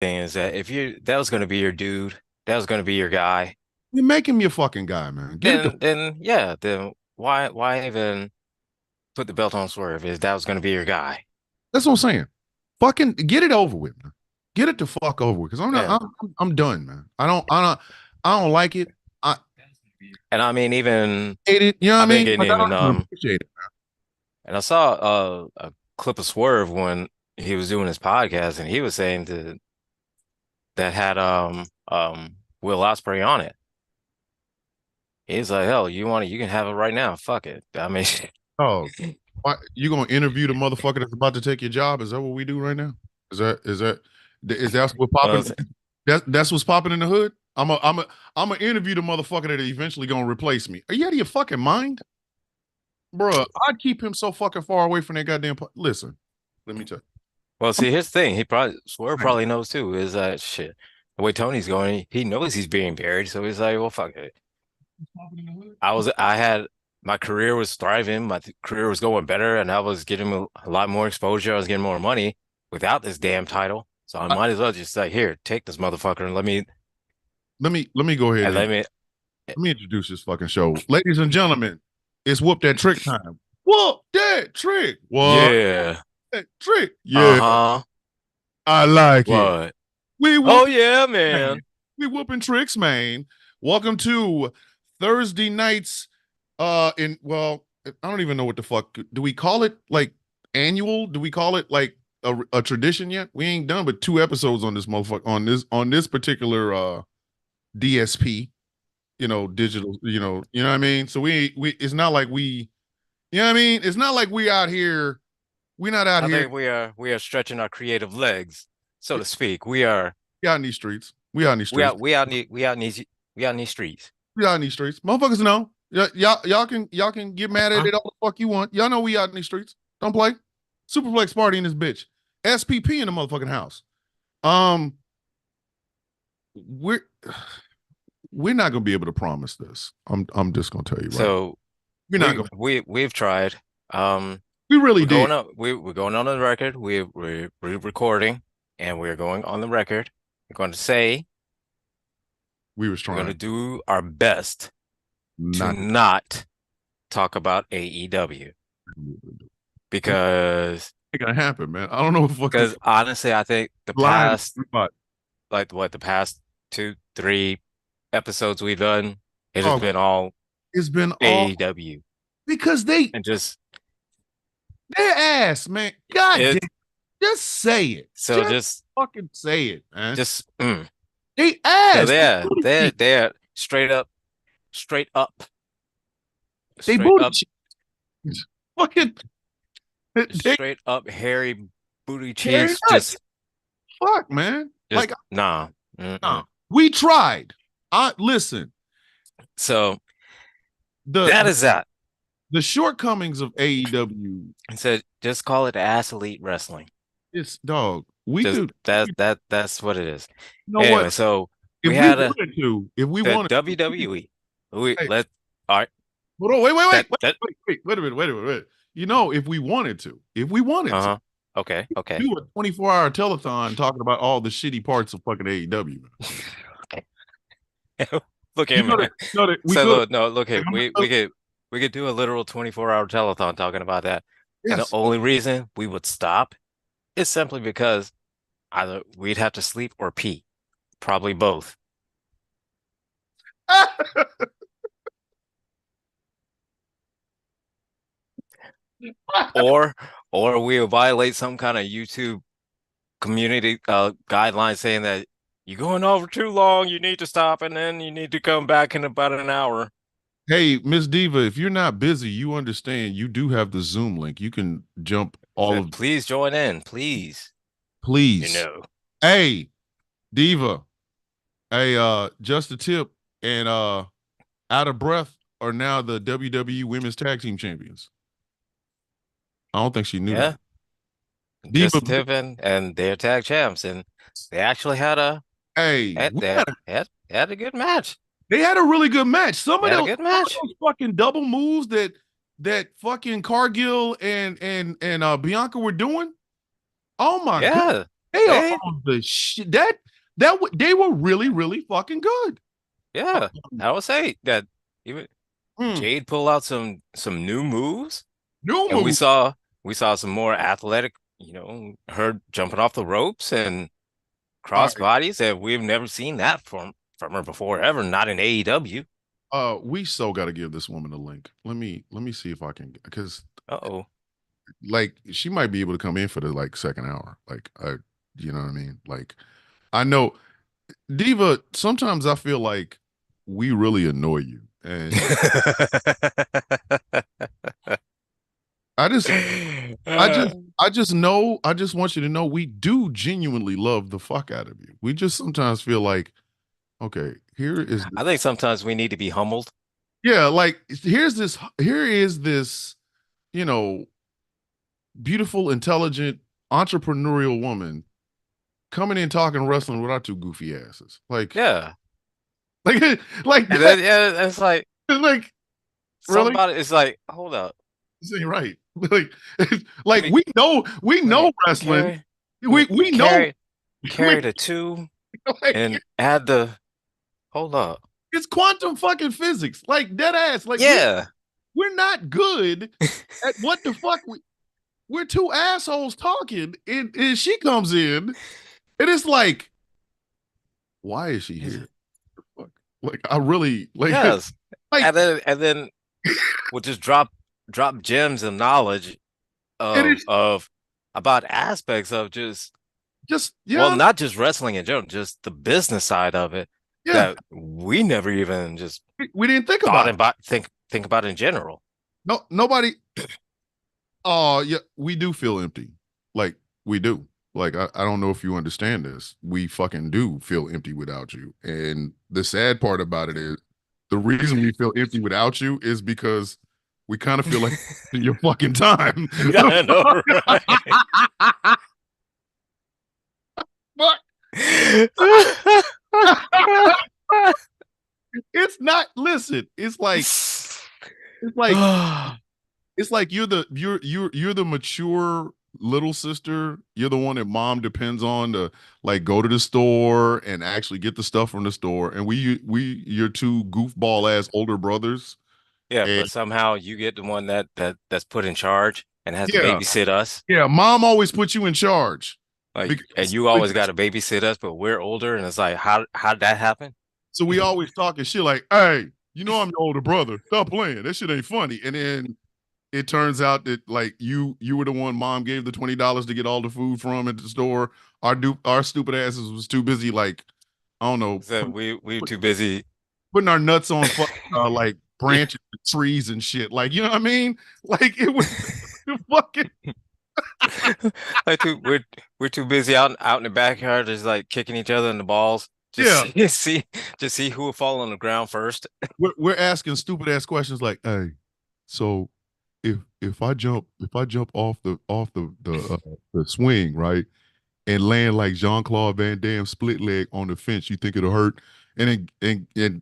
thing is that if that was going to be your dude, that was going to be your guy, You make him your fucking guy, man. Get it the then yeah, then why even put the belt on Swerve if that was going to be your guy? That's what I'm saying. Fucking get it over with, man. Get it the fuck over with. Because I'm not. Yeah. I'm done, man. I don't like it. I And I mean, even hate it. You know what I I've been mean? getting Like I even don't even appreciate it. and I saw a clip of Swerve when he was doing his podcast, and he was saying that had Will Ospreay on it. He's like, hell, you want it, you can have it right now. Fuck it. I mean, Oh, why, you gonna interview the motherfucker that's about to take your job? Is that what we do right now? Is that what's well, popping? That's what's popping in the hood. I'm a interview the motherfucker that eventually gonna replace me. Are you out of your fucking mind, bro? I'd keep him so fucking far away from that goddamn. Listen, let me tell you. well, see, here's the thing. He probably Swerve I'm, probably knows too. Is that shit? The way Tony's going, he knows he's being buried, so he's like, well, fuck it. I had my career was thriving, career was going better, and I was getting a lot more exposure. I was getting more money without this damn title. So I might as well just say, here, take this motherfucker and let me go ahead and and let me. let me introduce this fucking show, ladies and gentlemen. It's whoop that trick time. Whoop that trick. What Yeah. that trick? Yeah, Uh-huh. I like it. What? We Oh whoop, yeah, man. man. We whooping tricks, man. Welcome to Thursday nights. In well, I don't even know what the fuck. Do we call it like annual? Do we call it like a tradition yet? We ain't done but 2 episodes on this motherfucker on this particular DSP. Digital. You know what I mean. So we it's not like we. You know what I mean. It's not like we out here. We're not out I here. think we are stretching our creative legs, so to speak. We are We out in these streets. We out in these we streets. out we out in the, we out in these streets. We out in these streets. Motherfuckers know. Y'all can get mad at Huh? it all the fuck you want. Y'all know we out in these streets. Don't play. Superplex Party in this bitch. SPP in the motherfucking house. Um, we're we're not gonna be able to promise this. I'm just gonna tell you right. So We're not gonna. we've tried. Um, We really we're did. going up. We're going on the record. We're recording, and we're going on the record. We're going to say We was we're going trying to do our best to not to. not talk about AEW It because ain't gonna happen, man. I don't know what the fuck honestly, I think the line. past like what the past two, three episodes we've done, it has Oh, been all it's been all AEW because they and just their ass, man. God damn, it. just say it. So Just fucking say it, man. just They so ass. They they're booty they're cheeks. they're straight up, straight up, They straight booty up, cheeks. Fucking they straight up hairy booty carry cheeks. nuts. Fuck, man. Just Like, nah. nah. Mm-mm. We tried. I listen. So The that the, is that. the shortcomings of AEW I said just call it ass elite wrestling. is dog. We Just could. that's what it is. You know what? Anyway, so If we we had wanted to, if we the wanted, WWE. We hey, let all right. hold on, wait, wait, wait, That wait, that wait a minute, wait a minute, wait. If we wanted to, uh-huh. Okay, okay. do a 24-hour telethon talking about all the shitty parts of fucking AEW. Okay. Look You here, know man. that, we So could. look, no, look Like, here. We could do a literal 24-hour telethon talking about that. And the yes. only reason we would stop is simply because either we'd have to sleep or pee. Probably both. Or we'll violate some kind of YouTube community guideline saying that you're going over too long, you need to stop, and then you need to come back in about an hour. Hey, Miss Diva, if you're not busy, you understand you do have the Zoom link. You can jump all of, Please join in, please. You please. know. Hey, Diva. Hey, just a tip and out of breath are now the WWE Women's Tag Team Champions. I don't think she knew that. Yeah. Diva, Just Tiffin and their tag champs. And they actually had a hey, had that had a good match. they had a really good match. Some They of had a those, good some of match. those fucking double moves that fucking Cargill and Bianca were doing. Oh my god, Yeah. They are They, on the shit. They were really, really fucking good. yeah, I would say that even Mm. Jade pull out some new moves, New and we move. saw we saw some more athletic, her jumping off the ropes and All cross right. bodies that we've never seen that from her before ever, not in AEW. We so got to give this woman a link. Let me see if I can, because Uh-oh. like she might be able to come in for the like second hour. Like you know what I mean? Like I know Diva, sometimes I feel like we really annoy you. And I just I Uh, just I just know I just want you to know we do genuinely love the fuck out of you. We just sometimes feel like, okay, I think sometimes we need to be humbled. yeah, like here is this, you know, beautiful, intelligent, entrepreneurial woman coming in talking wrestling with our two goofy asses. Yeah. Like like And that then yeah, it's like really? somebody it's like, hold up. This ain't right. Like, like Let me we let know me wrestling. let me We know carry we the two like and add the hold up. it's quantum fucking physics. Like dead ass. Like Yeah. we're not good at what the fuck we're two assholes talking, and she comes in, and it's like, why is she here? Fuck. Like I really like Yes. like And then we'll just drop gems of knowledge it is of about aspects of just just well, yeah, not just wrestling in general, just the business side of it yeah. that we never even just We didn't think thought about it. about think about in general. No, nobody. Oh yeah, we do feel empty. Like we do. Like I don't know if you understand this. We fucking do feel empty without you. And the sad part about it is the reason we feel empty without you is because we kind of feel like your fucking time. I know, right? But it's not. Listen, it's like it's like you're the mature little sister. You're the one that mom depends on to like go to the store and actually get the stuff from the store. And we your two goofball ass older brothers. Yeah, And but somehow you get the one that's put in charge and has to yeah, babysit us. yeah, mom always puts you in charge Like, and because you always got to babysit us, but we're older, and it's like, how did that happen? so we always talking shit like, hey, you know I'm your older brother. Stop playing. That shit ain't funny. And then it turns out that like you were the one mom gave the $20 to get all the food from at the store. Our stupid asses was too busy like I don't know So we were too busy. putting our nuts on like branches and trees and shit. Like you know what I mean? Like it was fucking Like we're too busy out in the backyard, just like kicking each other in the balls. Just yeah. just see who will fall on the ground first. We're asking stupid ass questions like, hey, so if I jump off the swing right and land like Jean Claude Van Damme split leg on the fence, you think it'll hurt? And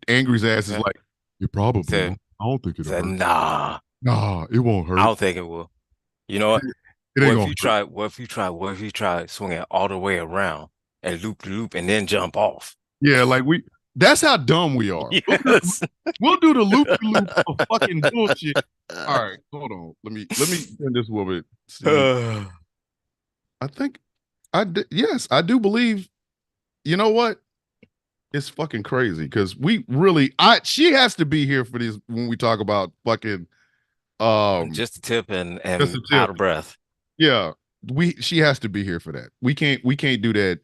Angry's ass is Yeah. like, it probably Said won't. I don't think it'll said hurt. nah, Nah, it won't I hurt. don't think it will. You know what? It ain't gonna hurt. What if you try swinging all the way around and loop the loop and then jump off? Yeah, like that's how dumb we are. Yes. We'll do the loop loop of fucking bullshit. All right, hold on. Let me send this woman. See, I think yes, I do believe. You know what? It's fucking crazy because we really I she has to be here for these when we talk about fucking Just a tip just and a out tip. of breath. Yeah. She has to be here for that. We can't do that.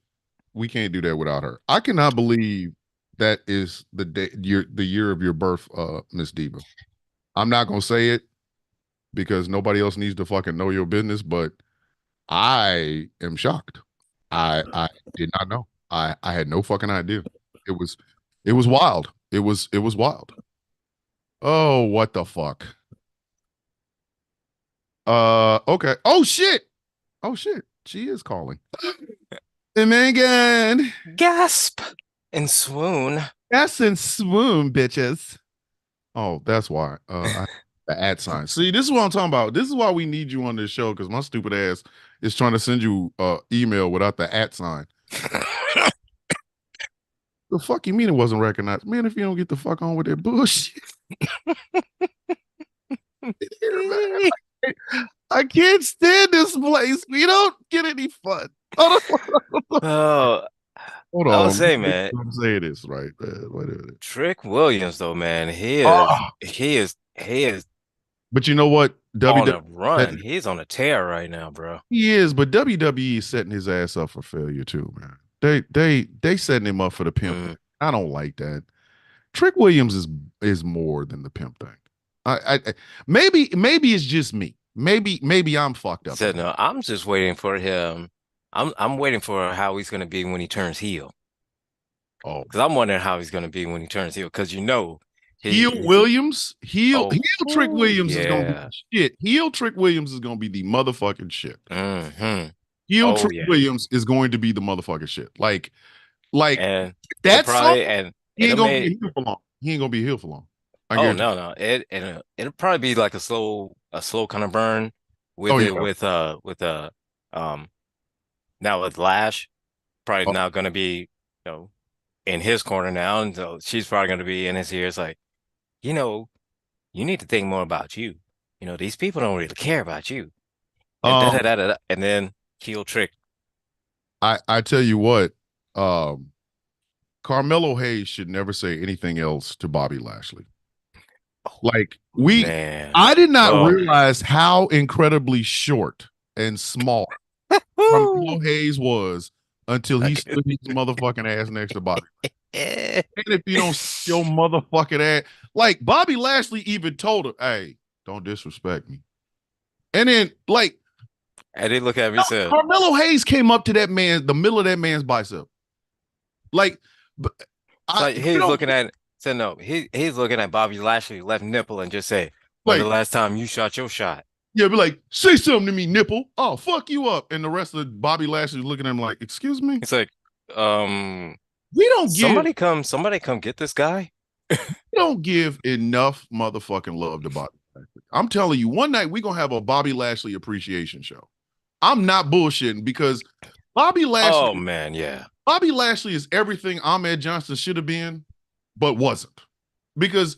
We can't do that without her. I cannot believe that is the year of your birth, Miss Diva. I'm not gonna say it because nobody else needs to fucking know your business, but I am shocked. I did not know. I had no fucking idea. It was it was wild. It was wild. Oh, what the fuck? Okay. Oh shit. Oh shit. She is calling. Hey, Megan. Gasp and swoon. That's in swoon, bitches. Oh, that's why. The @ sign. See, this is what I'm talking about. This is why we need you on this show because my stupid ass is trying to send you email without the at sign. The fuck you mean it wasn't recognized? Man, if you don't get the fuck on with that bullshit here, man. I can't stand this place. We don't get any fun. Hold on. Oh, Hold I would on. say, man, I'm saying this right, man. Wait a minute. Trick Williams, though, man, Oh, he is but you know what? on a WWE, run. He's on a tear right now, bro. he is, but WWE is setting his ass up for failure too, man. They setting him up for the pimp Mm. thing. I don't like that. Trick Williams is more than the pimp thing. Maybe it's just me. Maybe I'm fucked up. Said no. I'm just waiting for him. I'm waiting for how he's gonna be when he turns heel. Oh, Because I'm wondering how he's gonna be when he turns heel. Because you know, heel he Williams, oh heel Trick Williams is gonna be yeah. shit. Heel Trick Williams is gonna be the motherfucking shit. Hmm. Heel Oh Trick yeah. Williams is going to be the motherfucking shit. Like And it'll that song, probably and he ain't it'll gonna be a make heel for long. He ain't gonna be a heel for long. I oh guarantee. no no it'll probably be like a slow kind of burn Oh with yeah. it with um now with Lash probably Oh, now gonna be in his corner now, and so she's probably gonna be in his ears like, you know, you need to think more about you. You know, these people don't really care about you. And da um, da da da, and then heel trick. I tell you what, um, Carmelo Hayes should never say anything else to Bobby Lashley. Oh Like man. I did not Oh. realize how incredibly short and small Woo. Carmelo Hayes was until he Okay. stood his motherfucking ass next to Bobby. And if you don't sit your motherfucking ass, like Bobby Lashley even told him, "Hey, don't disrespect me." And then like And they look at me and said, Carmelo Hayes came up to that man, the middle of that man's bicep. Like, so you he's know, looking at said no, he's looking at Bobby Lashley left nipple and just say, when the like, last time you shot your shot? yeah, be like, say something to me, nipple. Oh, fuck you up. And the rest of Bobby Lashley's looking at him like, excuse me? It's like, um, We don't give somebody come get this guy. we don't give enough motherfucking love to Bobby Lashley. I'm telling you, one night we're gonna have a Bobby Lashley appreciation show. I'm not bullshitting because Bobby Oh Lashley, man, yeah. Bobby Lashley is everything Ahmed Johnson should have been, but wasn't. Because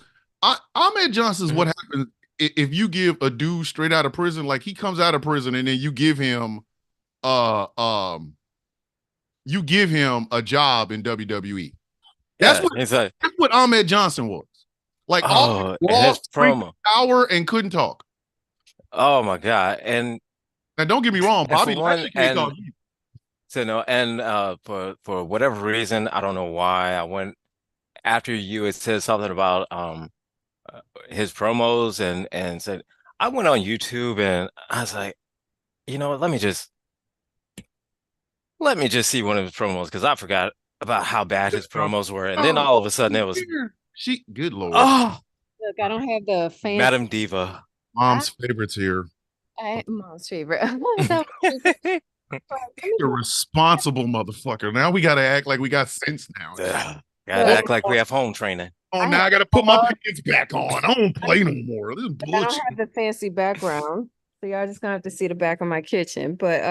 Ahmed Johnson is Mhm. what happens if you give a dude straight out of prison, like he comes out of prison and then uh um you give him a job in WWE. That's Yeah, what it's like, that's what Ahmed Johnson was. Like all oh, and raw his strength promo. power and couldn't talk. Oh my God. Now don't get me wrong, And for Bobby one, Lashley can't and talk either. so no, and for whatever reason, I don't know why I went after you had said something about uh, his promos and said I went on YouTube and I was like, you know what, let me just see one of his promos because I forgot about how bad his promos were. And then Oh, all of a sudden it was, she good lord. oh, Look, I don't have the fancy. Madam Diva. I, Mom's favorites here. mom's favorite. That was- let me You're a just- responsible motherfucker. Now we gotta act like we got sense now. Ugh, gotta Look, act like we have home training. Oh, I now have, I gotta put my pants back on. I don't play no more. This is I don't bullshit. have the fancy background, so y'all just gonna have to see the back of my kitchen. But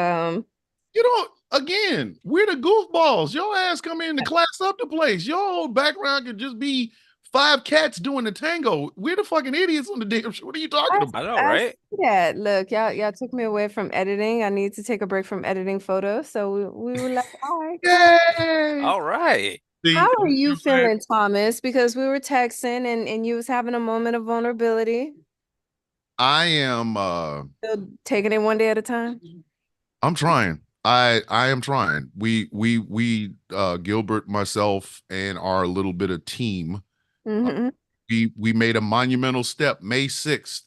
You know, again, we're the goofballs. Your ass come in to class up the place. Your whole background could just be five cats doing the tango. We're the fucking idiots on the damn show. What are you talking I, about? I know, I right? see that. Look, y'all took me away from editing. I need to take a break from editing photos. So we were like, all right, cool. Yay! All right. See, How are you you know what I'm saying? feeling, Thomas? Because we were texting and you was having a moment of vulnerability. I am Still taking it one day at a time. I'm trying. I am trying. We Gilbert, myself, and our little bit of team, uh, Hmm. we made a monumental step May 6th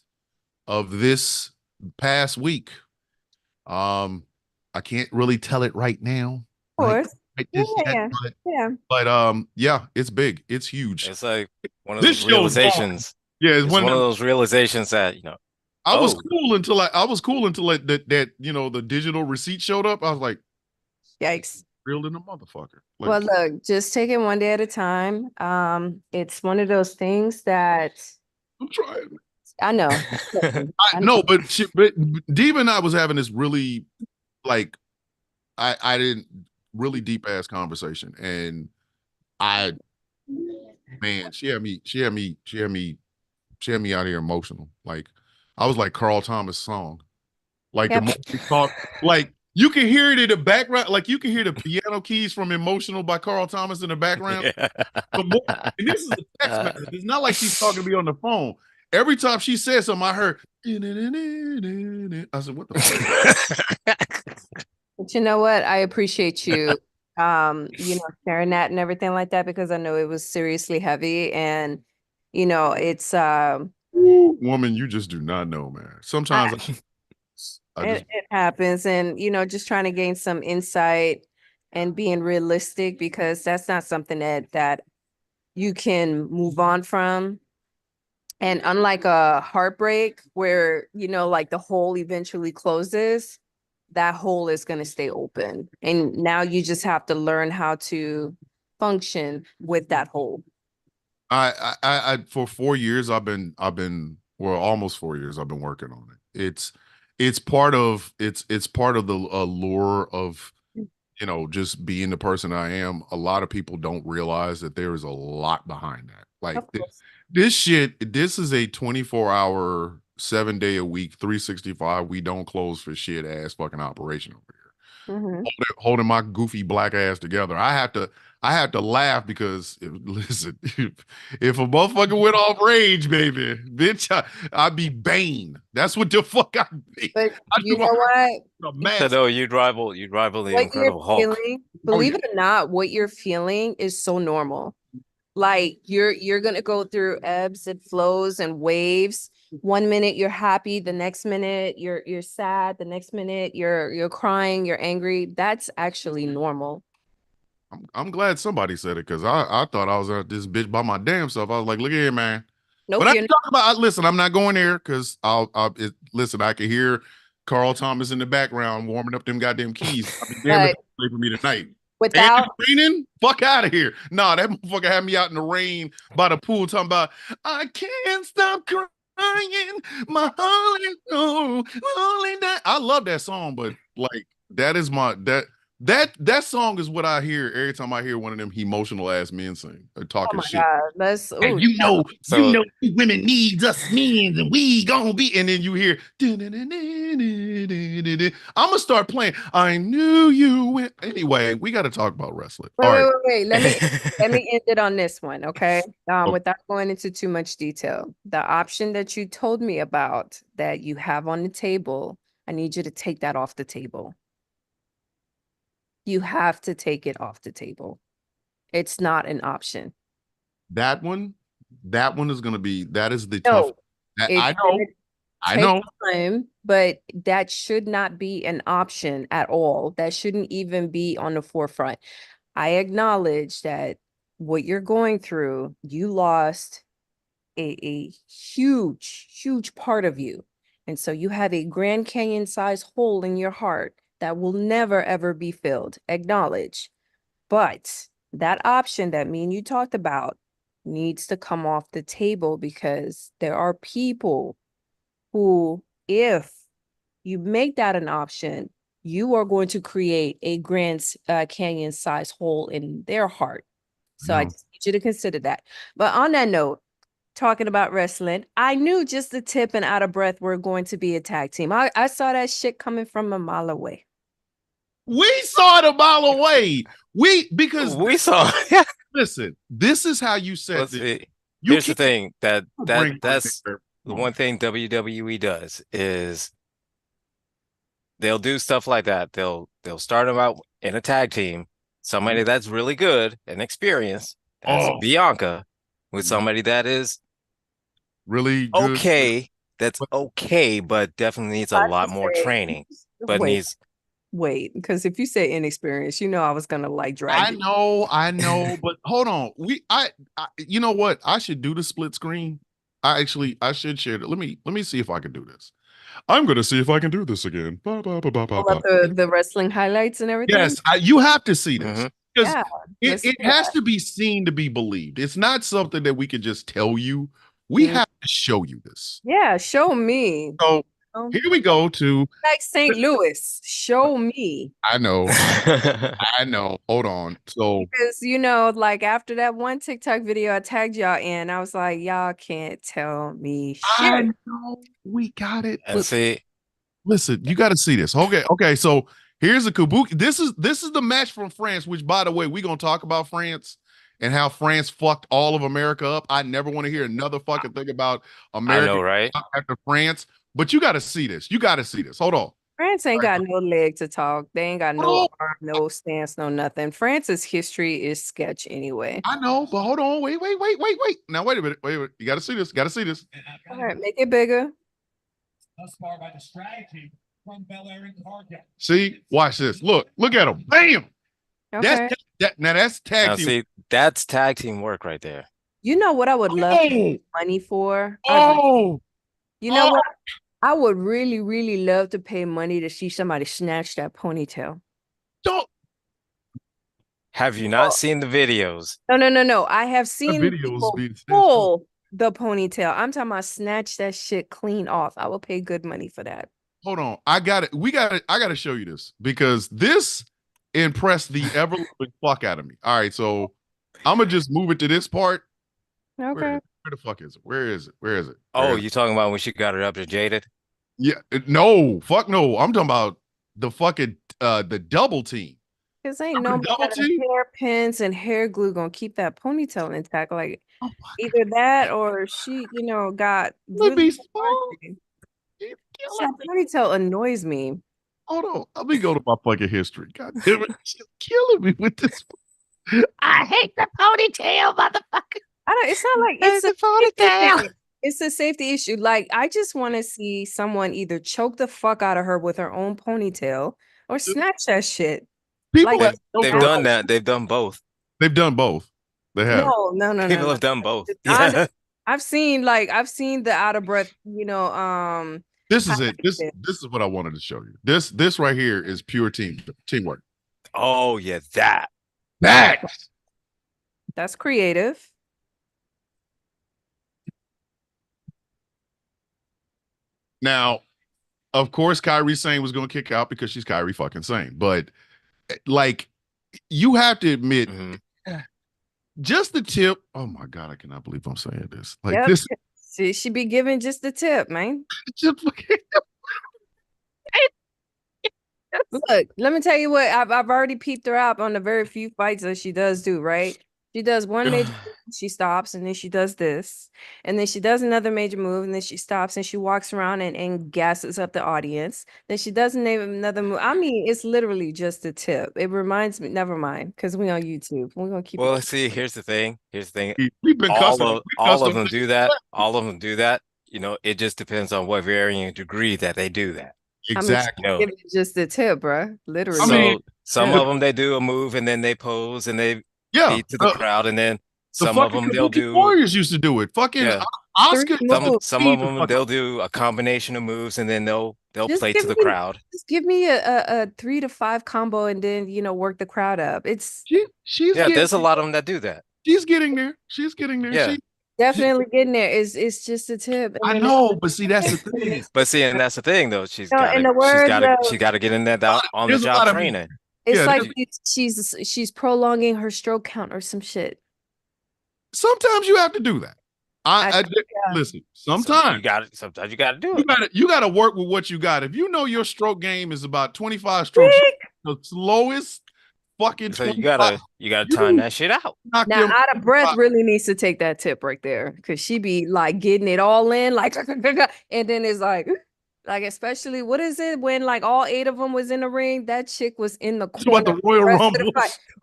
of this past week. I can't really tell it right now, Of right? course. Right Yeah, this yet, yeah, yeah. but yeah, it's big. It's huge. It's like one of This those show's long. realizations. Yeah, it's It's one of one of them. those realizations that, I was oh, cool until like that the digital receipt showed up. I was like, Yikes. real in the motherfucker. Well, Like, look, just take it one day at a time. It's one of those things that I'm trying. I know. Listen, I I know. no, but Diva and I was having this really like I didn't really deep ass conversation, and I man, she had me out here emotional. Like I was like Carl Thomas song. Like the Yep. more we talk, like you can hear it in the background, like you can hear the piano keys from Emotional by Carl Thomas in the background. Yeah. But more, and this is a text message. It's not like she's talking to me on the phone. Every time she said something, I heard. I said, "What the fuck?" But you know what? I appreciate you, sharing that and everything like that, because I know it was seriously heavy, and it's Woman, you just do not know, man. Sometimes I, I just it happens, and just trying to gain some insight and being realistic, because that's not something that you can move on from. And unlike a heartbreak where, like the hole eventually closes, that hole is going to stay open. And now you just have to learn how to function with that hole. for 4 years well, almost 4 years I've been working on it. It's part of it's part of the allure of just being the person I am. A lot of people don't realize that there is a lot behind that. Like Of course. this is a 24-hour, 7-day a week, 365. We don't close for shit ass fucking operation over here. Mhm. Holding my goofy black ass together. I have to laugh because listen, if a motherfucker went off rage, baby, bitch, I'd be Bane. That's what the fuck I'd be. But I'd you be know what? a So mask. no, you'd rival the What you're Incredible Hulk. feeling, Oh believe yeah. it or not, what you're feeling is so normal. Like you're gonna go through ebbs and flows and waves. One minute you're happy, the next minute you're sad, the next minute you're crying, you're angry. That's actually normal. I'm glad somebody said it because I thought I was at this bitch by my damn self. I was like, look at here, man. But Nope, I you're ain't talking about. Listen, I'm not going there because listen. I can hear Carl Thomas in the background warming up them goddamn keys. I'll be damned if but they play for me tonight. And without it's raining. Fuck out of here. Nah, that motherfucker had me out in the rain by the pool talking about I can't stop crying. My heart is so lonely. I love that song, but like that is that song is what I hear every time I hear one of them emotional ass men sing or oh talking my shit. God, that's And oh So women needs us men, and we gonna be. And then you hear, I'm gonna start playing. I knew you. Anyway, we got to talk about wrestling. wait, All wait, right. wait, wait. Let me end it on this one, okay? Okay. Without going into too much detail. The option that you told me about that you have on the table, I need you to take that off the table. You have to take it off the table. It's not an option. That one, that one is gonna be. That is the tough. No, it's I know. gonna I take know. time, but that should not be an option at all. That shouldn't even be on the forefront. I acknowledge that what you're going through, you lost a huge, huge part of you. And so you have a Grand Canyon sized hole in your heart that will never, ever be filled. Acknowledge. But that option that me and you talked about needs to come off the table, because there are people who, if you make that an option, you are going to create a Grand Canyon sized hole in their heart. So I No. just need you to consider that. But on that note, talking about wrestling, I knew just the tip and out of breath were going to be a tag team. I saw that shit coming from a mile away. We saw it a mile away. Because we saw. listen, this is how you said Let's that see. you Here's the can't thing bring one that's there. the one thing WWE does is they'll do stuff like that. They'll start them out in a tag team, somebody that's really good and experienced. That's Oh, Bianca with somebody that is really good. okay. That's okay, but definitely needs a I lot just more say, training. But wait, needs wait, because if you say inexperienced, I was gonna like drag you. I know, but hold on. You know what? I should do the split screen. I should share it. Let me see if I can do this. I'm gonna see if I can do this again. Ba, ba, ba, ba, ba, Pull up ba. the wrestling highlights and everything. Yes, you have to see this Mhm. because Yeah, it, let's do it has that. to be seen to be believed. It's not something that we can just tell you. We Mm, have to show you this. yeah, show me. So here we go to like St. Louis. Show me. I know. Hold on. So Because like after that one TikTok video I tagged y'all in, I was like, y'all can't tell me shit. I know we got it. And see, Listen, you got to see this. Okay. So here's a kabuki. This is the match from France. Which, by the way, we're gonna talk about France and how France fucked all of America up. I never want to hear another fucking thing about I America know, right? after France. But you got to see this. You got to see this. Hold on. France ain't All got no leg to talk. They ain't got Hold no on. arm, no stance, no nothing. France's history is sketch anyway. I know, but hold on. Wait. Now wait a minute. Wait. You got to see this. Got to see this. All right, make it bigger. Thus far by the strategy from Belair and Cargill. See, watch this. Look at him. Bam. Okay. That's tag Now team. see, that's tag team work right there. You know what I would love to pay money for? You know what? I would really, really love to pay money to see somebody snatch that ponytail. Don't. Have you not seen the videos? No. I have seen videos people being snatched pull the ponytail. I'm talking about snatch that shit clean off. I will pay good money for that. Hold on. I got it. I got to show you this because this impressed the ever living fuck out of me. All right. So I'm going to just move it to this part. Okay. Where the fuck is it? Where is it? Oh, you talking about when she got it up to Jaded? Yeah. No. Fuck no. I'm talking about the fucking the double team. Because ain't no hairpins and hair glue gonna keep that ponytail intact. Like either that or she, got really that ponytail annoys me. Hold on. Let me go to my fucking history. God damn it. She's killing me with this. I hate the ponytail, motherfucker. It's not like it's a ponytail. It's a safety issue. Like, I just want to see someone either choke the fuck out of her with her own ponytail or snatch that shit. People like, they've done that. They've done both. They've done both. They have. No. People have done both. Yeah. I've seen the out of breath, This is it. This is what I wanted to show you. This right here is pure teamwork. Oh yeah, that's creative. Now, of course, Kyrie Sane was going to kick out because she's Kyrie fucking Sane. But like, you have to admit, just the tip. Oh my God, I cannot believe I'm saying this. Like this, she be giving just the tip, man. Look, let me tell you what I've already peeped her out on the very few fights that she does do, right? She does one major move, she stops, and then she does this. And then she does another major move, and then she stops and she walks around and gasses up the audience. Then she does another move. I mean, it's literally just a tip. It reminds me, never mind, because we on YouTube. We're gonna keep see, here's the thing. We've been all of them do that. All of them do that. It just depends on what varying degree that they do that. Exactly. Give it just a tip, bro. Literally. So some of them they do a move and then they pose and they beat to the crowd, and then some of them they'll do. Warriors used to do it. Fucking Oscar. Some of them they'll do a combination of moves and then they'll play to the crowd. Just give me a 3 to 5 combo and then work the crowd up. It's there's a lot of them that do that. She's getting there. Yeah. Definitely getting there. It's just a tip. I know, but see, that's the thing. And that's the thing though. She's got to get in that on the job training. It's like she's prolonging her stroke count or some shit. Sometimes you have to do that. Listen. Sometimes Sometimes you got to do it. You got to work with what you got. If you know your stroke game is about 25 strokes, the slowest fucking. So you gotta time that shit out. Now, out of breath really needs to take that tip right there because she be like getting it all in, like, and then it's like especially what is it when like all 8 of them was in the ring? That chick was in the corner. What the Royal Rumble?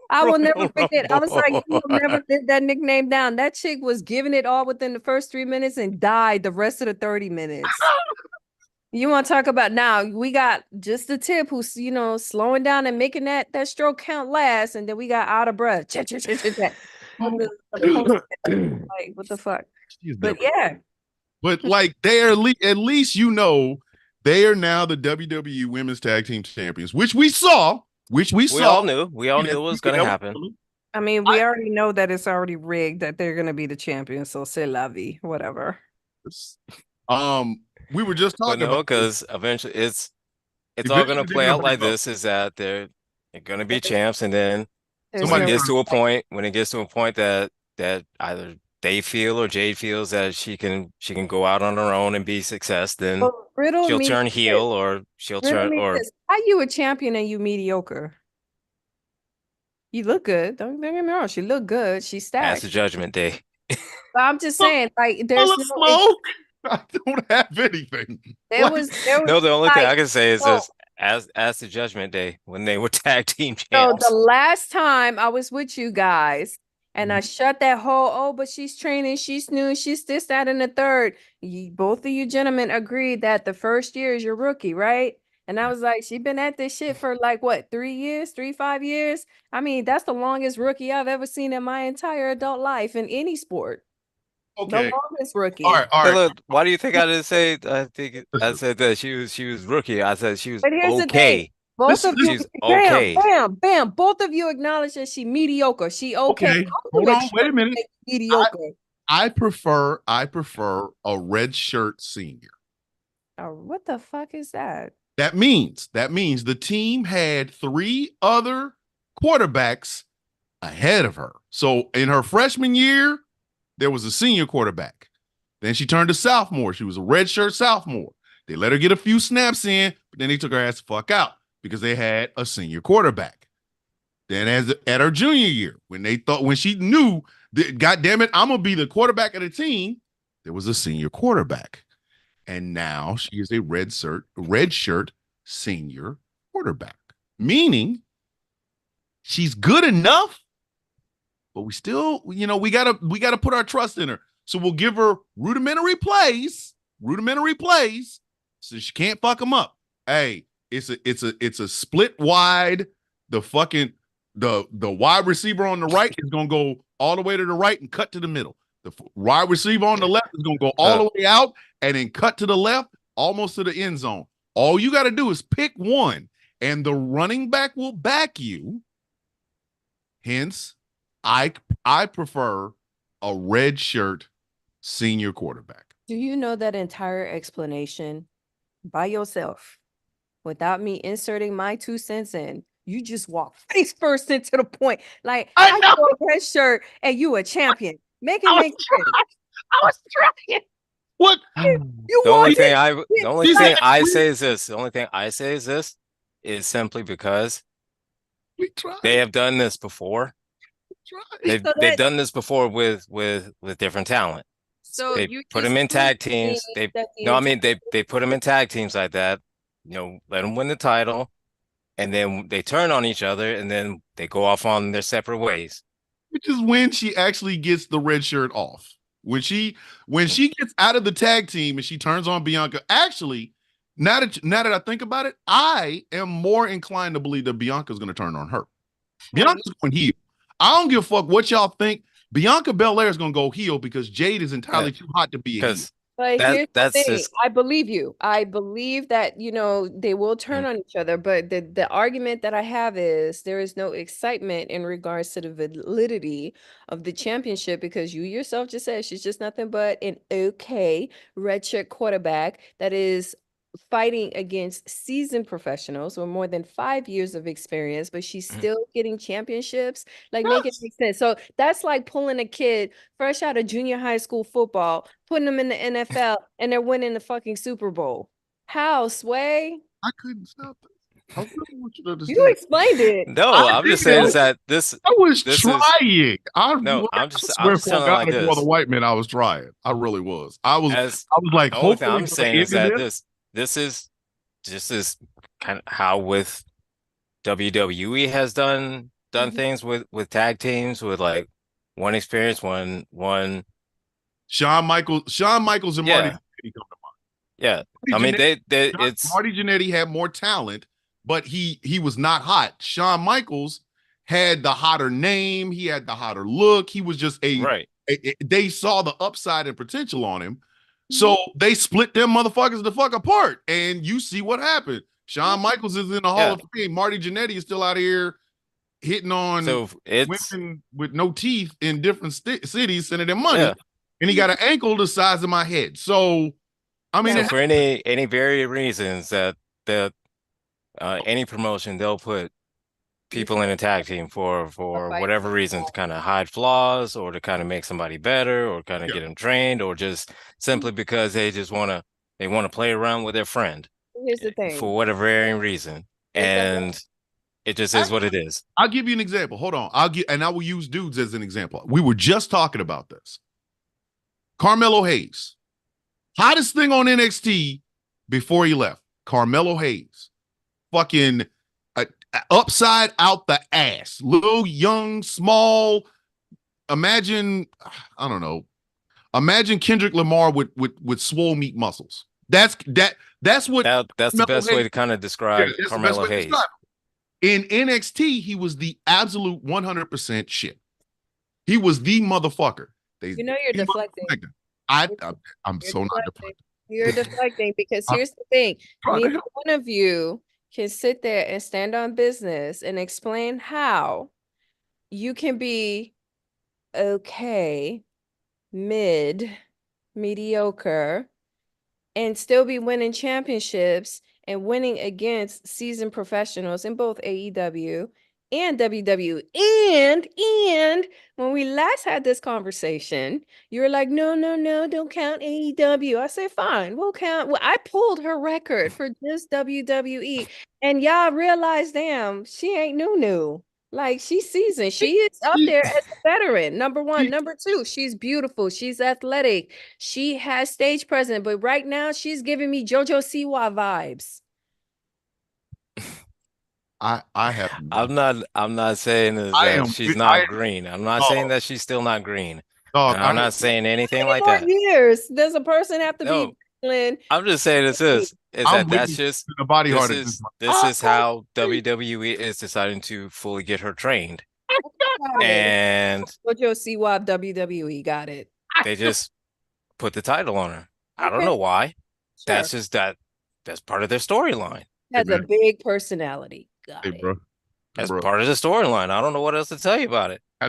I will never forget. I was like, you will never get that nickname down. That chick was giving it all within the first 3 minutes and died the rest of the 30 minutes. You want to talk about now? We got just the tip who's slowing down and making that stroke count last, and then we got out of breath. Like, what the fuck? But yeah, but like they are at least they are now the WWE Women's Tag Team Champions, which we saw. We all knew it was going to happen. I mean, we already know that it's already rigged that they're going to be the champions. So c'est la vie, whatever. We were just But talking no, about this. because eventually it's all Eventually gonna they're play gonna out break like up. this, is that they're gonna be There's, champs, and then there's when it Somebody no gets turned. to a point, when it gets to a point that either they feel or Jade feels that she can go out on her own and be success, then well, riddle she'll me turn heel this. or she'll Riddle turn me or this. How you a champion and you mediocre? You look good. Don't get me wrong. She look good. She ask the stacked. Judgment Day. But I'm just Full saying, like, full there's of no. smoke. I don't have anything. Like, There was No, the only thing like I can say is so this: as the Judgment Day when they were tag team so the champs. last time I was with you guys and I Mhm. shut that whole, oh, but she's training, she's new, she's this, that, and the third. Both of you gentlemen agreed that the first year is your rookie, right? And I was like, she been at this shit for like what, 3 years, 5 years? I mean, that's the longest rookie I've ever seen in my entire adult life in any sport. The okay. longest All right. rookie. All Hey, right. look, why do you think I didn't say? I think I said that she was rookie. I said she was But here's the thing. okay. Both Listen, of you, She's bam, okay. bam, bam. Both of you acknowledge that she mediocre. She okay. okay. I'm Hold with on. Wait a minute. mediocre. I prefer a red shirt senior. Oh, what the fuck is that? That means the team had 3 other quarterbacks ahead of her. So in her freshman year, there was a senior quarterback. Then she turned to sophomore. She was a redshirt sophomore. They let her get a few snaps in, but then they took her ass the fuck out because they had a senior quarterback. Then at her junior year, when she knew that, God damn it, I'm gonna be the quarterback of the team, there was a senior quarterback. And now she is a red shirt senior quarterback. Meaning she's good enough, but we still, we gotta put our trust in her. So we'll give her rudimentary plays, so she can't fuck them up. Hey, it's a split wide. The fucking the wide receiver on the right is gonna go all the way to the right and cut to the middle. The wide receiver on the left is gonna go all Uh, the way out and then cut to the left, almost to the end zone. All you got to do is pick one, and the running back will back you. Hence, I prefer a red shirt senior quarterback. Do you know that entire explanation by yourself without me inserting my 2 cents in? You just walk face first into the point. Like, I how know. you a red shirt and you a champion? Make it I was make sense. I was trying. What? You the only walked thing in. I the only She thing said I say is this. The only thing I say is this is simply because we they tried. have done this before. We tried. They've So they've that done this before with different talent. so They you put just them in proved tag to me teams. They that the no, I entire mean they put them in tag teams like that. Let them win the title, and then they turn on each other, and then they go off on their separate ways. Which is when she actually gets the red shirt off. When she gets out of the tag team and she turns on Bianca. Actually, now that I think about it, I am more inclined to believe that Bianca's going to turn on her. Hmm. Bianca's going heel. I don't give a fuck what y'all think. Bianca Belair is going to go heel because Jade is Yeah, entirely too hot to be a heel. because But that here's the that's thing. just I believe you. I believe that, they will turn mm, on each other. But the argument that I have is there is no excitement in regards to the validity of the championship because you yourself just said she's just nothing but an okay redshirt quarterback that is fighting against seasoned professionals with more than 5 years of experience, but she's mm. still getting championships. Like, make it Yes. make sense. So that's like pulling a kid fresh out of junior high school football, putting them in the NFL, and they're winning the fucking Super Bowl. How, Sway? I couldn't stop it. I really want you to You understand. explained it. No, I I'm just saying is did. that this I was this is trying. no, I I'm swear just for telling it God like before the this. white man, I was trying. I really was. I was As I was like, the only thing hopefully I'm by the saying is end of that this. this is just is kind of how with WWE has done Mhm. things with tag teams with like one experience, one Shawn Michaels and Marty yeah, Jannetty come to yeah. I mind. mean they it's Marty Jannetty had more talent, but he was not hot. Shawn Michaels had the hotter name, he had the hotter look. He was just right. they saw the upside and potential on him. So they split them motherfuckers the fuck apart. And you see what happened. Shawn Michaels is in the Hall Yeah. of Fame. Marty Jannetty is still out here hitting on So it's women with no teeth in different cities, sending them money. yeah. And he got an ankle the size of my head. So I mean, So for any varied reasons that any promotion they'll put people in a tag team for fight. whatever reason to kind of hide flaws or to kind of make somebody better or kind of yeah. get them trained or just simply because they want to play around with their friend Here's the thing. for whatever varying reason. Here's the And it just is what it is. I'll give you an example. Hold on. I will use dudes as an example. We were just talking about this. Carmelo Hayes, hottest thing on NXT before he left. Carmelo Hayes, fucking upside out the ass, little, young, small. Imagine, I don't know. Imagine Kendrick Lamar with swole meat muscles. That's what That's the best way to kind of describe that's Carmelo Hayes. In NXT, he was the absolute 100% shit. He was the motherfucker. You know you're deflecting. I'm so not deflecting. You're deflecting because here's the thing. Neither one of you can sit there and stand on business and explain how you can be okay, mediocre, and still be winning championships and winning against seasoned professionals in both AEW and WWE. And when we last had this conversation, you were like, no, don't count AEW. I said, fine, we'll count. Well, I pulled her record for just WWE. And y'all realized, damn, she ain't new. Like, she's seasoned. She is up there as a veteran. Number one. Number two, she's beautiful. She's athletic. She has stage presence. But right now, she's giving me JoJo Siwa vibes. I have. I'm not saying that she's not green. I'm not saying that she's still not green. I'm not saying anything like that. Years does a person have to be? I'm just saying that's just the body heart. This is how WWE is deciding to fully get her trained. And JoJo Siwa WWE got it. They just put the title on her. I don't know why. Sure. That's part of their storyline. Has a big personality. Got it. Bro. That's part of the storyline. I don't know what else to tell you about it. I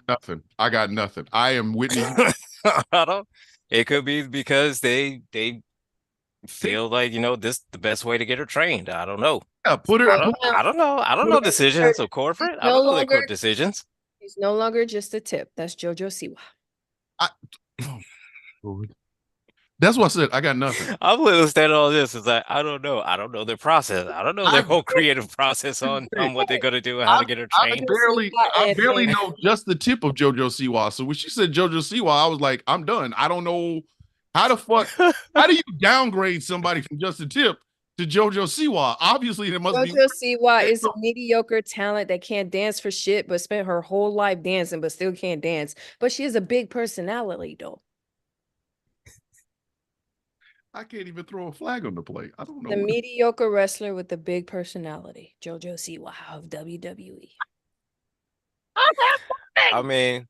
got nothing. I am Whitney. It could be because they feel like, this the best way to get her trained. I don't know. Yeah, put her. I don't know. I don't know decisions of corporate. I don't know the court decisions. He's no longer just a tip. That's JoJo Siwa. That's what I said. I got nothing. I'm understanding all this. Is like I don't know. I don't know their process. I don't know their whole creative process on what they're gonna do and how to get her trained. I barely know just the tip of JoJo Siwa. So when she said JoJo Siwa, I was like, I'm done. I don't know how the fuck. How do you downgrade somebody from just a tip to JoJo Siwa? Obviously, there must be. JoJo Siwa is a mediocre talent that can't dance for shit, but spent her whole life dancing, but still can't dance. But she has a big personality, though. I can't even throw a flag on the plate. I don't know. The mediocre wrestler with the big personality, JoJo Siwa of WWE. I mean,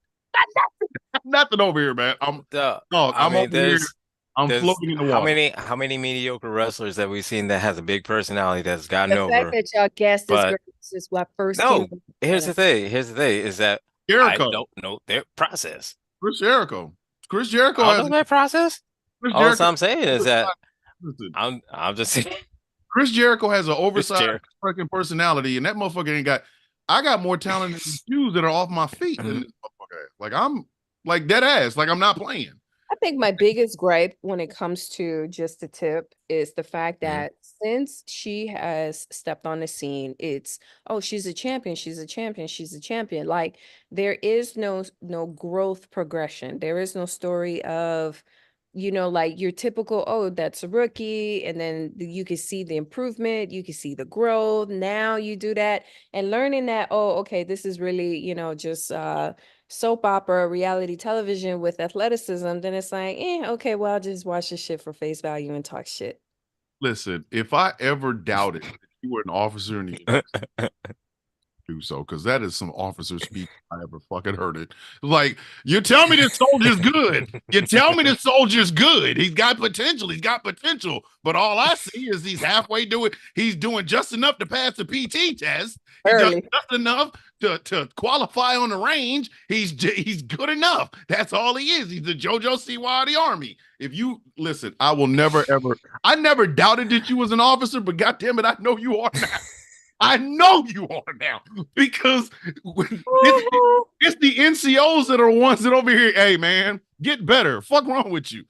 nothing over here, man. I'm over here. I'm floating in the water. How many mediocre wrestlers have we seen that has a big personality that's gotten over? The fact that y'all guessed this girl is what first. No, here's the thing. Is that Jericho. I don't know their process. Chris Jericho has their process. All I'm saying is that I'm just saying Chris Jericho has an oversized fucking personality, and that motherfucker ain't got. I got more talent in the shoes that are off my feet than this motherfucker. Like I'm like dead ass. Like I'm not playing. I think my biggest gripe when it comes to just a tip is the fact that since she has stepped on the scene, it's she's a champion, she's a champion, she's a champion. Like there is no growth progression. There is no story of like your typical, that's a rookie. And then you can see the improvement. You can see the growth. Now you do that and learning that, okay, this is really, just soap opera, reality television with athleticism. Then it's like, okay, well, I'll just watch this shit for face value and talk shit. Listen, if I ever doubted that you were an officer in the do so, because that is some officer speak I ever fucking heard it. Like, you tell me this soldier's good. You tell me this soldier's good. He's got potential. He's got potential. But all I see is he's doing just enough to pass the PT test. He does just enough to qualify on the range. He's good enough. That's all he is. He's the JoJo Siwa of the Army. If you listen, I will never ever. I never doubted that you was an officer, but goddamn it, I know you are now. I know you are now because it's the NCOs that are ones that over here. Hey man, get better. Fuck wrong with you.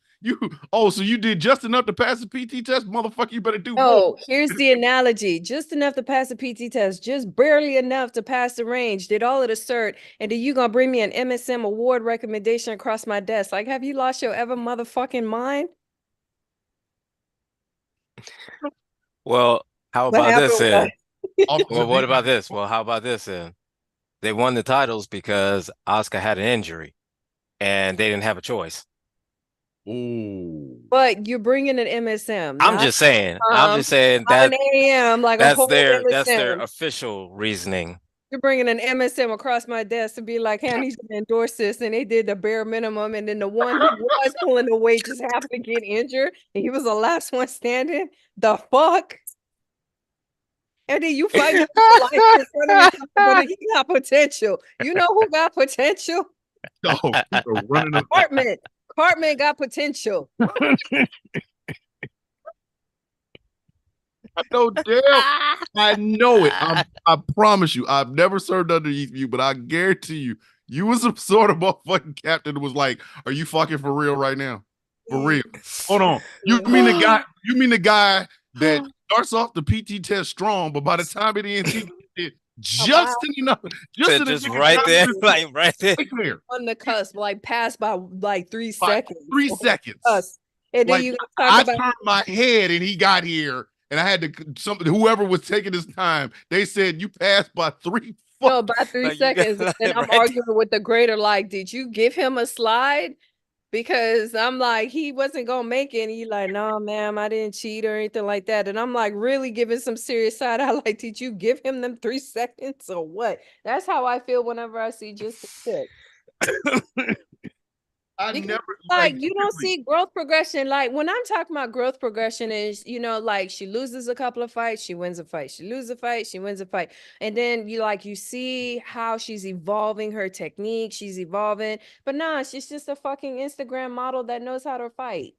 So you did just enough to pass the PT test, motherfucker. You better do more. Oh, here's the analogy. Just enough to pass the PT test, just barely enough to pass the range, did all of the cert, and then you gonna bring me an MSM award recommendation across my desk. Like, have you lost your ever motherfucking mind? Well, how What about this happened then? Officer Well, what D- about this? Well, how about this then? They won the titles because Oscar had an injury and they didn't have a choice. Ooh. But you're bringing an MSM. I'm just saying Not an AM, like a whole that's their MSM. official reasoning. You're bringing an MSM across my desk to be like, hey, I need you to endorse this. And they did the bare minimum. And then the one who was pulling the weight just happened to get injured. And he was the last one standing. The fuck? And then you fight in front of me, but he got potential. You know who got potential? Oh, people are running up. Cartman got potential. I know damn. I know it. I promise you. I've never served underneath you, but I guarantee you, you was some sort of motherfucking captain that was like, "Are you fucking for real right now? For real? Hold on. You mean the guy that starts off the PT test strong, but by the time it ends, he did just enough, just right there, like right there on the cusp, like passed by like 3 seconds. 3 seconds. And then like, you I turned my head and he got here. And I had to whoever was taking his time, they said you passed by 3 No, by 3 seconds. And I'm arguing with the grader, like, did you give him a slide? Because I'm like, he wasn't gonna make it. And he like, no, ma'am, I didn't cheat or anything like that. And I'm like, really giving some serious side. I like, did you give him them 3 seconds or what? That's how I feel whenever I see just a shit. You don't see growth progression. Like when I'm talking about growth progression is, like she loses a couple of fights, she wins a fight, she loses a fight, she wins a fight. And then you see how she's evolving her technique, she's evolving, but nah, she's just a fucking Instagram model that knows how to fight.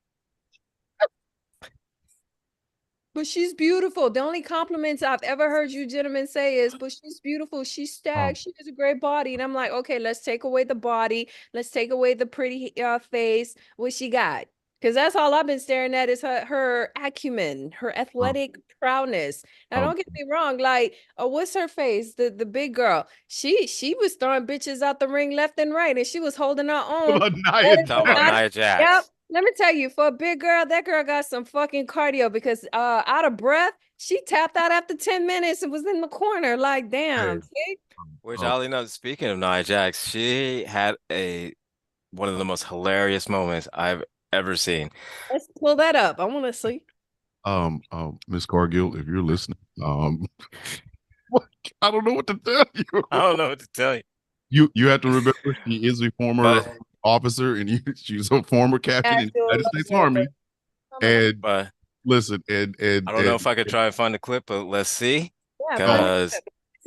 But she's beautiful. The only compliments I've ever heard you gentlemen say is, but she's beautiful. She's stacked. She has a great body. And I'm like, okay, let's take away the body. Let's take away the pretty face. What she got? Because that's all I've been staring at is her acumen, her athletic prowess. Now, don't get me wrong. Like, what's her face? The big girl. She was throwing bitches out the ring left and right. And she was holding her own. Nia Jax. Yep. Let me tell you, for a big girl, that girl got some fucking cardio because out of breath, she tapped out after 10 minutes and was in the corner. Like, damn. Which Ollie knows, speaking of Nia Jax, she had one of the most hilarious moments I've ever seen. Let's pull that up. I want to see. Miss Cargill, if you're listening, I don't know what to tell you. I don't know what to tell you. You have to remember she is a former officer and she's a former captain in the United States Army. And listen, and I don't know if I could try and find the clip, but let's see. Because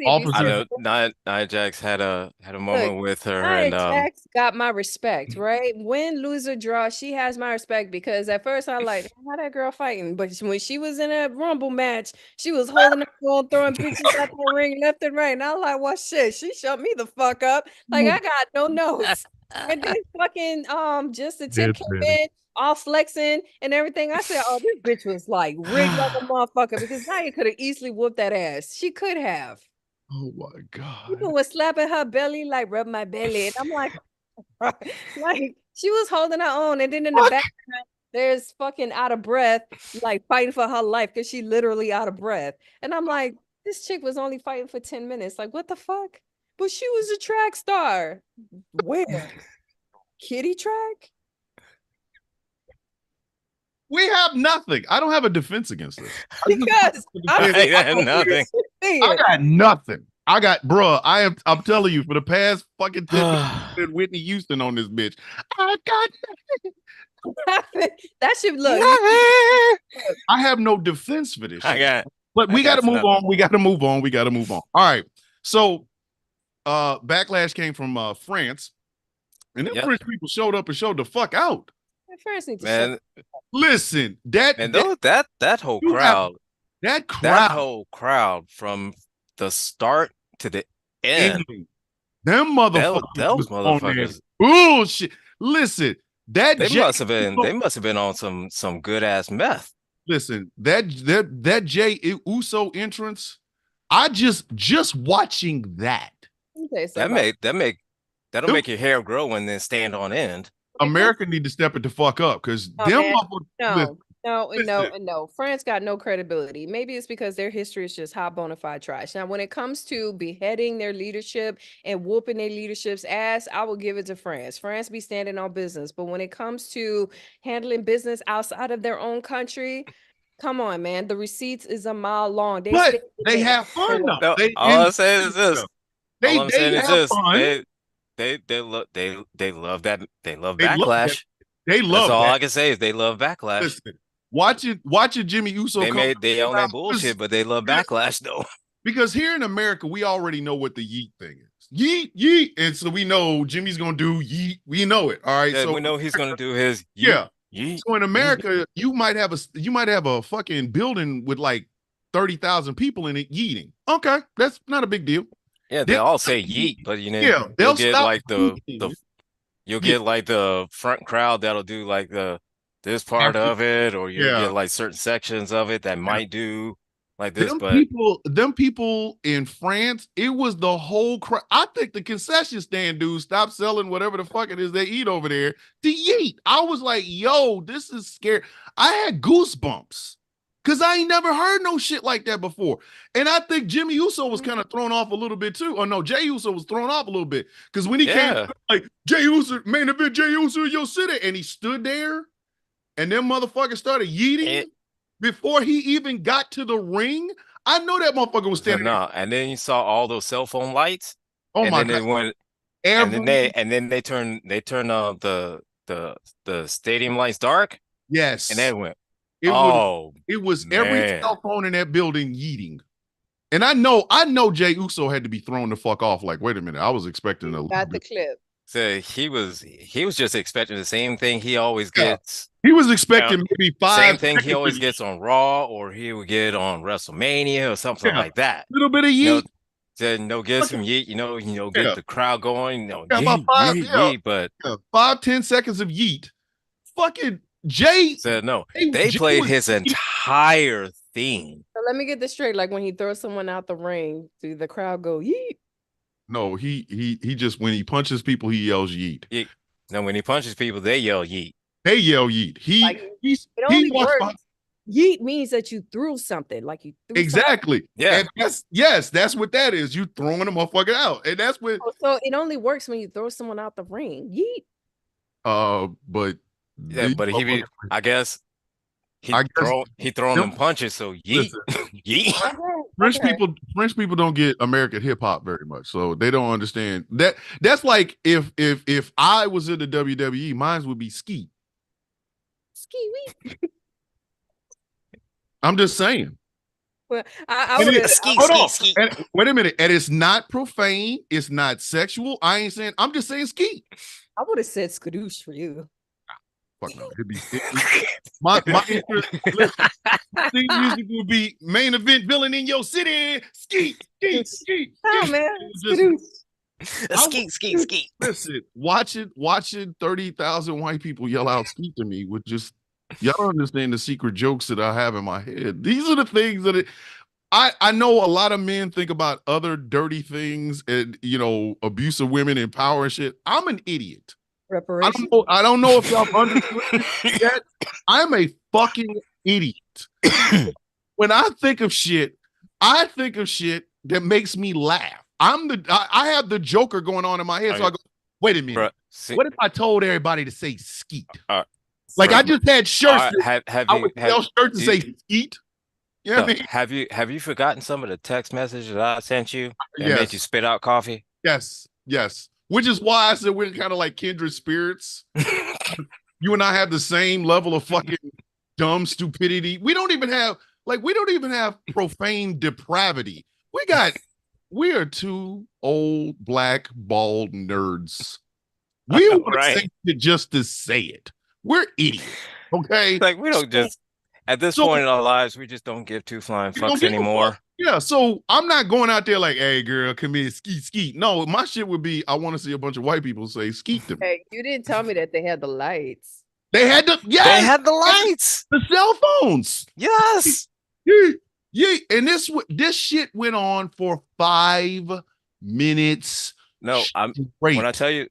I know Nia Jax had a moment with her, and Jax got my respect, right? Win, lose, or draw, she has my respect because at first I like how that girl fighting, but when she was in a Rumble match, she was holding up, throwing bitches out the ring left and right, and I was like, well, shit, she shut me the fuck up. Like I got no notes. And then fucking just the tip came in, all flexing and everything. I said, oh, this bitch was like rigged like a motherfucker because Nia could have easily whooped that ass. She could have. Oh my God. People were slapping her belly, like rub my belly. And I'm like, like she was holding her own. And then in the background, there's fucking out of breath, like fighting for her life because she literally out of breath. And I'm like, this chick was only fighting for 10 minutes. Like, what the fuck? But she was a track star. Where? Kitty track? We have nothing. I don't have a defense against this. Because I got nothing. I got nothing. I got, bruh, I'm telling you, for the past fucking 10 minutes, I did Whitney Houston on this bitch. I got, That should look. I have no defense for this I shit. got, But we I got to got move on. We got to move on. We got to move on. All right. So, backlash came from France, and then Yep. French people showed up and showed the fuck out. First need to man, Listen, man, that whole you have- crowd, that that crowd, whole crowd from the start to the end, them motherfuckers, those was on there. motherfuckers, Bullshit. Listen, that they Jay must have been, Uso- on some good ass meth. Listen, that Jay Uso entrance, I just watching that. That'll make your hair grow and then stand on end. America need to step it the fuck up because Oh, them man. motherfuckers. No. France got no credibility. Maybe it's because their history is just hot bona fide trash. Now, when it comes to beheading their leadership and whooping their leadership's ass, I will give it to France. France be standing on business. But when it comes to handling business outside of their own country, come on, man. The receipts is a mile long. But they have fun though. No, They all I'm saying is this. They All I'm saying is have this. fun. They love that. They love They love backlash. They love That's all that. I can say is they love backlash. Listen, watching Jimmy Uso. They own that bullshit, but they love backlash though. Because here in America, we already know what the yeet thing is. Yeet, yeet. And so we know Jimmy's gonna do yeet. We know it. All right. Yeah, so we know he's gonna do his yeet. Yeet. So in America, you might have a fucking building with like 30,000 people in it yeeting. Okay, that's not a big deal. Yeah, they all say yeet, but you know, Yeah, you'll get like yeeting. you'll get like the front crowd that'll do like this part of it, or you'll get like certain sections of it that might do like this. Them people in France, it was the whole crowd. I think the concession stand dudes stopped selling whatever the fuck it is they eat over there to eat. I was like, yo, this is scary. I had goosebumps because I ain't never heard no shit like that before. And I think Jimmy Uso was kind of thrown off a little bit too. Or no, Jay Uso was thrown off a little bit because when he came, like Jay Uso, main event, Jay Uso, your city, and he stood there, and them motherfuckers started yeeting before he even got to the ring. I know that motherfucker was standing. No, and then you saw all those cell phone lights. Oh and my then god! They went, and then they turned the stadium lights dark. Yes, and they went. It was man. Every cell phone in that building yeeting. And I know Jay Uso had to be thrown the fuck off. Like, wait a minute, I was expecting a got the clip. So he was just expecting the same thing he always gets. He was expecting maybe 5. Same thing he always gets on Raw, or he would get on WrestleMania or something like that. A little bit of yeet. Get some yeet, get the crowd going, about 5, yeet, but 5-10 seconds of yeet. Fucking Jay said no. They played his entire theme. So let me get this straight. Like when he throws someone out the ring, do the crowd go yeet? No, he just, when he punches people, he yells yeet. No, when he punches people, they yell yeet. They yell yeet. Yeet means that you threw something, like you threw exactly. Something. Yeah. And that's what that is. You throwing a motherfucker out, and that's what. So it only works when you throw someone out the ring. Yeet. But yeah, but I guess he throwing them punches. So yeet, yeet. French people don't get American hip hop very much, so they don't understand that. That's like if I was in the WWE, mine would be ski. Ski week. I'm just saying. Well, I would ski. Wait a minute, and it's not profane. It's not sexual. I ain't saying. I'm just saying ski. I would have said skadoosh for you. Fuck no. My theme music would be main event villain in your city. Ski. Oh man, ski. Listen, watching 30,000 white people yell out ski to me would just, y'all don't understand the secret jokes that I have in my head. These are the things that I know a lot of men think about other dirty things and abuse of women and power and shit. I'm an idiot. Reparation. I don't know if y'all understood it yet. I'm a fucking idiot. When I think of shit that makes me laugh. I have the Joker going on in my head. So I go, wait a minute. What if I told everybody to say skeet? I just had shirts. I would sell shirts to say skeet. You know what So I mean? have you forgotten some of the text messages that I sent you and made you Yes, spit out coffee? yes. Which is why I said we're kind of like kindred spirits. You and I have the same level of fucking dumb stupidity. We don't even have profane depravity. We are two old black bald nerds. I We know, want to say right? it just to say it. We're idiots. Okay. Like we don't So, just at this so point in our lives, we just don't give two flying we don't fucks give a fuck. anymore. Yeah. So I'm not going out there like, hey girl, come here, skeet, skeet. No, my shit would be I want to see a bunch of white people say skeet to me. Hey, you didn't tell me that they had the lights. They had the They yes, had the lights. the cell phones. Yes. Yeah, yeah. And this shit went on for 5 minutes No, I'm straight. when I tell you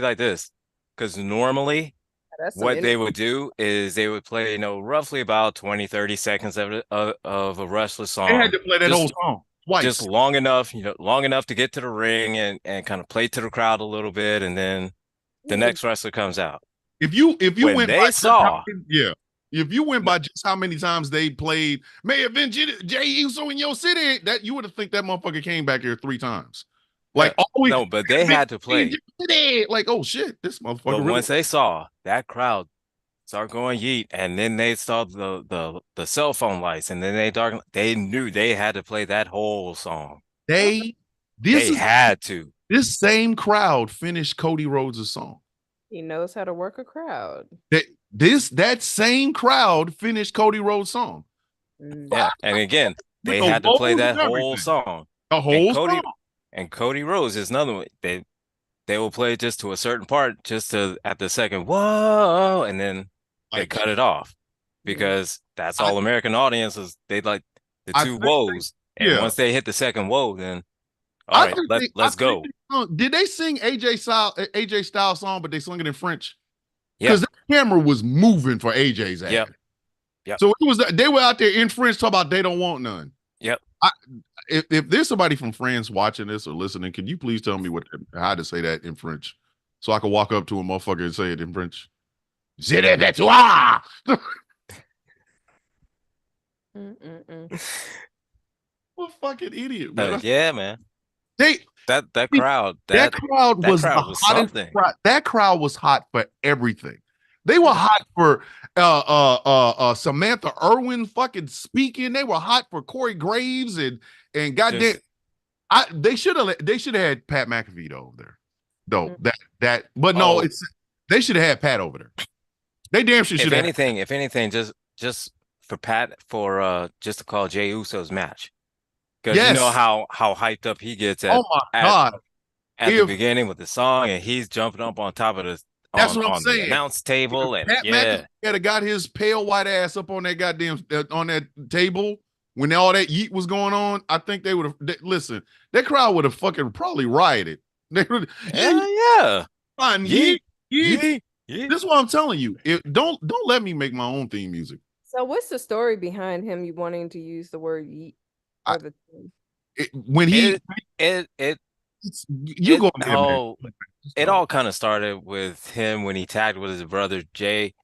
like this, because normally That's some what they energy. would do is they would play, roughly about 20, 30 seconds of a wrestler They had song. to play that whole Just song just twice. long enough, long enough to get to the ring and kind of play to the crowd a little bit, and then the Yeah, next wrestler comes out. If you When went by they just how saw, many, yeah, if you went by just how many times they played May have been Jay Uso in your city, that you would have think that motherfucker came back here 3 times. Like always no, but they had to in play. your city. Like, oh shit, this But motherfucker really once they saw that crowd start going yeet, and then they saw the cell phone lights, and then they knew they had to play that whole song. they this They is had to. this same crowd finished Cody Rhodes' song. he knows how to work a crowd. That same crowd finished Cody Rhodes' song. Mm. Yeah. And again, With they the had to play woes that and whole everything. song. The And whole Cody song. and Cody Rhodes is another one. They will play just to a certain part, just to at the second, whoa, and then they Like cut it off Mm. because that's I all American audiences. They like the I two think woes. And yeah. once they hit the second woe, then all right, I let's think go. did they sing AJ Styles song, but they sung it in French? Yep, Because the camera was moving for AJ's ass. yep, yep, So it was they were out there in French talking about they don't want none. yep. I, if there's somebody from France watching this or listening, can you please tell me how to say that in French, so I can walk up to a motherfucker and say it in French? Je le toi. Mm-mm-mm. What a fucking idiot, man. Yeah, man. They That crowd, that crowd that was the crowd was hottest something. crowd. That crowd was hot for everything. They were Mm. hot for Samantha Irwin fucking speaking. They were hot for Corey Graves and goddamn Just they should have had Pat McAfee over there. Though Mm. but no, oh, it's they should have had Pat over there. They damn sure should have if anything, just for Pat for just to call Jey Uso's match. Because you know yes. how hyped up he gets Oh my at God. at the If beginning with the song, and he's jumping up on top of the that's what I'm on the saying. announce table, and Pat McAfee yeah, had got his pale white ass up on that goddamn on that table when all that yeet was going on. I think they would have listen. That crowd would have fucking probably rioted. They would, yeah, yeah, fine, yeah, yeet, yeet. yeah, yeah. This is what I'm telling you. Don't let me make my own theme music. So what's the story behind him you wanting to use the word yeet I, for the team? when he, It it it you it go ahead, man. oh it all kind of started with him when he tagged with his brother Jimmy,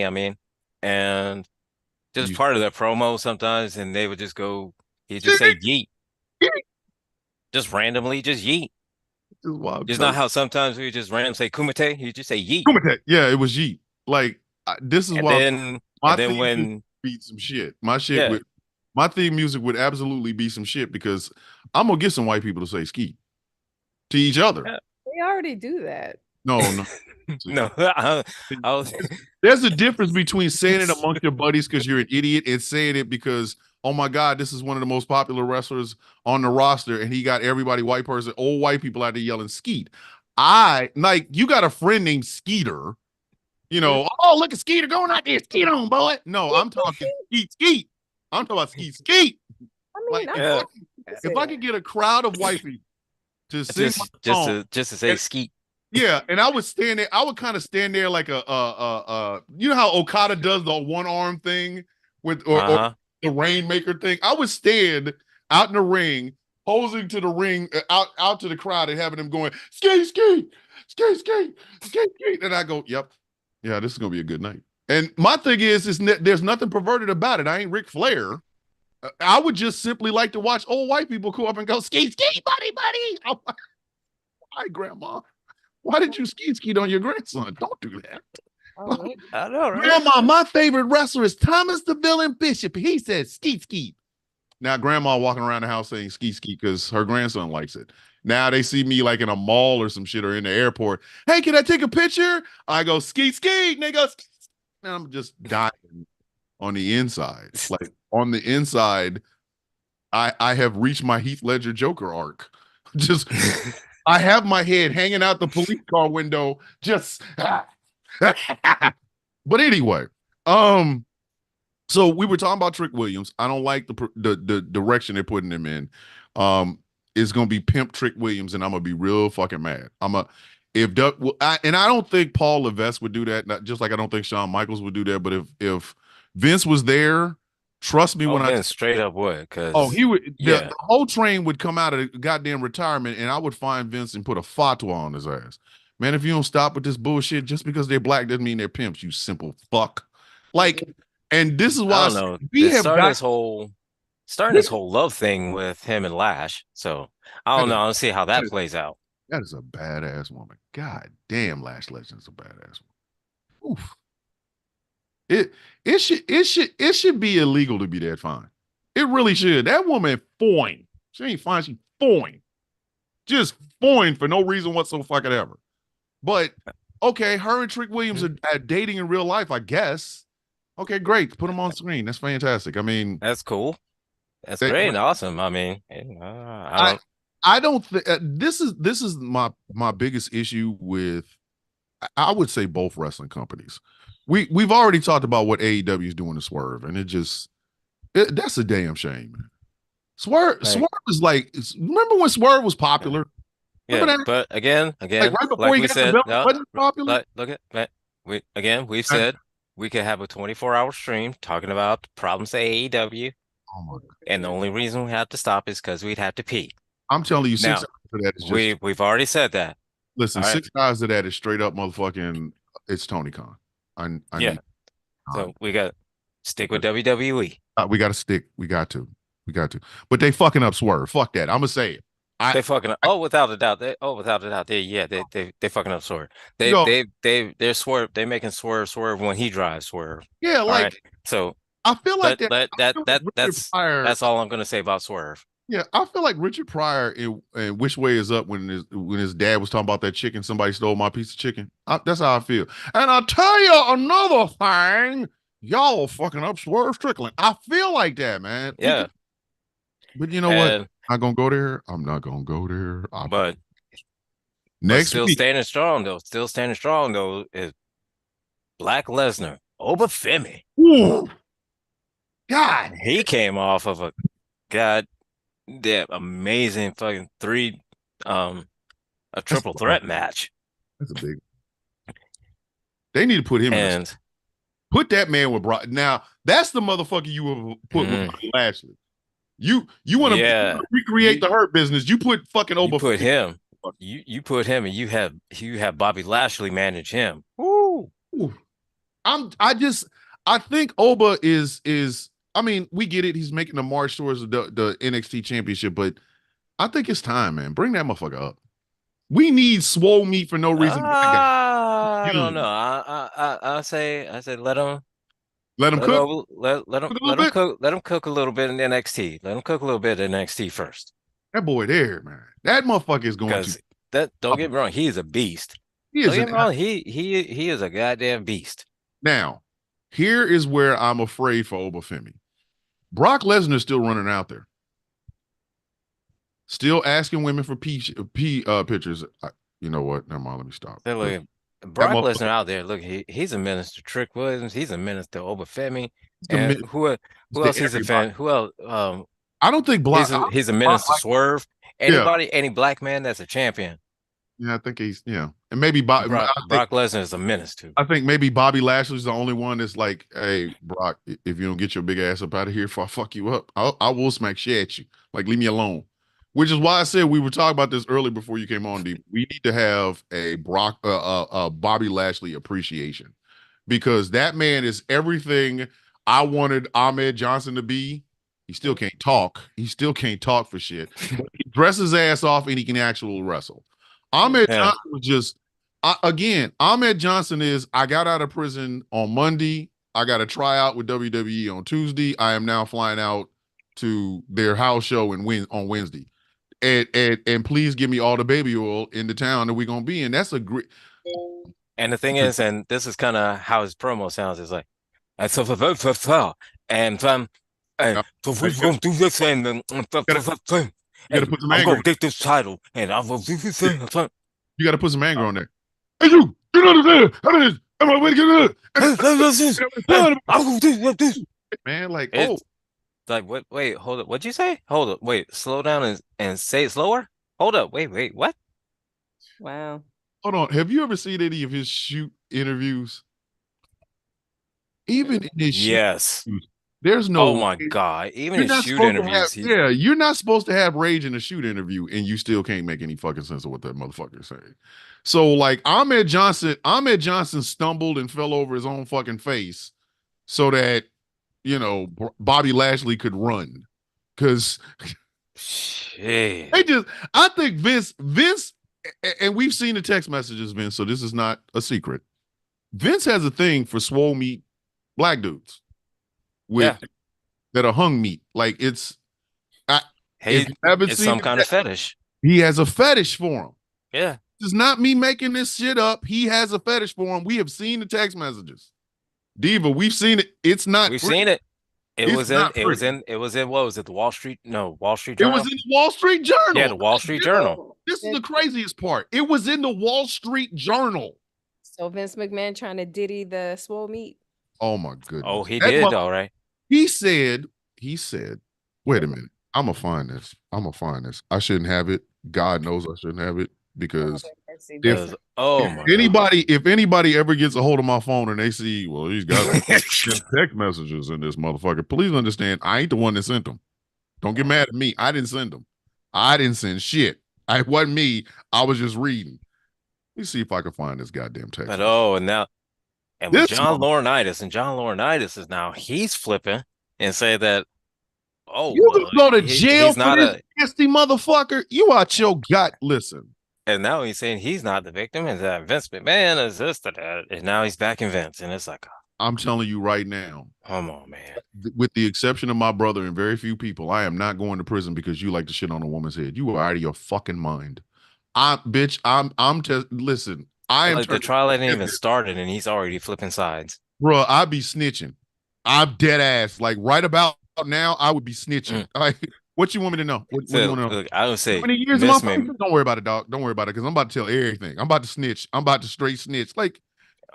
I mean, and just You, part of their promo sometimes, and they would just go, he'd just say yeet, just randomly, just yeet. this is why I'm Just telling not how sometimes we just randomly say kumite, you just say yeet. you. Yeah, it was yeet. Like this is And why then my and then theme music when beat some shit. My shit yeah, would my theme music would absolutely be some shit because I'm gonna get some white people to say ski to each other. yeah. They already do that. No. No, I was There's a difference between saying it amongst your buddies because you're an idiot and saying it because, oh my God, this is one of the most popular wrestlers on the roster, and he got everybody old white people out there yelling skeet. I like you got a friend named Skeeter, oh, look at Skeeter going out there, skeet on, boy. No, I'm talking skeet, skeet. I'm talking about skeet, skeet. I Like mean, I yeah, if I could get a crowd of white people to sing my song, just to say skeet. yeah, and I would stand there. I would kind of stand there like you know how Okada does the one arm thing with or Uh-huh. the rainmaker thing. I would stand out in the ring, posing to the ring, out to the crowd, and having them going skate, skate, skate, skate, skate, skate, and I go, yep, yeah, this is gonna be a good night. And my thing is there's nothing perverted about it. I ain't Ric Flair. I would just simply like to watch old white people go up and go ski, buddy. I'm like, why, Grandma? Why did you ski on your grandson? Don't do that. I know, right? Grandma, my favorite wrestler is Thomas the Villain Bishop. He said ski. Now, Grandma walking around the house saying ski because her grandson likes it. Now they see me like in a mall or some shit or in the airport. Hey, can I take a picture? I go ski. And they go ski. And I'm just dying on the inside. Like on the inside, I have reached my Heath Ledger Joker arc. Just I have my head hanging out the police car window. Just but anyway, so we were talking about Trick Williams. I don't like the direction they're putting him in. It's gonna be pimp Trick Williams, and I'm gonna be real fucking mad. And I don't think Paul Levesque would do that. Not just like I don't think Shawn Michaels would do that. But if Vince was there, trust me when Vince straight up would, because he would. The whole train would come out of the goddamn retirement, and I would find Vince and put a fatwa on his ass. Man, if you don't stop with this bullshit, just because they're black doesn't mean they're pimps. You simple fuck. Like, and this is why I don't know. We have starting this whole love thing with him and Lash. So I don't know. I'll see how that plays out. That is a badass woman. God damn, Lash Legend's a badass woman. Oof. It should be illegal to be that fine. It really should. That woman fine. She ain't fine. She fine. Just fine for no reason whatsoever. But okay, her and Trick Williams are dating in real life, I guess. Okay, great. Put them on screen. That's fantastic. I mean, that's cool. That's great and awesome. I mean, I don't think this is my biggest issue with. I would say both wrestling companies. We've already talked about what AEW is doing to Swerve, and that's a damn shame, man. Swerve is like, remember when Swerve was popular? Yeah, but again, like right before like we said, wasn't popular. We've said we could have a 24-hour stream talking about the problems at AEW. Oh my God. And the only reason we have to stop is because we'd have to pee. I'm telling you, 6 hours of that is just. We've already said that. Listen, 6 hours of that is straight up motherfucking. It's Tony Khan. So we got stick with WWE. We got to stick. We got to. But they fucking up Swerve. Fuck that. I'm gonna say it. They fucking up. Without a doubt. They fucking up Swerve. They're Swerve. They making Swerve when he drives Swerve. Yeah, like right? So I feel like that's all I'm gonna say about Swerve. Yeah, I feel like Richard Pryor in Which Way Is Up when his dad was talking about that chicken, somebody stole my piece of chicken. That's how I feel. And I'll tell you another thing, y'all fucking up Swerve Strickland. I feel like that, man. Yeah. But you know what? I'm not gonna go there. I'm not gonna go there. But still standing strong though is Black Lesnar, Obafemi. Ooh. God, he came off of a amazing fucking a triple threat match. That's a big. They need to put him in. Put that man with Brock. Now that's the motherfucker you would put with Lashley. You want to recreate the Hurt Business? You put fucking Oba. You put him. You put him, and you have Bobby Lashley manage him. Ooh. I think Oba is. I mean, we get it. He's making the march towards the NXT Championship, but I think it's time, man. Bring that motherfucker up. We need swole meat for no reason. I don't know. I say let him cook. Let him cook a little bit in NXT. Let him cook a little bit in NXT first. That boy there, man. That motherfucker is going to. Don't get me wrong. He is a beast. He is a goddamn beast. Now, here is where I'm afraid for Obafemi. Brock Lesnar is still running out there. Still asking women for pictures. You know what? Never mind. Let me stop. Look, Brock Lesnar out there. Look, he's a menace to Trick Williams. He's a menace to Obafemi. And who else he's a fan? Who else? I don't think he's a menace to Swerve. Any black man that's a champion. Yeah, I think and maybe Brock Lesnar is a menace too. I think maybe Bobby Lashley's the only one that's like, hey, Brock, if you don't get your big ass up out of here, if I fuck you up, I will smack shit at you. Like, leave me alone. Which is why I said we were talking about this early before you came on, D. We need to have a Bobby Lashley appreciation because that man is everything I wanted Ahmed Johnson to be. He still can't talk. He still can't talk for shit. But he dresses his ass off and he can actually wrestle. Ahmed Yeah. Johnson was just again. Ahmed Johnson is. I got out of prison on Monday. I got a tryout with WWE on Tuesday. I am now flying out to their house show and win on Wednesday. And please give me all the baby oil in the town that we're gonna be in. That's a great. And the thing is, and this is kind of how his promo sounds, is like, and so and so we're gonna do this and You gotta put some I'm anger. gonna get this title and I'm gonna do this thing. You gotta put some anger on there. Hey, you understand? How it is? I'm gonna wait to I'm gonna do this. man. Like, It's like, what? Wait, hold up. What'd you say? Hold up. Wait, slow down and say it slower. Hold up. Wait. What? Wow. hold on. Have you ever seen any of his shoot interviews? Even in his shoot Yes. interviews, there's no. Oh my God. Even You're in not shoot supposed to interviews, have, yeah, you're not supposed to have rage in a shoot interview, and you still can't make any fucking sense of what that motherfucker is saying. So, like, Ahmed Johnson stumbled and fell over his own fucking face so that Bobby Lashley could run. Because shit. I think Vince, and we've seen the text messages, Vince, so this is not a secret. Vince has a thing for swole meat black dudes that are hung meat. Like, it's, Hey, if you haven't it's seen some it, kind of fetish. he has a fetish for him. Yeah. This is not me making this shit up. He has a fetish for him. We have seen the text messages. Diva, we've seen it. It's not We've free. seen it. It It's was in, not it was free. in, it was in, what was it? The Wall Street? No, Wall Street It Journal. was in the Wall Street Journal. Yeah, the Wall Street Journal. This is the craziest part. It was in the Wall Street Journal. So Vince McMahon trying to diddy the swole meat. Oh my goodness. Oh, he That did, all right. He said, wait a minute. I'm gonna find this. I shouldn't have it. God knows I shouldn't have it because if anybody ever gets a hold of my phone and they see, well, he's got text messages in this motherfucker, please understand, I ain't the one that sent them. Don't get mad at me. I didn't send them. I didn't send shit. It wasn't me. I was just reading. Let me see if I can find this goddamn text. But with John Laurinaitis is now he's flipping and say that, you can go to jail for this nasty motherfucker. You out your gut. Listen. And now he's saying he's not the victim, and that Vince McMahon is this, that, and now he's back in Vince, and it's like, I'm telling you right now. Come on, man. With the exception of my brother and very few people, I am not going to prison because you like to shit on a woman's head. You are out of your fucking mind. Listen, I am. Like the trial ain't even started, and he's already flipping sides. Bro, I'd be snitching. I'm dead ass. Like right about now, I would be snitching. Like, what you want me to know? What you want to know? Look, I would say, how many years don't worry about it, dog. Don't worry about it, because I'm about to tell everything. I'm about to snitch. I'm about to straight snitch. Like,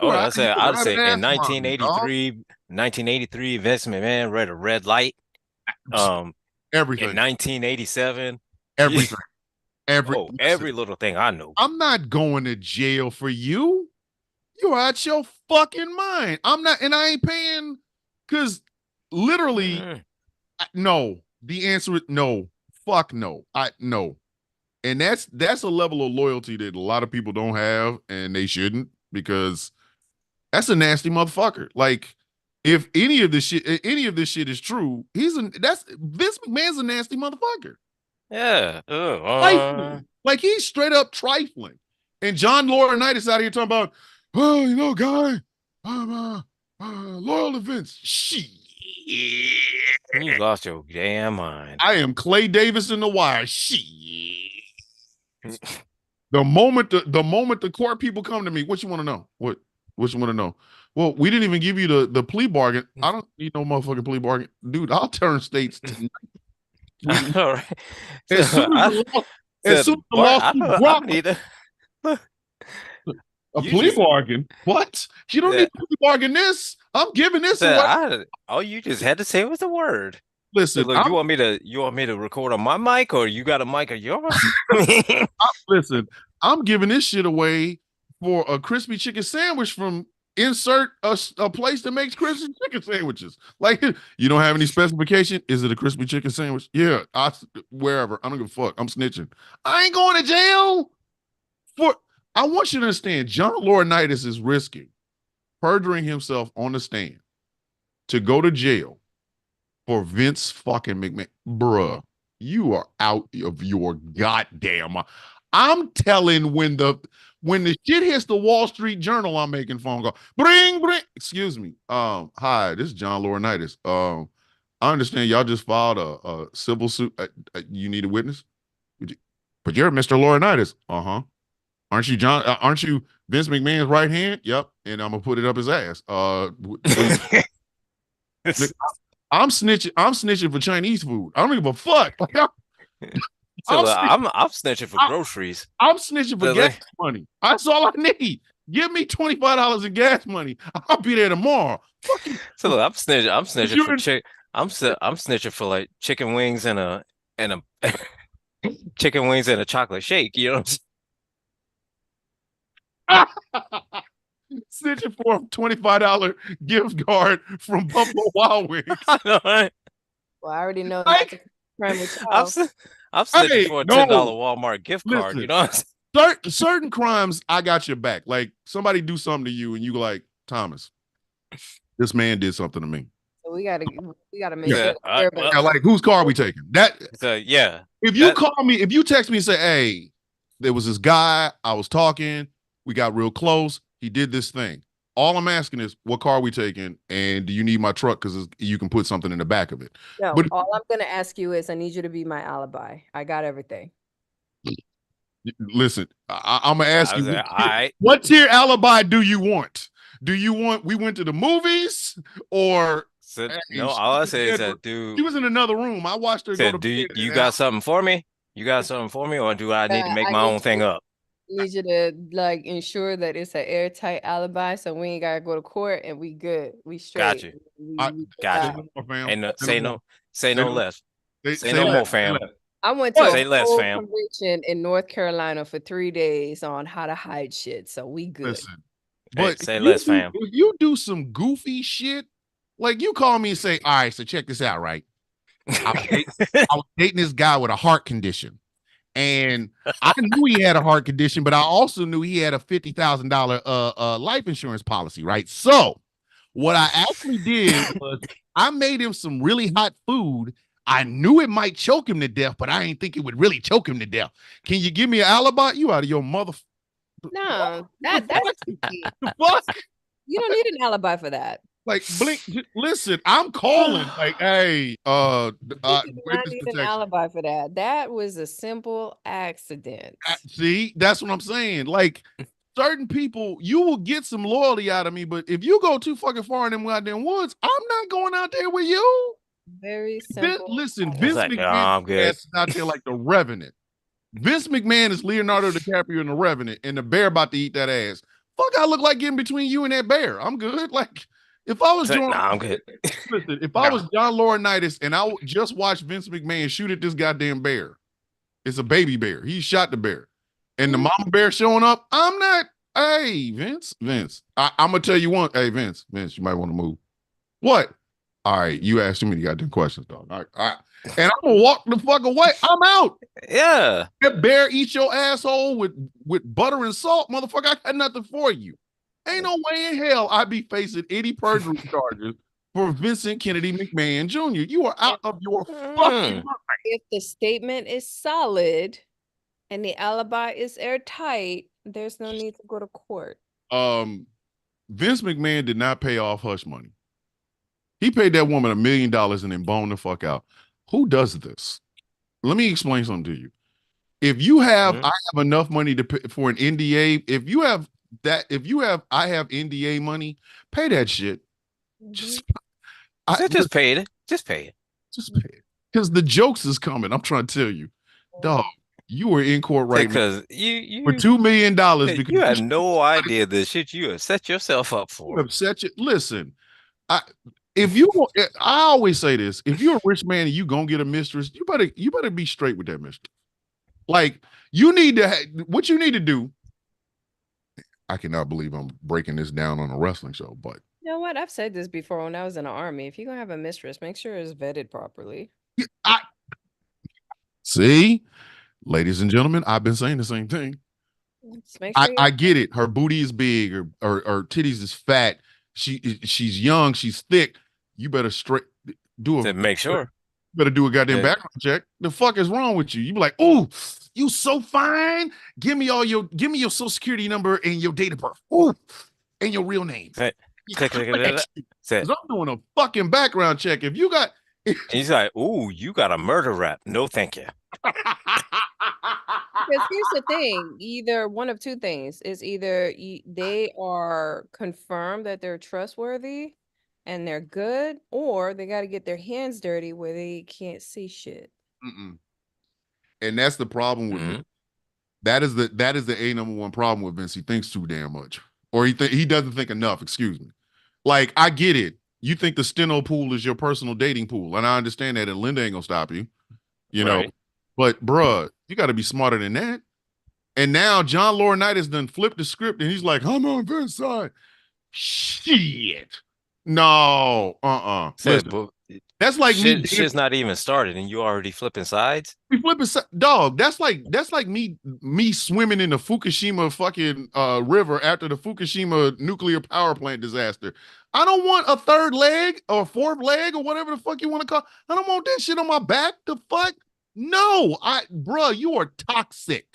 I'd say in 1983, Vince McMahon read a red light. Everything. In 1987, everything. Every little thing I know. I'm not going to jail for you. You're out your fucking mind. I'm not, and I ain't paying, because literally, no. The answer is no. Fuck no. No. And that's a level of loyalty that a lot of people don't have, and they shouldn't, because that's a nasty motherfucker. Like, if any of this shit is true, Vince McMahon's a nasty motherfucker. Yeah. Like, he's straight up trifling. And John Laurinaitis out here talking about, oh, guy, I'm loyal to Vince. Shit. You lost your damn mind. I am Clay Davis in The Wire. Shit. The moment the court people come to me, what you want to know? What you want to know? Well, we didn't even give you the plea bargain. I don't need no motherfucking plea bargain. Dude, I'll turn states tonight. All right. As soon as the lawsuit drops, a plea bargain? What? You don't need a plea bargain this. I'm giving this away. You just had to say it was the word. Listen, so look, you want me to record on my mic, or you got a mic of yours? Listen, I'm giving this shit away for a crispy chicken sandwich from insert a place that makes crispy chicken sandwiches. Like, you don't have any specification? Is it a crispy chicken sandwich? Yeah, wherever. I don't give a fuck. I'm snitching. I ain't going to jail. I want you to understand, John Laurinaitis is risking perjuring himself on the stand to go to jail for Vince fucking McMahon. Bruh, you are out of your goddamn mind. I'm telling when the shit hits the Wall Street Journal, I'm making phone call. Bring. Excuse me. Hi, this is John Laurinaitis. I understand y'all just filed a civil suit. You need a witness? But you're Mr. Laurinaitis. Uh-huh. Aren't you John? Aren't you Vince McMahon's right hand? Yep. And I'm gonna put it up his ass. I'm snitching for Chinese food. I don't give a fuck. So I'm snitching for groceries. I'm snitching for gas money. That's all I need. Give me $25 in gas money. I'll be there tomorrow. So look, I'm snitching for I'm snitching for like chicken wings and a chicken wings and a chocolate shake. You know what I'm saying? Snitching for a $25 gift card from Buffalo Wild Wings. I know, right? Well, I already know that's a crime with I'm snitching for a $10 Walmart gift card. You know what I'm saying? Certain crimes, I got your back. Like somebody do something to you and you go like, Thomas, this man did something to me. So we gotta make sure. Like whose car are we taking? Yeah. If you call me, if you text me and say, hey, there was this guy, I was talking, we got real close, he did this thing. All I'm asking is, what car are we taking? And do you need my truck? Because you can put something in the back of it. No, but all I'm going to ask you is, I need you to be my alibi. I got everything. Listen, I'm going to ask you, like, what tier alibi do you want? Do you want, we went to the movies or? No, all I say is that, dude. She was in another room. I watched her go to bed. You got something for me? You got something for me? Or do I need to make my own thing up? Need you to like ensure that it's an airtight alibi, so we ain't gotta go to court and we good. We straight. Got you. Got you. And say no less. Say no more, fam. I went to a whole convention in North Carolina for 3 days on how to hide shit, so we good. Listen, but say less, fam. If you do some goofy shit, like you call me and say, all right, so check this out, right? I was dating this guy with a heart condition. And I knew he had a heart condition, but I also knew he had a $50,000 life insurance policy, right? So what I actually did was I made him some really hot food. I knew it might choke him to death, but I didn't think it would really choke him to death. Can you give me an alibi? You out of your mother. No, that's the fuck? You don't need an alibi for that. Like, blink, listen, I'm calling. Like, hey, you do not need an alibi for that. That was a simple accident. See, that's what I'm saying. Like, certain people, you will get some loyalty out of me, but if you go too fucking far in them goddamn woods, I'm not going out there with you. Very simple. Listen, Vince McMahon is out there like the Revenant. Vince McMahon is Leonardo DiCaprio in the Revenant, and the bear about to eat that ass. Fuck, I look like getting between you and that bear. I'm good. Like. If I was I'm good. Listen, if I was John Laurinaitis and I just watched Vince McMahon shoot at this goddamn bear, it's a baby bear. He shot the bear, and the mama bear showing up. I'm not. Hey, Vince. I'm gonna tell you one. Hey, Vince, you might want to move. What? All right, you asked too many goddamn questions, dog. All right. And I'm gonna walk the fuck away. I'm out. Yeah. That bear eat your asshole with butter and salt, motherfucker. I got nothing for you. Ain't no way in hell I'd be facing any perjury charges for Vincent Kennedy McMahon Jr. You are out of your fucking mind. If the statement is solid and the alibi is airtight, there's no need to go to court. Vince McMahon did not pay off hush money. He paid that woman $1 million and then boned the fuck out. Who does this? Let me explain something to you. If you have, I have enough money to pay for an NDA. I have NDA money, pay that shit. Just pay it. Just pay it. Because the jokes is coming. I'm trying to tell you, dog. You were in court right now you for $2 million because you had no idea the shit you have set yourself up for. Listen, I always say this: if you're a rich man and you gonna get a mistress, you better be straight with that mistress. Like you need to. What you need to do. I cannot believe I'm breaking this down on a wrestling show, but you know what? I've said this before when I was in the army. If you're gonna have a mistress, make sure it's vetted properly. See, ladies and gentlemen, I've been saying the same thing. Just make sure I get it. Her booty is big, or titties is fat. She's young. She's thick. You better straight do To make sure. better do a goddamn Yeah. background check. The fuck is wrong with you? You be like, ooh, you so fine. Give me your social security number and your date of birth. Ooh, and your real name. Say, click, click, click, say, Because I'm doing a fucking background check. If you got and he's like, "Ooh, you got a murder rap? No, thank you." because here's the thing, either one of two things is either they are confirmed that they're trustworthy and they're good, or they got to get their hands dirty where they can't see shit. Mm-mm. And that's the problem with Mhm. Vince. That is the A number one problem with Vince. He thinks too damn much, or he doesn't think enough. Excuse me. Like, I get it. You think the steno pool is your personal dating pool, and I understand that, and Linda ain't gonna stop you. You know, Right. but bruh, you got to be smarter than that. And now John Laurinaitis done flipped the script, and he's like, "I'm on Vince's side." Shit. No. Said, Listen, but that's like me. shit's not even started, and you already flipping sides. We flipping dog. That's like me swimming in the Fukushima fucking river after the Fukushima nuclear power plant disaster. I don't want a third leg or fourth leg or whatever the fuck you want to call. I don't want that shit on my back. The fuck? No, bruh, you are toxic.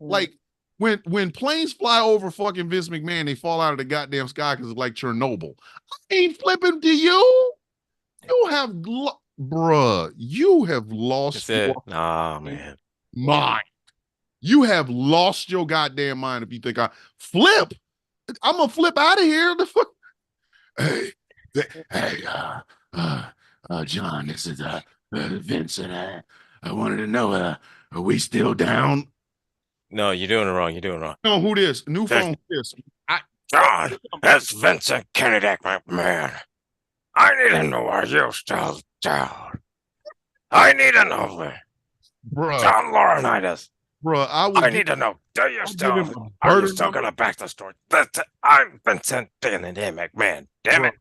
Like when planes fly over fucking Vince McMahon, they fall out of the goddamn sky because it's like Chernobyl. I ain't flipping to you. You have bruh, you have lost Said, your "Nah, man." mind. You have lost your goddamn mind if you think I flip. I'm gonna flip out of here. The fuck? Hey, hey, John, this is Vincent. I wanted to know, are we still down? No, you're doing it wrong. You're doing it wrong. No, who this? New phone, who this? John, it's Vincent Kennedy, man. I need to know why you're still down. I need to know, Bruh, John Laurinaitis. bruh, I need to know. Do you I'll still? give him a Are you murder still number. gonna back the story? I'm Vincent Kennedy, McMahon. Damn Bruh, it!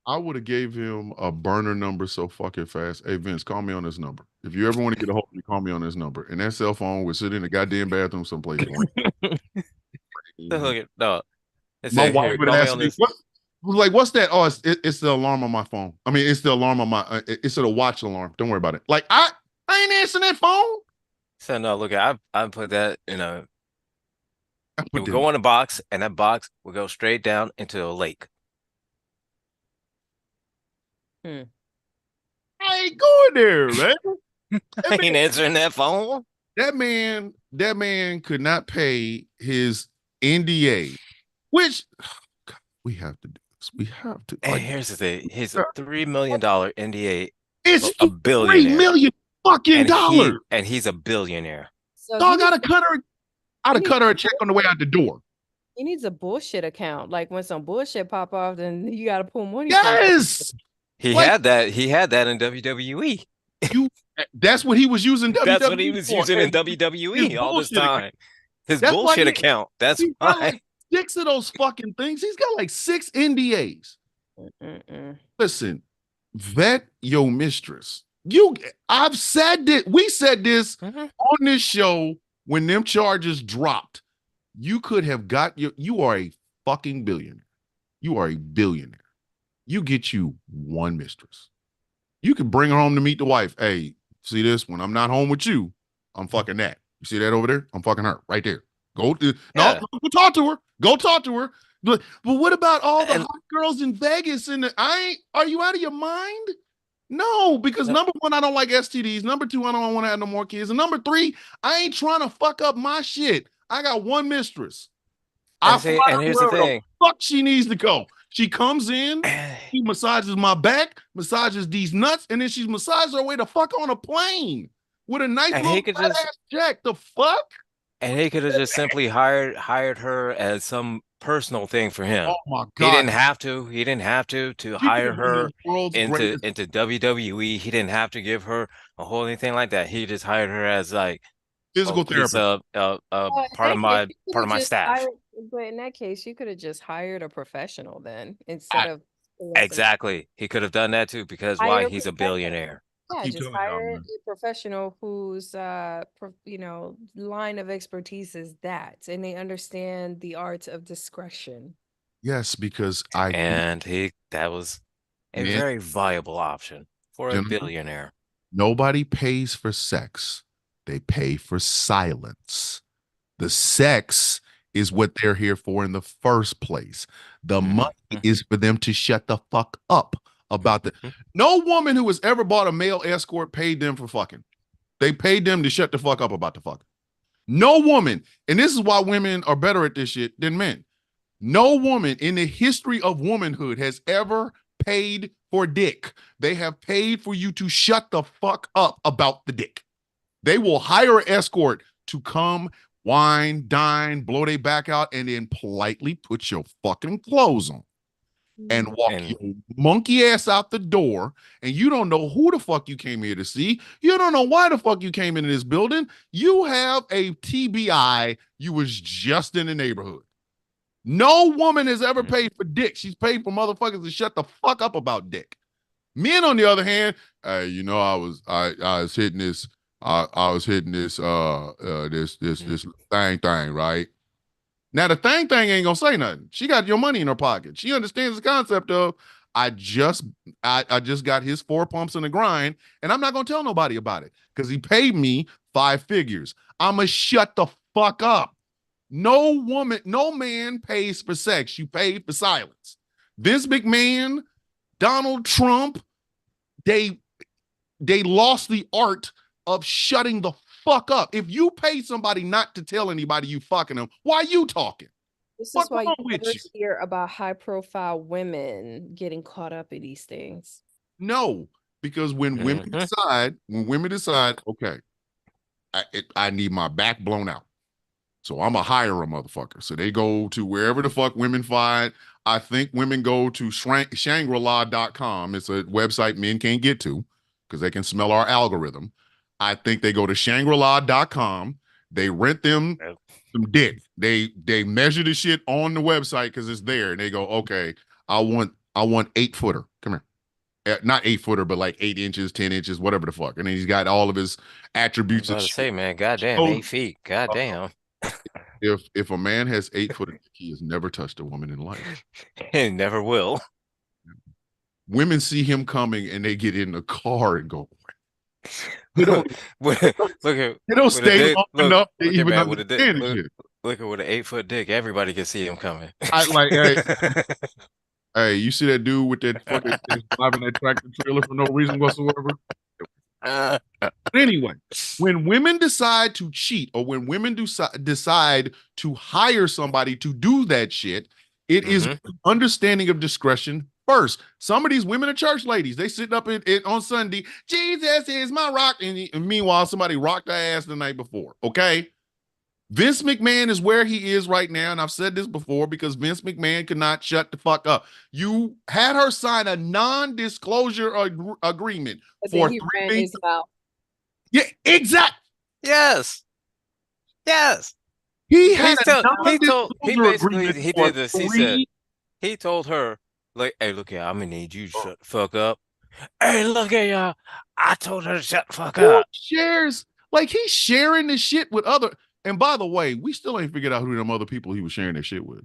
I would have gave him a burner number so fucking fast. Hey, Vince, call me on this number. If you ever want to get a hold of me, call me on this number. And that cell phone would sit in the goddamn bathroom someplace. Look at no. It My said, wife "Here, would call me ask on me, this." what's that? Oh, it's the alarm on my phone. I mean, it's the alarm on my, it's a watch alarm. Don't worry about it. Like, I ain't answering that phone. So no, look, I put that in a. I It put would them. go in a box, and that box would go straight down into a lake. I ain't going there, man. I ain't answering that phone. That man could not pay his NDA, which God, we have to do this. We have to. And Like, here's the thing: he's a $3 million NDA, it's a $3 billionaire, million fucking and dollars. he's a billionaire. So Dog, I'd have cut her a check on the way out the door. he needs a bullshit account. Like when some bullshit pop off, then you got to pull money from it. Yes. He Like- had that. He had that in WWE. That's what he was using WWE That's what he was for. using in And WWE his all this bullshit account. time. His That's why bullshit he- account. That's He's got why. like 6 of those fucking things. He's got like 6 NDAs. Listen, vet your mistress. I've said that. We said this Mhm. on this show when them charges dropped. You could have got you are a fucking billionaire. You are a billionaire. You get you one mistress. You can bring her home to meet the wife. Hey, see this? When I'm not home with you, I'm fucking that. You see that over there? I'm fucking her right there. Go Yeah. go talk to her. Go talk to her. But what about all the And- hot girls in Vegas? Are you out of your mind? No, because No. number one, I don't like STDs. Number two, I don't want to have no more kids. And number three, I ain't trying to fuck up my shit. I got one mistress. And here's the thing. Fuck, she needs to go. She comes in, she massages my back, massages these nuts, and then she's massaged her way to fuck on a plane with a nice And little he could fat just- ass check. The fuck? And he could have just simply hired her as some personal thing for him. Oh my He god! didn't have to. He didn't have to She hire could've been her the world's into greatest- WWE. He didn't have to give her a whole anything like that. He just hired her as like physical piece therapist. of Well, in part of that my case, you part of could've my just staff. But in that case, you could have just hired a professional then instead of Exactly. He could have done that too because Hire why? a He's a professional. billionaire. I Yeah, keep just telling y'all, hire a man. professional whose line of expertise is that, and they understand the art of discretion. Yes, because And that was a men, very viable option for a gentlemen, billionaire. nobody pays for sex. They pay for silence. The sex is what they're here for in the first place. The money Mhm. is for them to shut the fuck up about the. Mhm. No woman who has ever bought a male escort paid them for fucking. They paid them to shut the fuck up about the fuck. No woman, and this is why women are better at this shit than men. No woman in the history of womanhood has ever paid for dick. They have paid for you to shut the fuck up about the dick. They will hire an escort to come, wine, dine, blow their back out, and then politely put your fucking clothes on and walk And your monkey ass out the door. And you don't know who the fuck you came here to see. You don't know why the fuck you came into this building. You have a TBI. You was just in the neighborhood. No woman has ever paid for dick. She's paid for motherfuckers to shut the fuck up about dick. Men, on the other hand, I was hitting this I was hitting this thing, right? Now the thing ain't gonna say nothing. She got your money in her pocket. She understands the concept of I just I just got his 4 pumps in the grind, and I'm not gonna tell nobody about it because he paid me 5 figures. I'ma shut the fuck up. No woman, no man pays for sex. You pay for silence. Vince McMahon, Donald Trump, they they lost the art of shutting the fuck up. If you pay somebody not to tell anybody you fucking them, why you talking? This is What's why you wrong with never you? hear about high-profile women getting caught up in these things. No, because Mhm. when women decide, okay, I need my back blown out. So I'm a hire a motherfucker. So they go to wherever the fuck women find. I think women go to Shangri-La.com. It's a website men can't get to because they can smell our algorithm. I think they go to Shangri-La.com. They rent them Yep. some dick. They measure the shit on the website because it's there, and they go, okay, I want 8-footer. Come here. Not 8-footer, but like 8 inches, 10 inches, whatever the fuck. And then he's got all of his I was attributes and about to shit. say, man, goddamn, So, 8 feet, goddamn, if a man has 8 foot, he has never touched a woman in life. it never will. Women see him coming and they get in the car and go. They Look, don't. look at They don't with a stay dick. long Look, enough to look at even man with a dick. understand the Look, shit. look at with an 8 foot dick. Everybody can see him coming. I like, hey, you see that dude with that fucking that's driving that tractor trailer for no reason whatsoever? Uh, But anyway, when women decide to cheat or when women decide to hire somebody to do that shit, it is mhm. understanding of discretion first. Some of these women are church ladies. They sitting up on Sunday, Jesus is my rock. And meanwhile, somebody rocked their ass the night before. Okay. Vince McMahon is where he is right now. And I've said this before because Vince McMahon could not shut the fuck up. You had her sign a non-disclosure agreement But then for he 3 ran million. his mouth. Yeah, exactly. Yes, yes. He had He's a tell he non-disclosure basically agreement he for did this. He said three. he told her like, "Hey, look here, I'm gonna need you to shut the fuck up." Hey, look at y'all. I told her to shut the fuck Who up. shares? Like he's sharing this shit with other. And by the way, we still ain't figured out who them other people he was sharing that shit with.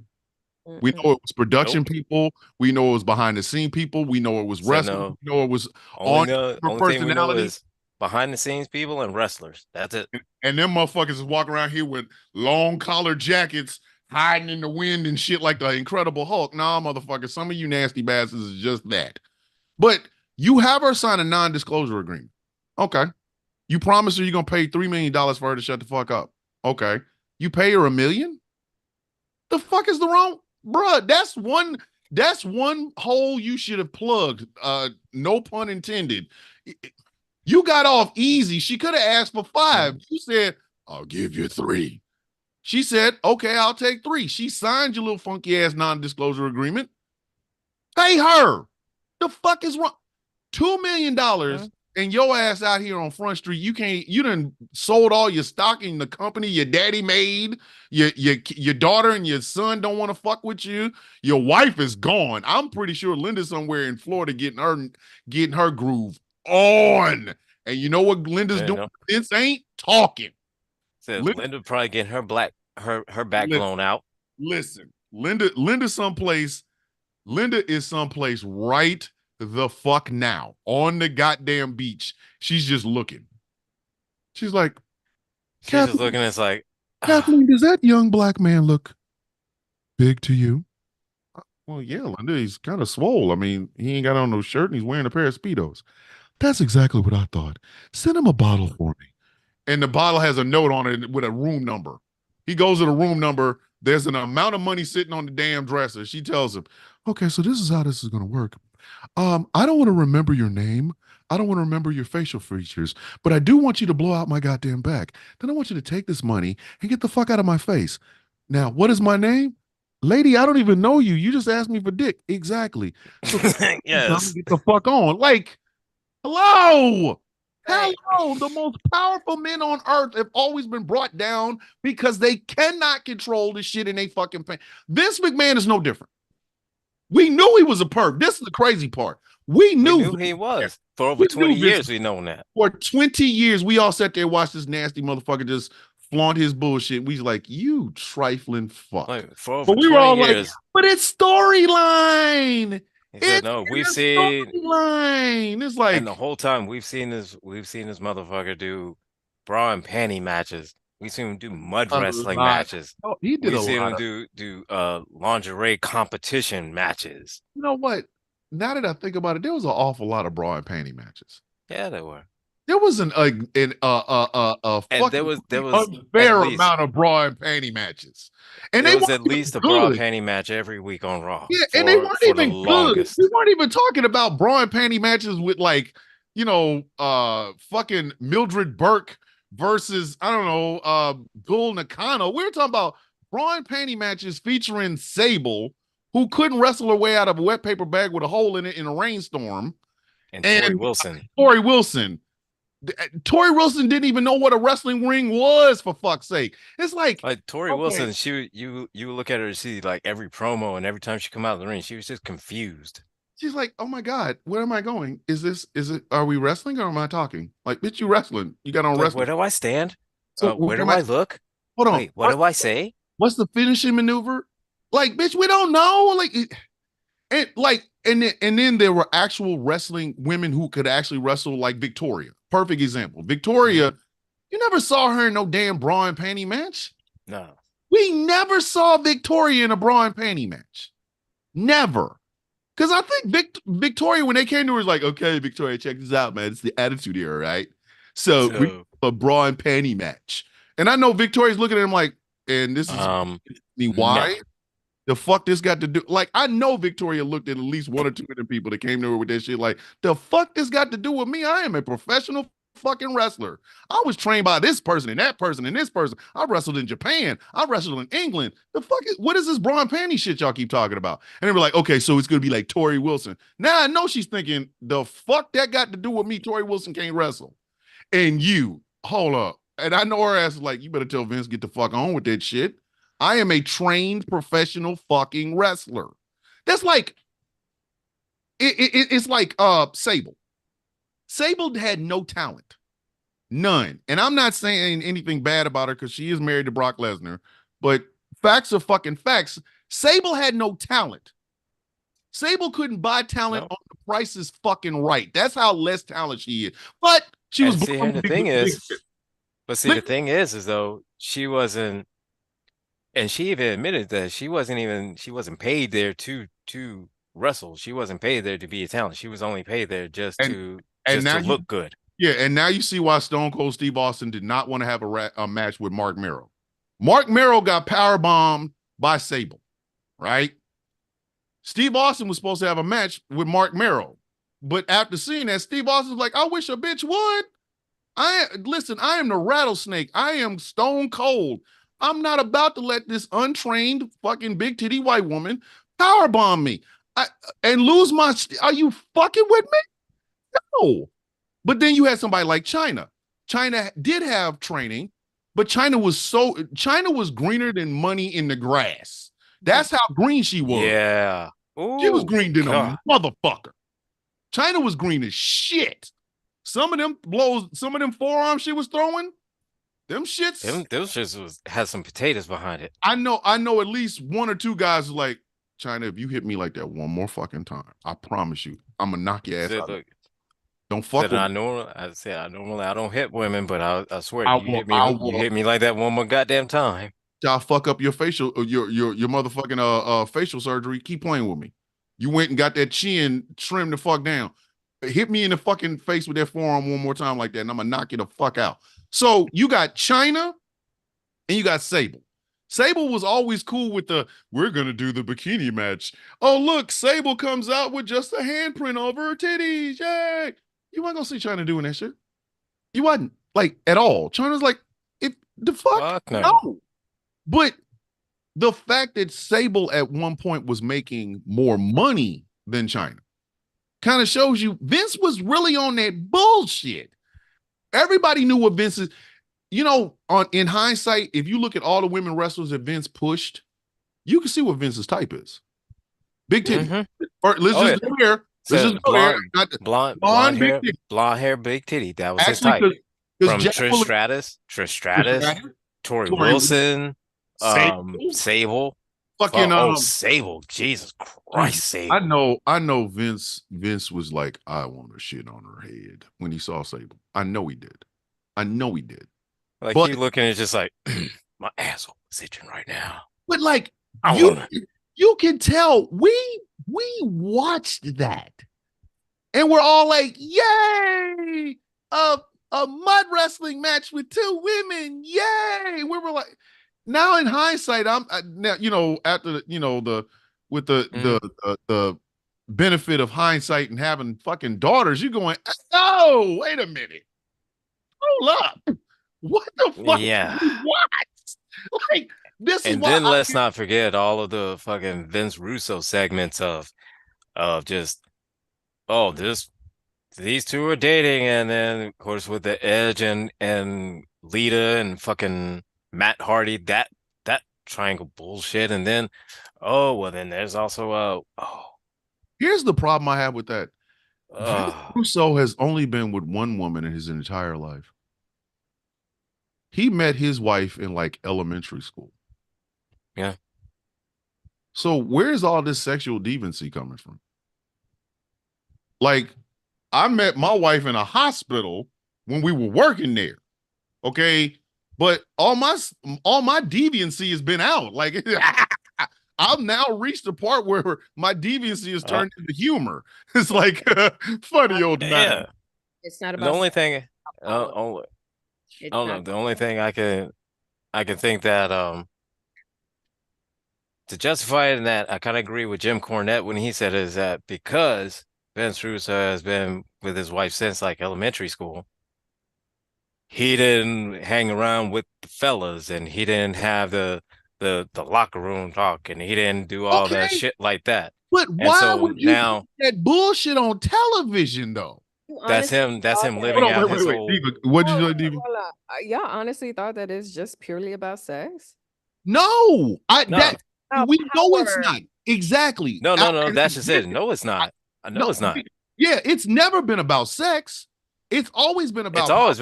We know Mm-mm. it was production Nope. people. We know it was behind the scene people. We know it was Said wrestlers. no. We know it was on Only thing we know personality. is behind the scenes people and wrestlers. That's it. And them motherfuckers is walking around here with long collar jackets, hiding in the wind and shit like the Incredible Hulk. Nah, motherfucker, some of you nasty bastards is just that. But you have her sign a non-disclosure agreement. Okay. You promise her you're gonna pay $3 million for her to shut the fuck up. Okay. You pay her $1 million? The fuck is the wrong, bruh? That's one hole you should have plugged. No pun intended. You got off easy. She could have asked for 5. You said, I'll give you 3. She said, okay, I'll take 3. She signed your little funky ass non-disclosure agreement. Pay her. The fuck is wrong? $2 million and your ass out here on Front Street. You done sold all your stock in the company your daddy made. Your daughter and your son don't want to fuck with you. Your wife is gone. I'm pretty sure Linda's somewhere in Florida getting her groove on. And you know what Linda's You doing? know, Vince ain't talking. said Linda, Linda probably getting her back listen, blown out. listen. Linda is someplace right the fuck now on the goddamn beach. She's just looking. She's like, She's just Kathleen, looking. It's like, Kathleen, does that young black man look big to you? Well, yeah, Linda, he's kind of swole. I mean, he ain't got on no shirt and he's wearing a pair of Speedos. That's exactly what I thought. Send him a bottle for me. And the bottle has a note on it with a room number. He goes to the room number. There's an amount of money sitting on the damn dresser. She tells him, okay, so this is how this is going to work. I don't want to remember your name. I don't want to remember your facial features, but I do want you to blow out my goddamn back. Then I want you to take this money and get the fuck out of my face. Now, what is my name? Lady, I don't even know you. You just asked me for dick. Exactly. So yes. get the fuck on. Like, hello. Right. Hello. The most powerful men on earth have always been brought down because they cannot control the shit in they fucking pants. Vince McMahon is no different. We knew he was a perv. This is the crazy part. We We knew knew he was. For over We 20 knew Vince- years, we known that. for 20 years. We all sat there and watched this nasty motherfucker just flaunt his bullshit. We was like, you trifling fuck. Like, for over But we were 20 all like, years. but it's storyline. He said, It's no, we've a seen, storyline. It's like, and the whole time we've seen this motherfucker do bra and panty matches. We've seen him do mud a wrestling lot. matches. Oh, he did We've a seen lot him of. do lingerie competition matches. You know what? Now that I think about it, there was an awful lot of bra and panty matches. Yeah, they were. There was a And fucking there was at unfair least amount of bra and panty matches, and there they was weren't at even least a bra and good. panty match every week on Raw Yeah, and they weren't for the even good. longest. We weren't even talking about bra and panty matches with like, fucking Mildred Burke versus I don't know, Bull Nakano. We were talking about bra and panty matches featuring Sable, who couldn't wrestle her way out of a wet paper bag with a hole in it in a rainstorm, And and Tori Wilson. Tori Wilson. Tori Wilson didn't even know what a wrestling ring was, for fuck's sake. It's like Tori okay. Wilson, you look at her, see like every promo and every time she come out of the ring, she was just confused. She's like, oh my God, where am I going? Is it, are we wrestling or am I talking? Like, bitch, you wrestling. You got on Like, wrestling. where do I stand? So Where do am I look? hold on. Wait, what do I say? What's the finishing maneuver? Like, bitch, we don't know. And then there were actual wrestling women who could actually wrestle, like Victoria. Perfect example. Victoria, you never saw her in no damn bra and panty match. No. We never saw Victoria in a bra and panty match. Never. Because I think Victoria, when they came to her, was like, okay, Victoria, check this out, man. It's the Attitude Era, right? So we a bra and panty match. And I know Victoria's looking at him like, and this is why? No. The fuck this got to do? Like, I know Victoria looked at least one or two of the people that came to her with that shit. Like, the fuck this got to do with me? I am a professional fucking wrestler. I was trained by this person and that person and this person. I wrestled in Japan. I wrestled in England. The fuck what is this bra and panty shit y'all keep talking about? And they were like, okay, so it's gonna be like Tori Wilson. Now I know she's thinking, the fuck that got to do with me? Tori Wilson can't wrestle. And you, hold up. And I know her ass is like, you better tell Vince get the fuck on with that shit. I am a trained professional fucking wrestler. That's like, it's like Sable. Sable had no talent. None. And I'm not saying anything bad about her because she is married to Brock Lesnar, but facts are fucking facts. Sable had no talent. Sable couldn't buy talent on the Price is fucking Right. That's how less talent she is. But she was born the thing is though she wasn't, and she even admitted that she wasn't paid there to wrestle. She wasn't paid there to be a talent. She was only paid there just to look good. Yeah, and now you see why Stone Cold Steve Austin did not want to have a match with Mark Merrow. Mark Merrow got powerbombed by Sable, right? Steve Austin was supposed to have a match with Mark Merrow. But after seeing that, Steve Austin was like, I wish a bitch would. I am the rattlesnake. I am stone cold. I'm not about to let this untrained fucking big titty white woman powerbomb me and lose my. Are you fucking with me? No. But then you had somebody like China. China did have training, but China was greener than money in the grass. That's how green she was. Yeah. Ooh, She was green than God. a motherfucker. China was green as shit. Some of them blows, some of them forearms she was throwing, them shits. Those just had some potatoes behind it. I know at least one or two guys who like, China, if you hit me like that one more fucking time, I promise you, I'm gonna knock your ass Said, out. look, Don't fuck with me. I normally I don't hit women, but I swear I you will, hit me I you will, hit me like that one more goddamn time. I'll fuck up your facial, your motherfucking facial surgery. Keep playing with me. You went and got that chin trimmed the fuck down. Hit me in the fucking face with that forearm one more time like that, and I'm gonna knock you the fuck out. So you got China and you got Sable. Sable was always cool with the we're gonna do the bikini match. Oh look, Sable comes out with just a handprint over her titties. Yay! You weren't gonna see China doing that shit. You wasn't like at all. China's like, it the fuck Fuck no. no. But the fact that Sable at one point was making more money than China kind of shows you Vince was really on that bullshit. Everybody knew what Vince is. You know, in hindsight, if you look at all the women wrestlers that Vince pushed, you can see what Vince's type is. Big titty. Or let's just go there. Let's just go there. Blonde hair, big titty. blonde hair, big titty. That was his Actually, type. From Jack Trish Stratus, Tori Wilson, Sable. fucking Sable. Jesus Christ, Sable. I know Vince was like, I want to shit on her head when he saw Sable. I know he did. Like but, he looking at just like my asshole is itching right now. But like you can tell we watched that. And we're all like, yay! A mud wrestling match with two women. Yay! We were like, now in hindsight, now, you know, after the benefit of hindsight and having fucking daughters, you're going, oh, wait a minute. Hold up. What the fuck? Yeah. What? Like, this and is then let's not forget all of the fucking Vince Russo segments of just these two are dating, and then of course with the Edge and Lita and fucking Matt Hardy, that triangle bullshit, and then then there's also here's the problem I have with that. Vince Russo has only been with one woman in his entire life. He met his wife in like elementary school. Yeah. So where's all this sexual deviancy coming from? Like, I met my wife in a hospital when we were working there. Okay. But all my deviancy has been out. Like, I've now reached the part where my deviancy is turned into humor. It's like funny old man. Yeah. It's not about the only thing. I don't know. The only thing I can think that to justify it in that, I kind of agree with Jim Cornette when he said is that because Vince Russo has been with his wife since like elementary school, he didn't hang around with the fellas, and he didn't have the locker room talk, and he didn't do all that shit like that. But why would you do that bullshit on television though? That's him living out his whole... Diva, what did you do, Diva? Y'all honestly thought that it's just purely about sex? No, we know it's not. Exactly. No, that's just it. No, it's not. I know it's not. Yeah, it's never been about sex. It's always been about power.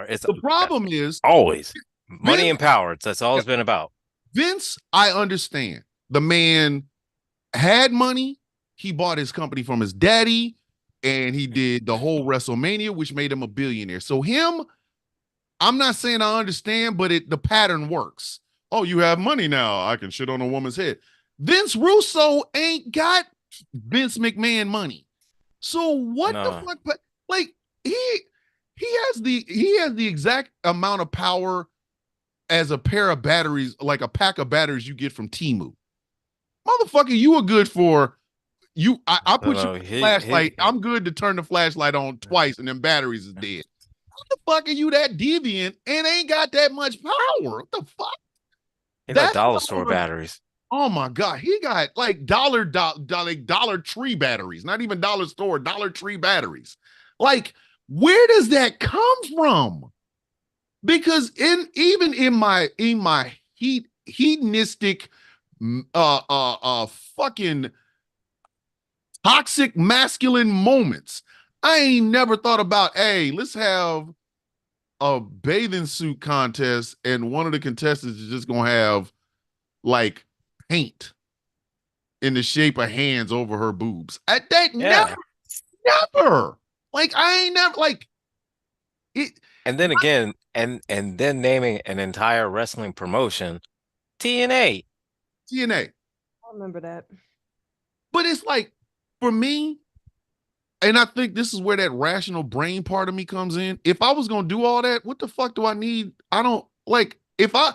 The problem is always money and power. That's all it's been about. Vince, I understand. The man had money. He bought his company from his daddy, and he did the whole WrestleMania, which made him a billionaire. So him, I'm not saying I understand, but the pattern works. Oh, you have money now. I can shit on a woman's head. Vince Russo ain't got Vince McMahon money. So what the fuck? But like he has the exact amount of power as a pair of batteries, like a pack of batteries you get from Temu. Motherfucker, you are good for you. I put you in the flashlight. I'm good to turn the flashlight on twice and then batteries is dead. What the fuck are you that deviant and ain't got that much power? What the fuck? He got dollar store batteries. Oh my God. He got like Dollar Tree batteries, not even dollar store, Dollar Tree batteries. Like, where does that come from? Because even in my hedonistic fucking toxic masculine moments, I ain't never thought about, hey, let's have a bathing suit contest, and one of the contestants is just gonna have like paint in the shape of hands over her boobs. That Yeah. never. Like I ain't never like it. And then again, and then naming an entire wrestling promotion TNA. TNA. I remember that. But it's like for me, and I think this is where that rational brain part of me comes in. If I was gonna do all that, what the fuck do I need? I don't like if I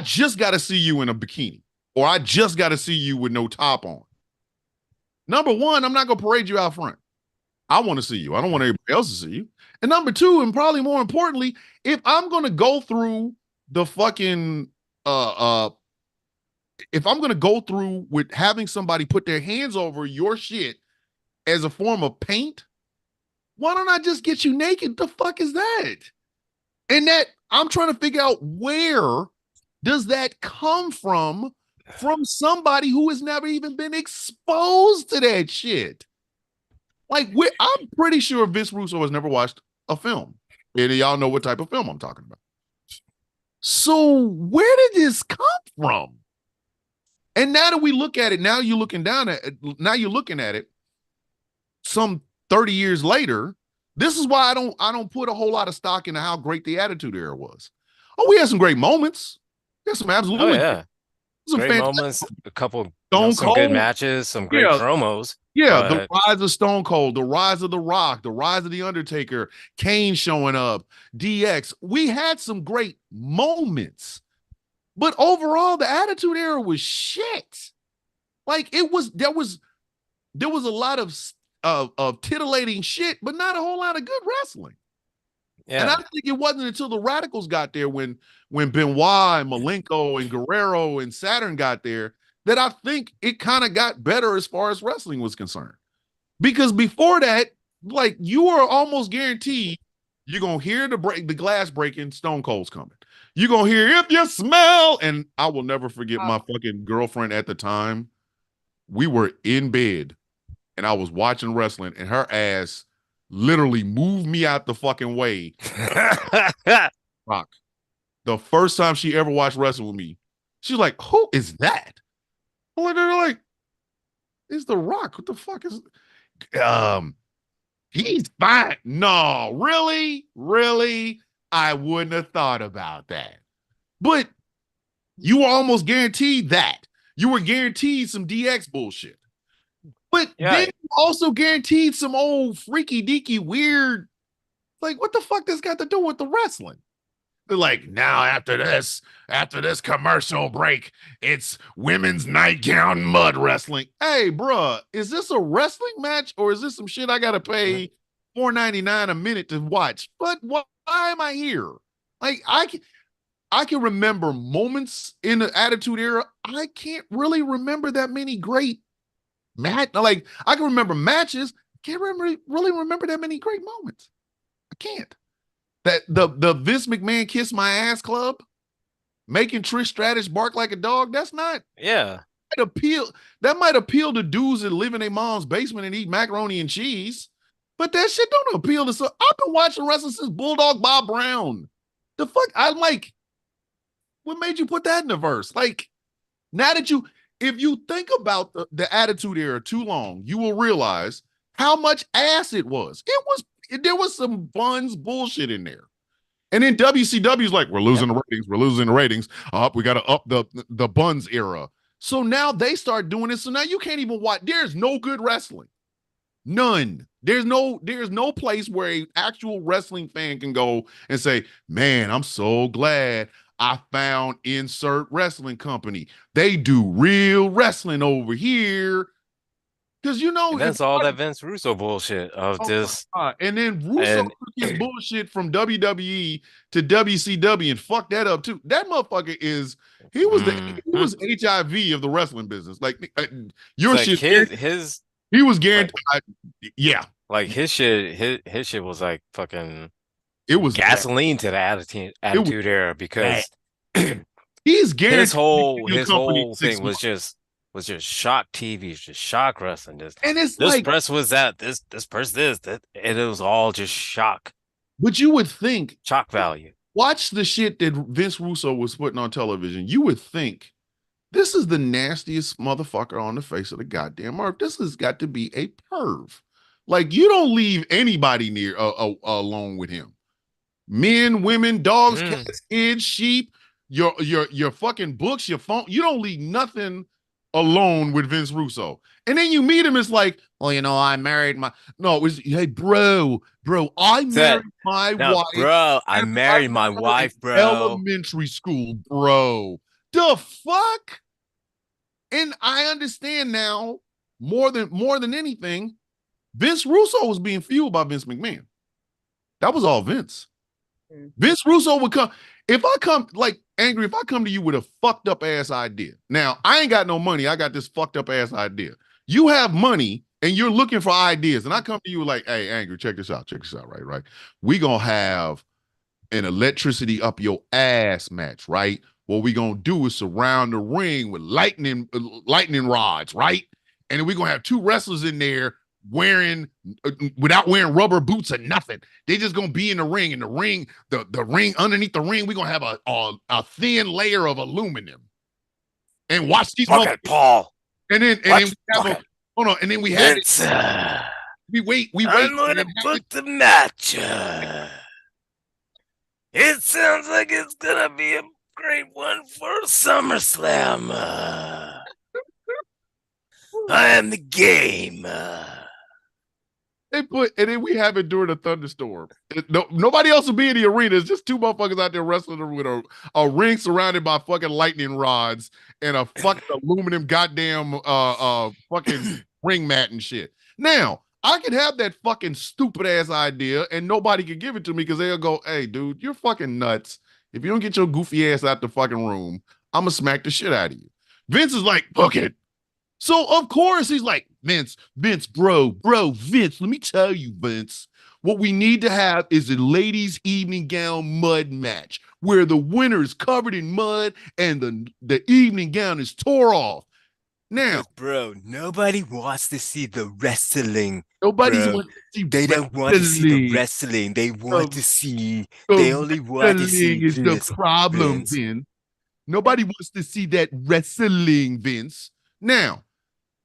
just gotta see you in a bikini, or I just gotta see you with no top on. Number one, I'm not gonna parade you out front. I want to see you. I don't want everybody else to see you. And number two, and probably more importantly, if I'm gonna go through the fucking if I'm gonna go through with having somebody put their hands over your shit as a form of paint, why don't I just get you naked? The fuck is that? And that I'm trying to figure out, where does that come from somebody who has never even been exposed to that shit? Like, I'm pretty sure Vince Russo has never watched a film. And y'all know what type of film I'm talking about. So where did this come from? And now that we look at it, now you're looking at it some 30 years later. This is why I don't put a whole lot of stock into how great the Attitude Era was. Oh, we had some great moments. We had some absolutely some great moments, a couple some good matches, some great promos. Yeah, the rise of Stone Cold, the rise of The Rock, the rise of The Undertaker, Kane showing up, DX. We had some great moments. But overall, the Attitude Era was shit. Like there was a lot of titillating shit, but not a whole lot of good wrestling. Yeah. And I think it wasn't until the Radicals got there, when Benoit and Malenko and Guerrero and Saturn got there, that I think it kind of got better as far as wrestling was concerned. Because before that, like, you were almost guaranteed you're going to hear the glass breaking, Stone Cold's coming. You're going to hear If You Smell. And I will never forget my fucking girlfriend at the time. We were in bed and I was watching wrestling, and her ass literally moved me out the fucking way. Rock. The first time she ever watched wrestling with me, she's like, who is that? I'm like, it's The Rock. What the fuck is he's fine. No, really? Really? I wouldn't have thought about that. But you were almost guaranteed that. You were guaranteed some DX bullshit. But then you also guaranteed some old freaky deaky weird, like, what the fuck this got to do with the wrestling? They're like, now after this commercial break, it's women's nightgown mud wrestling. Hey, bruh, is this a wrestling match, or is this some shit I gotta pay $4.99 a minute to watch? But why am I here? Like, I can remember moments in the Attitude Era. I can't really remember that many great like, I can remember matches. Can't really remember that many great moments. I can't. That the Vince McMahon Kiss My Ass Club, making Trish Stratus bark like a dog, that's not that might appeal to dudes that live in their mom's basement and eat macaroni and cheese, but that shit don't appeal to I've been watching wrestling since Bulldog Bob Brown. The fuck? I'm like, what made you put that in the verse? Like, now that if you think about the Attitude Era too long, you will realize how much ass it was. There was some buns bullshit in there. And then WCW's like, we're losing the ratings. We're losing the ratings. We got to up the buns era. So now they start doing it. So now you can't even watch. There's no good wrestling. None. There's no place where an actual wrestling fan can go and say, man, I'm so glad I found insert wrestling company. They do real wrestling over here. Because, and that's all that Vince Russo bullshit of this. And then Russo took his bullshit from WWE to WCW and fucked that up too. That motherfucker he was HIV of the wrestling business. Like, your shit. He was guaranteed. Like his shit was like fucking. It was gasoline to the Attitude Era, because he's guaranteed. His whole thing was just was just shock TVs, just shock wrestling. And it's This like, press was that, this press this, that, and it was all just shock, but you would think, shock value. watch the shit that Vince Russo was putting on television. You would think this is the nastiest motherfucker on the face of the goddamn earth. This has got to be a perv. Like, you don't leave anybody near alone with him. Men, women, dogs, cats, kids, sheep, your fucking books, your phone. You don't leave nothing alone with Vince Russo. And then you meet him, it's like, well, you know, I married my no, it was hey, bro, I married my wife. Bro, I married my wife, bro. Elementary school, bro. The fuck? And I understand now more than anything, Vince Russo was being fueled by Vince McMahon. That was all Vince. Vince Russo would come. If I come, like, Angry, if I come to you with a fucked up ass idea. Now, I ain't got no money. I got this fucked up ass idea. You have money and you're looking for ideas. And I come to you like, hey, Angry, check this out. Right? We gonna have an electricity up your ass match, right? What we gonna do is surround the ring with lightning rods, right? And then we gonna have two wrestlers in there without wearing rubber boots or nothing. They just gonna be in the ring, and the ring, the ring underneath the ring, we gonna have a thin layer of aluminum. And watch these Paul. And then we have hold on, and then we have it. We wait. I'm gonna book the match. It sounds like it's gonna be a great one for SummerSlam. I am the game. And then we have it during a thunderstorm. Nobody else will be in the arena. It's just two motherfuckers out there wrestling with a ring surrounded by fucking lightning rods and a fucking aluminum goddamn fucking ring mat and shit. Now, I could have that fucking stupid ass idea and nobody could give it to me because they'll go, hey, dude, you're fucking nuts. If you don't get your goofy ass out the fucking room, I'm gonna smack the shit out of you. Vince is like, book it. So, of course, he's like, Vince, bro, Vince, let me tell you, Vince, what we need to have is a ladies' evening gown mud match where the winner is covered in mud and the evening gown is tore off. Now, bro, nobody wants to see the wrestling. Nobody's want to see They don't want to see the wrestling. They want to see. They only want to see is the problem, Vince. Nobody wants to see that wrestling, Vince. Now,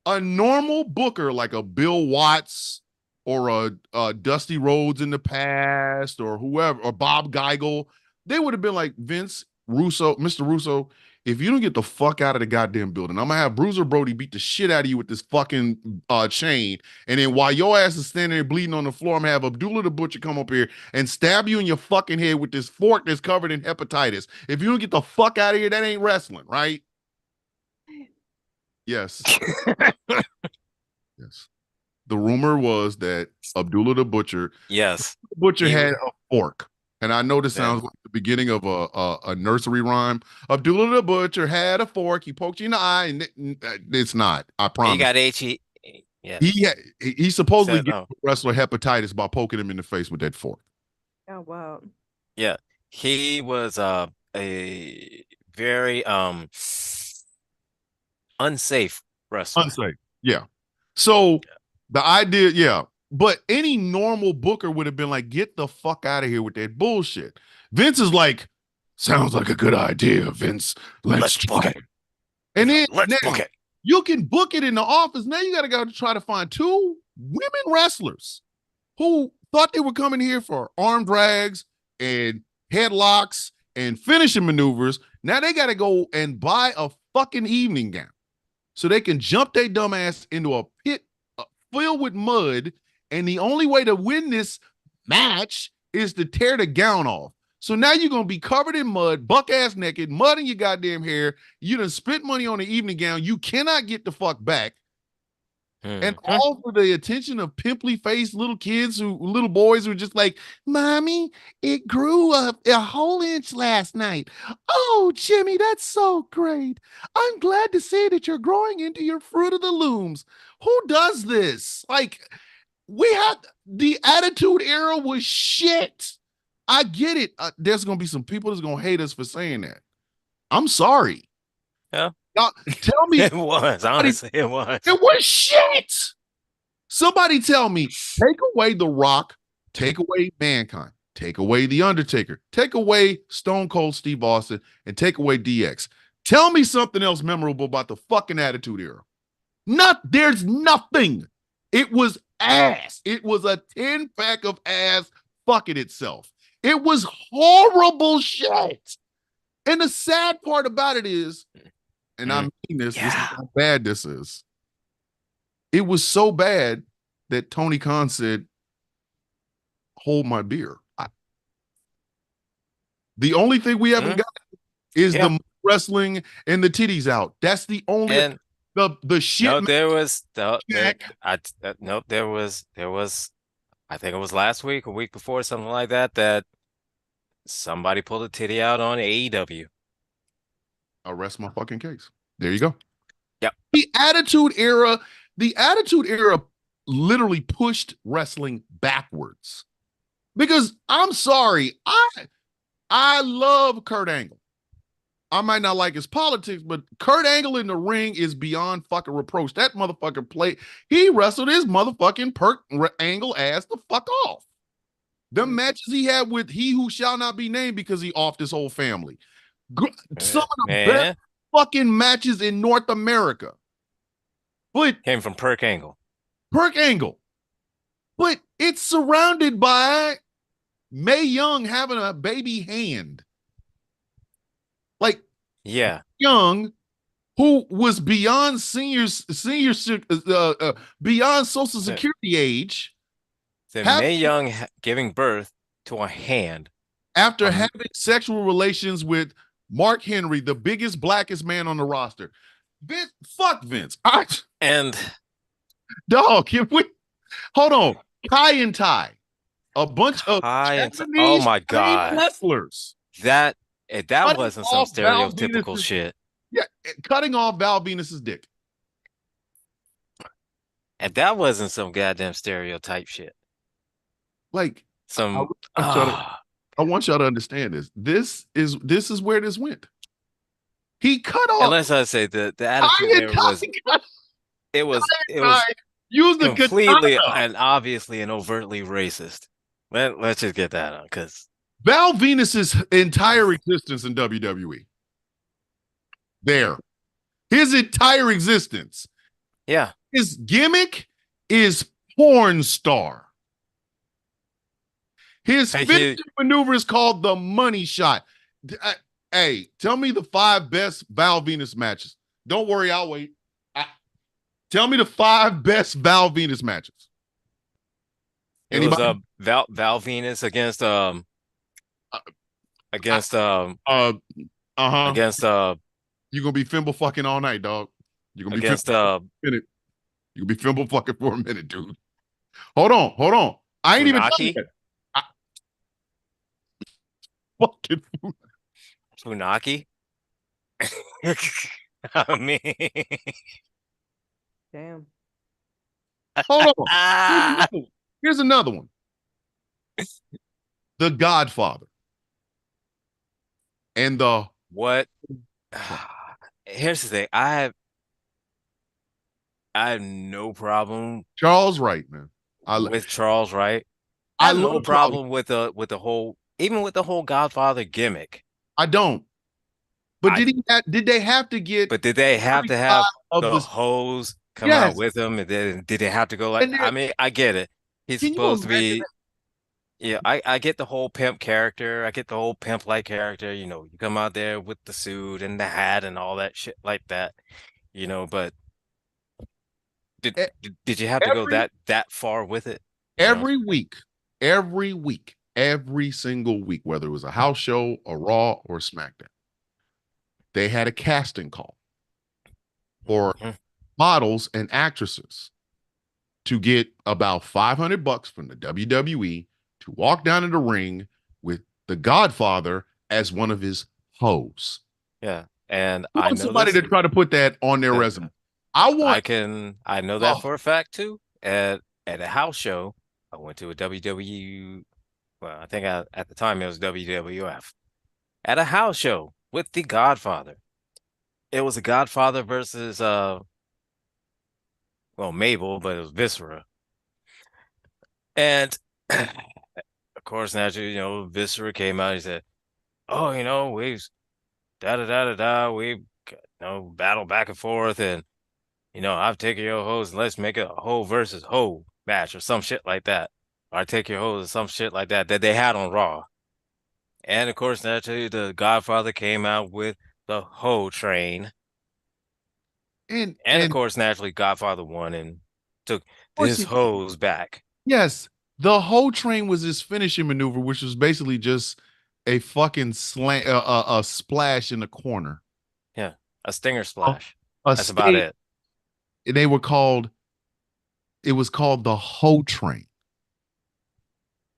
a normal booker like a Bill Watts or a Dusty Rhodes in the past or whoever, or Bob Geigel, they would have been like, Vince Russo, Mr. Russo, if you don't get the fuck out of the goddamn building, I'm gonna have Bruiser Brody beat the shit out of you with this fucking chain. And then while your ass is standing there bleeding on the floor, I'm gonna have Abdullah the Butcher come up here and stab you in your fucking head with this fork that's covered in hepatitis. If you don't get the fuck out of here, that ain't wrestling, right? Yes. Yes. The rumor was that Abdullah the Butcher, had a fork. And I know this sounds like the beginning of a nursery rhyme. Abdullah the Butcher had a fork. He poked you in the eye, and it's not. I promise. He got H.E. Yeah. He supposedly gave the wrestler hepatitis by poking him in the face with that fork. Oh wow. Yeah. He was a very unsafe wrestler. Unsafe. Yeah. So the idea, but any normal booker would have been like, get the fuck out of here with that bullshit. Vince is like, sounds like a good idea, Vince. Let's book it. And then book it. You can book it in the office. Now you got to go to try to find two women wrestlers who thought they were coming here for arm drags and headlocks and finishing maneuvers. Now they got to go and buy a fucking evening gown so they can jump their dumb ass into a pit filled with mud. And the only way to win this match is to tear the gown off. So now you're going to be covered in mud, buck ass naked, mud in your goddamn hair. You done spent money on the evening gown. You cannot get the fuck back. And all for the attention of pimply faced little boys who are just like, Mommy, it grew up a whole inch last night. Oh, Jimmy, that's so great. I'm glad to see that you're growing into your Fruit of the Looms. Who does this? Like, we had the Attitude Era was shit. I get it. There's going to be some people that's going to hate us for saying that. I'm sorry. Yeah. Now, tell me, It was, honestly, it was. it was shit. Somebody tell me, take away The Rock, take away Mankind, take away The Undertaker, take away Stone Cold Steve Austin, and take away DX. Tell me something else memorable about the fucking Attitude Era. There's nothing. It was ass. It was a 10-pack of ass fucking itself. It was horrible shit. And the sad part about it is, and I mean this is how bad this is. It was so bad that Tony Khan said, hold my beer. The only thing we haven't got is the wrestling and the titties out. That's the only the shit. No, there was there was I think it was last week or week before, something like that, that somebody pulled a titty out on AEW. I'll rest my fucking case. There you go. Yep. The Attitude Era literally pushed wrestling backwards. Because I'm sorry, I love Kurt Angle. I might not like his politics, but Kurt Angle in the ring is beyond fucking reproach. That motherfucker he wrestled his motherfucking Angle ass the fuck off. The matches he had with He Who Shall Not Be Named because he offed his whole family. Some of the best fucking matches in North America. But came from Perk Angle. But it's surrounded by Mae Young having a baby hand. Like, Young, who was beyond beyond Social Security age. Mae Young giving birth to a hand after having sexual relations with Mark Henry, the biggest, blackest man on the roster. Fuck Vince. Dog, hold on. Kai and Tai. A bunch of oh my God wrestlers. That wasn't some stereotypical shit. Yeah, cutting off Val Venus's dick. And that wasn't some goddamn stereotype shit. Like some I want y'all to understand this. This is where this went. He cut off. Unless I say the attitude there was completely and obviously and overtly racist. Let's just get that on, because Val Venus's entire existence in WWE. His entire existence. Yeah. His gimmick is porn star. His finishing maneuver is called the money shot. Hey, tell me the 5 best Val Venus matches. Don't worry, I'll wait. Tell me the 5 best Val Venus matches. Anybody? It was Val Venus against against you're gonna be fimble fucking all night, dog. You're gonna be against minute. You're gonna be fimble fucking for a minute, dude. Hold on. I ain't even fucking Funaki. I mean, damn. Hold on. Here's another one. The Godfather. And what? Here's the thing. I have no problem. Charles Wright, man. With Charles Wright. I have no problem with the whole, even with the whole Godfather gimmick. I don't. But did they have to get? But did they have to have the hose come out with them? And then did they have to go like? I mean, I get it. He's supposed to be. Yeah, I get the whole pimp character. I get the whole pimp-like character. You know, you come out there with the suit and the hat and all that shit like that. You know, but did you have to go that far with it? Every week, every single week, whether it was a house show, a Raw, or SmackDown, they had a casting call for models and actresses to get about $500 from the WWE to walk down in the ring with the Godfather as one of his hoes. Yeah, and I know somebody to try to put that on their resume. I know that for a fact too. At a house show, I went to a WWE. Well, I think at the time it was WWF. At a house show with the Godfather. it was a Godfather versus well, Mabel, but it was Viscera. And of course, naturally, Viscera came out. He said, "Oh, we've da da da da da. We battle back and forth, and I've taken your hoes, and let's make a hoe versus hoe match or some shit like that. Or I take your hoes or some shit like that they had on Raw." And of course, naturally, the Godfather came out with the hoe train, and of And of course, naturally, Godfather won and took course his he, hoes back. yes, the whole train was his finishing maneuver, which was basically just a fucking slant, a splash in the corner, Yeah, a stinger a, splash. a That's about state. it. They were called. It was called the whole train.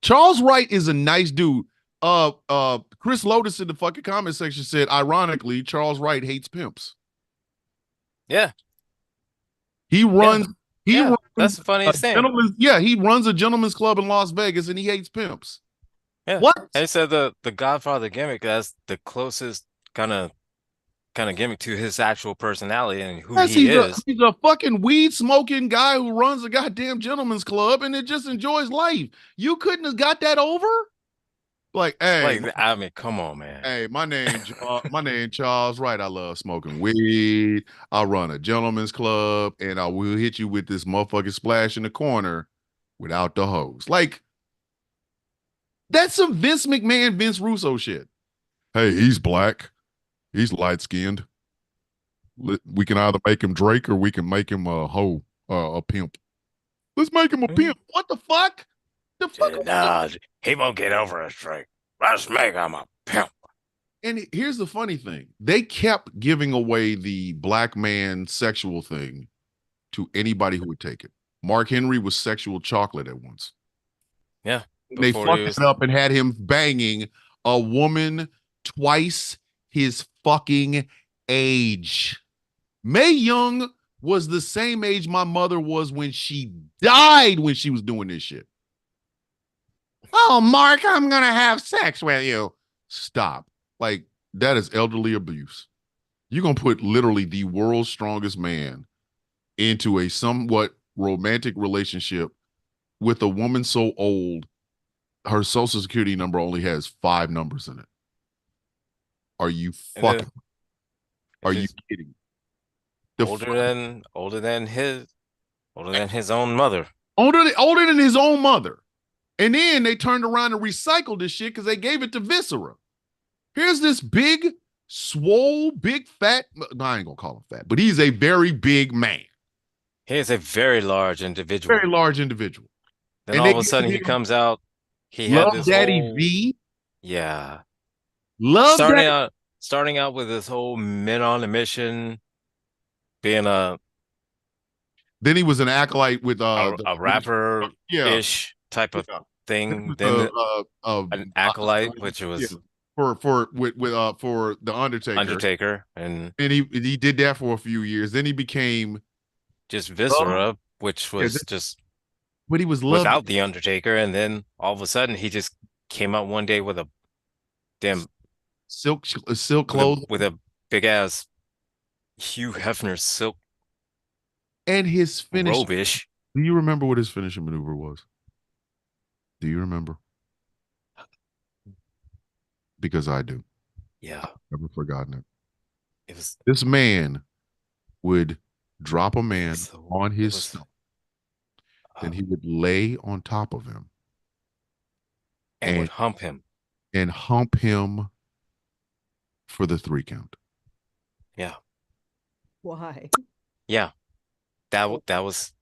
Charles Wright is a nice dude. Chris Lotus in the fucking comment section said, ironically, Charles Wright hates pimps. Yeah, He yeah, runs. He yeah. runs That's the a funniest thing. gentleman's. Yeah, he runs a gentleman's club in Las Vegas, and he hates pimps. Yeah. What? And he said the Godfather gimmick, that's the closest kind of gimmick to his actual personality and who Yes, he is. he's a fucking weed smoking guy who runs a goddamn gentleman's club, and it just enjoys life. You couldn't have got that over. Like, hey, Like, I mean, come on, man. hey, my name Charles Wright. I love smoking weed. I run a gentleman's club, and I will hit you with this motherfucking splash in the corner without the hose. Like, that's some Vince McMahon, Vince Russo shit. Hey, he's black. He's light skinned. We can either make him Drake or we can make him a hoe, a pimp. Let's make him a Mhm. pimp. What the fuck? The fuck? Nah, he won't get over his Drake. Let's make him a pimp. And here's the funny thing: they kept giving away the black man sexual thing to anybody who would take it. Mark Henry was sexual chocolate at once. Yeah, They before he fucked was. it up and had him banging a woman twice his fucking age. Mae Young was the same age my mother was when she died when she was doing this shit. Oh, Mark, I'm going to have sex with you. Stop. Like, that is elderly abuse. You're going to put literally the world's strongest man into a somewhat romantic relationship with a woman so old, her social security number only has 5 numbers in it. Are you And then fucking, are you she's kidding? The older than his own mother. older than his own mother. And then they turned around and recycled this shit because they gave it to Viscera. Here's this big, swole, big, fat. No, I ain't gonna call him fat, but he's a very big man, He is a very large individual. very large individual. Then And all they of a sudden gave he him comes out. He had Love this Daddy whole V, yeah. Love Starting Daddy. out starting out with this whole men on a mission, being Then he was an acolyte with a rapper yeah, ish type of yeah. Then he thing. was Then an uh, acolyte, which yeah, was for the Undertaker. Undertaker, and And he did that for a few years. Then he became just Love, Viscera, which yeah, was just but he was Love without the Undertaker, and then all of a sudden he just came out one day with a damn silk clothes. with a big ass Hugh Hefner silk And his finish. robe-ish. Do you remember what his finishing maneuver was? Do you remember? Because I do. Yeah, Never forgotten it. it was This man would drop a man so on it his was stomach, then he would lay on top of him and would and hump him. hump him for the 3 count. Yeah, Why? yeah. That was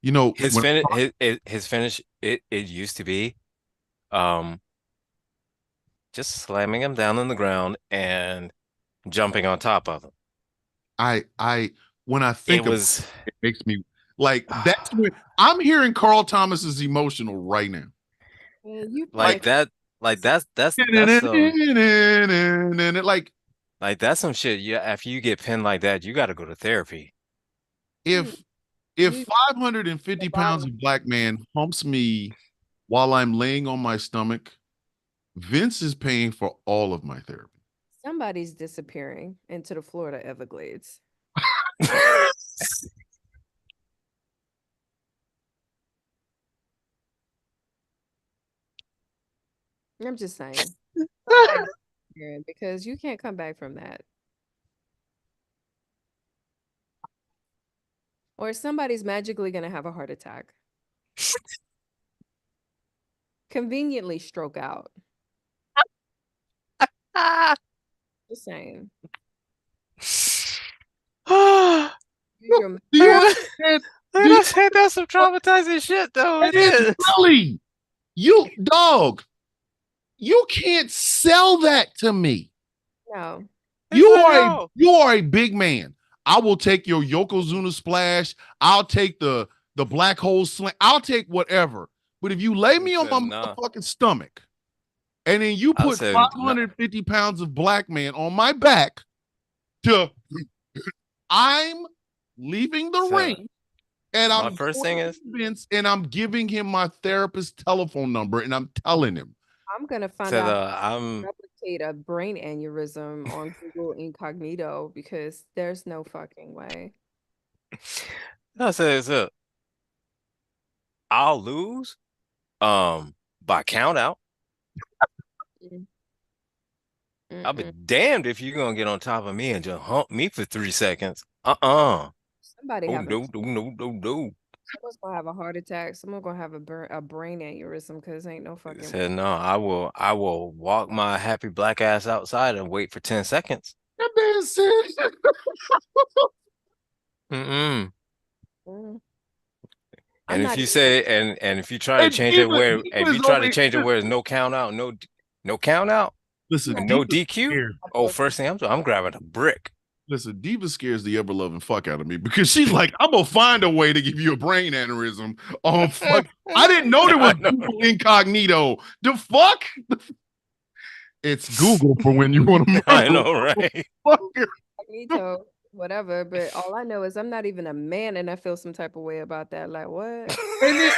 You know, his when finish. His finish. It used to be, um, just slamming him down on the ground and jumping on top of him. I when I It think of was it makes me like that's when I'm hearing Carl Thomas is emotional right now. You like Like that. That's some like like that's some shit. Yeah, after you get pinned like that, you got to go to therapy. if you 550 pounds of black man humps me while I'm laying on my stomach, Vince is paying for all of my therapy. Somebody's disappearing into the Florida Everglades. I'm just saying. Somebody's disappearing because you can't come back from that. Or somebody's magically going to have a heart attack. Conveniently stroke out. Just saying. Use your Do you Look understand? at Do you us, that's some traumatizing shit, though. It It is is. really you, dog. You can't sell that to me. No. It's like, no. You are a big man. I will take your Yokozuna splash. I'll take the black hole slam. I'll take whatever. But if you lay me on my Nah. motherfucking stomach and then you I put said, 550 pounds of black man on my back to I'm leaving the So, ring and my I'm first going thing to is, Vince and I'm giving him my therapist's telephone number and I'm telling him. I'm going to find said, out how to I'm, replicate a brain aneurysm on Google Incognito because there's no fucking way. I said, so I'll lose, by count out. Mm. I'll be Mm-mm. damned if you're gonna get on top of me and just hump me for 3 seconds. Uh-uh. Somebody Oh, having no, no, no, no, no. someone's gonna have a heart attack. Someone's gonna have a brain aneurysm because ain't no I fucking way. said, no, I will walk my happy black ass outside and wait for 10 seconds. That man said, Mm-mm. Mm. I'm And if not you even say, and if you try to and change it where, if Diva's you try over to here. change it where there's no count out, no count out, I'm Listen, and not no Diva DQ, scares. oh, first thing I'm doing, I'm grabbing a brick. Listen, Diva scares the ever loving fuck out of me because she's like, I'm gonna find a way to give you a brain aneurysm. Fuck. I didn't know there was I know. Google Incognito. The fuck? It's Google for when you want to I murder. know, right? Fuck. Incognito, whatever. But all I know is I'm not even a man, and I feel some type of way about that. Like what? And then,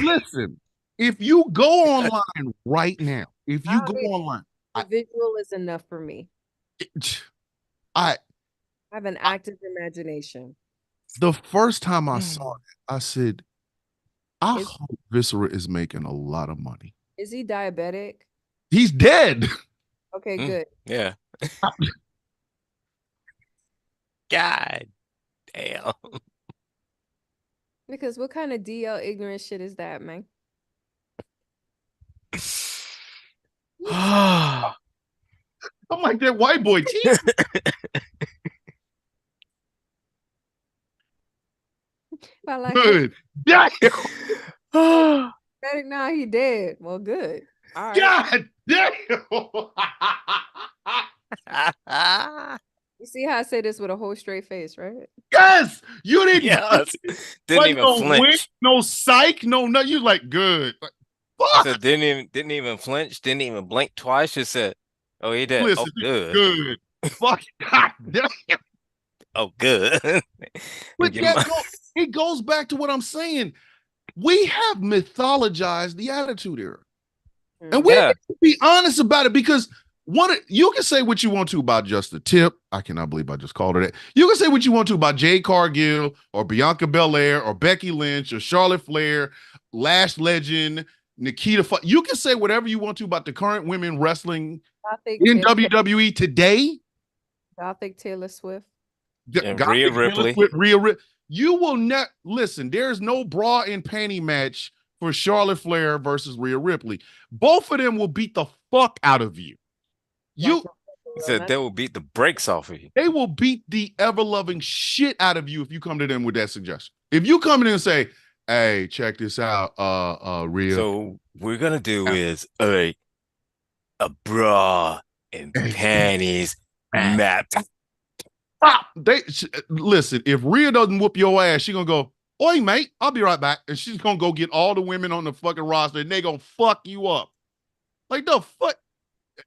listen, if you go online right now, if I you don't go need online, the visual is enough for me. I I have an active imagination. the first time I saw it, I said, I Is hope Viscera is making a lot of money. is he diabetic? He's dead. Okay, Mm, good. yeah. God damn. Because what kind of DL ignorant shit is that, man? I'm like that white boy teeth. But like, Good. Damn. diabetic now he dead. Well, good. All right. God damn. You see how I say this with a whole straight face, right? Yes, you didn't Yes. Didn't like even no wink, flinch. no psych, no nothing. You like good. Like, I fuck. said didn't even flinch, didn't even blink twice. Just said, "Oh, he did. Oh, Listen, good. good. Fuck. God damn. Oh, good." But Get that my it goes back to what I'm saying. We have mythologized the Attitude Era. And we yeah. need to be honest about it because you can say what you want to about just the tip. I cannot believe I just called her that. You can say what you want to about Jade Cargill or Bianca Belair or Becky Lynch or Charlotte Flair, Lash Legend, Nikita. You can say whatever you want to about the current women wrestling in WWE today. Gothic Taylor Swift. And Rhea Ripley. You will not listen. There's no bra and panty match for Charlotte Flair versus Rhea Ripley. Both of them will beat the fuck out of you. He said they will beat the brakes off of you. They will beat the ever loving shit out of you if you come to them with that suggestion. If you come in and say, "Hey, check this out, Rhea." So we're gonna do is a bra and panties match. Stop. Listen. If Rhea doesn't whoop your ass, she gonna go, "Oi, mate, I'll be right back," and she's gonna go get all the women on the fucking roster, and they gonna fuck you up. Like the fuck.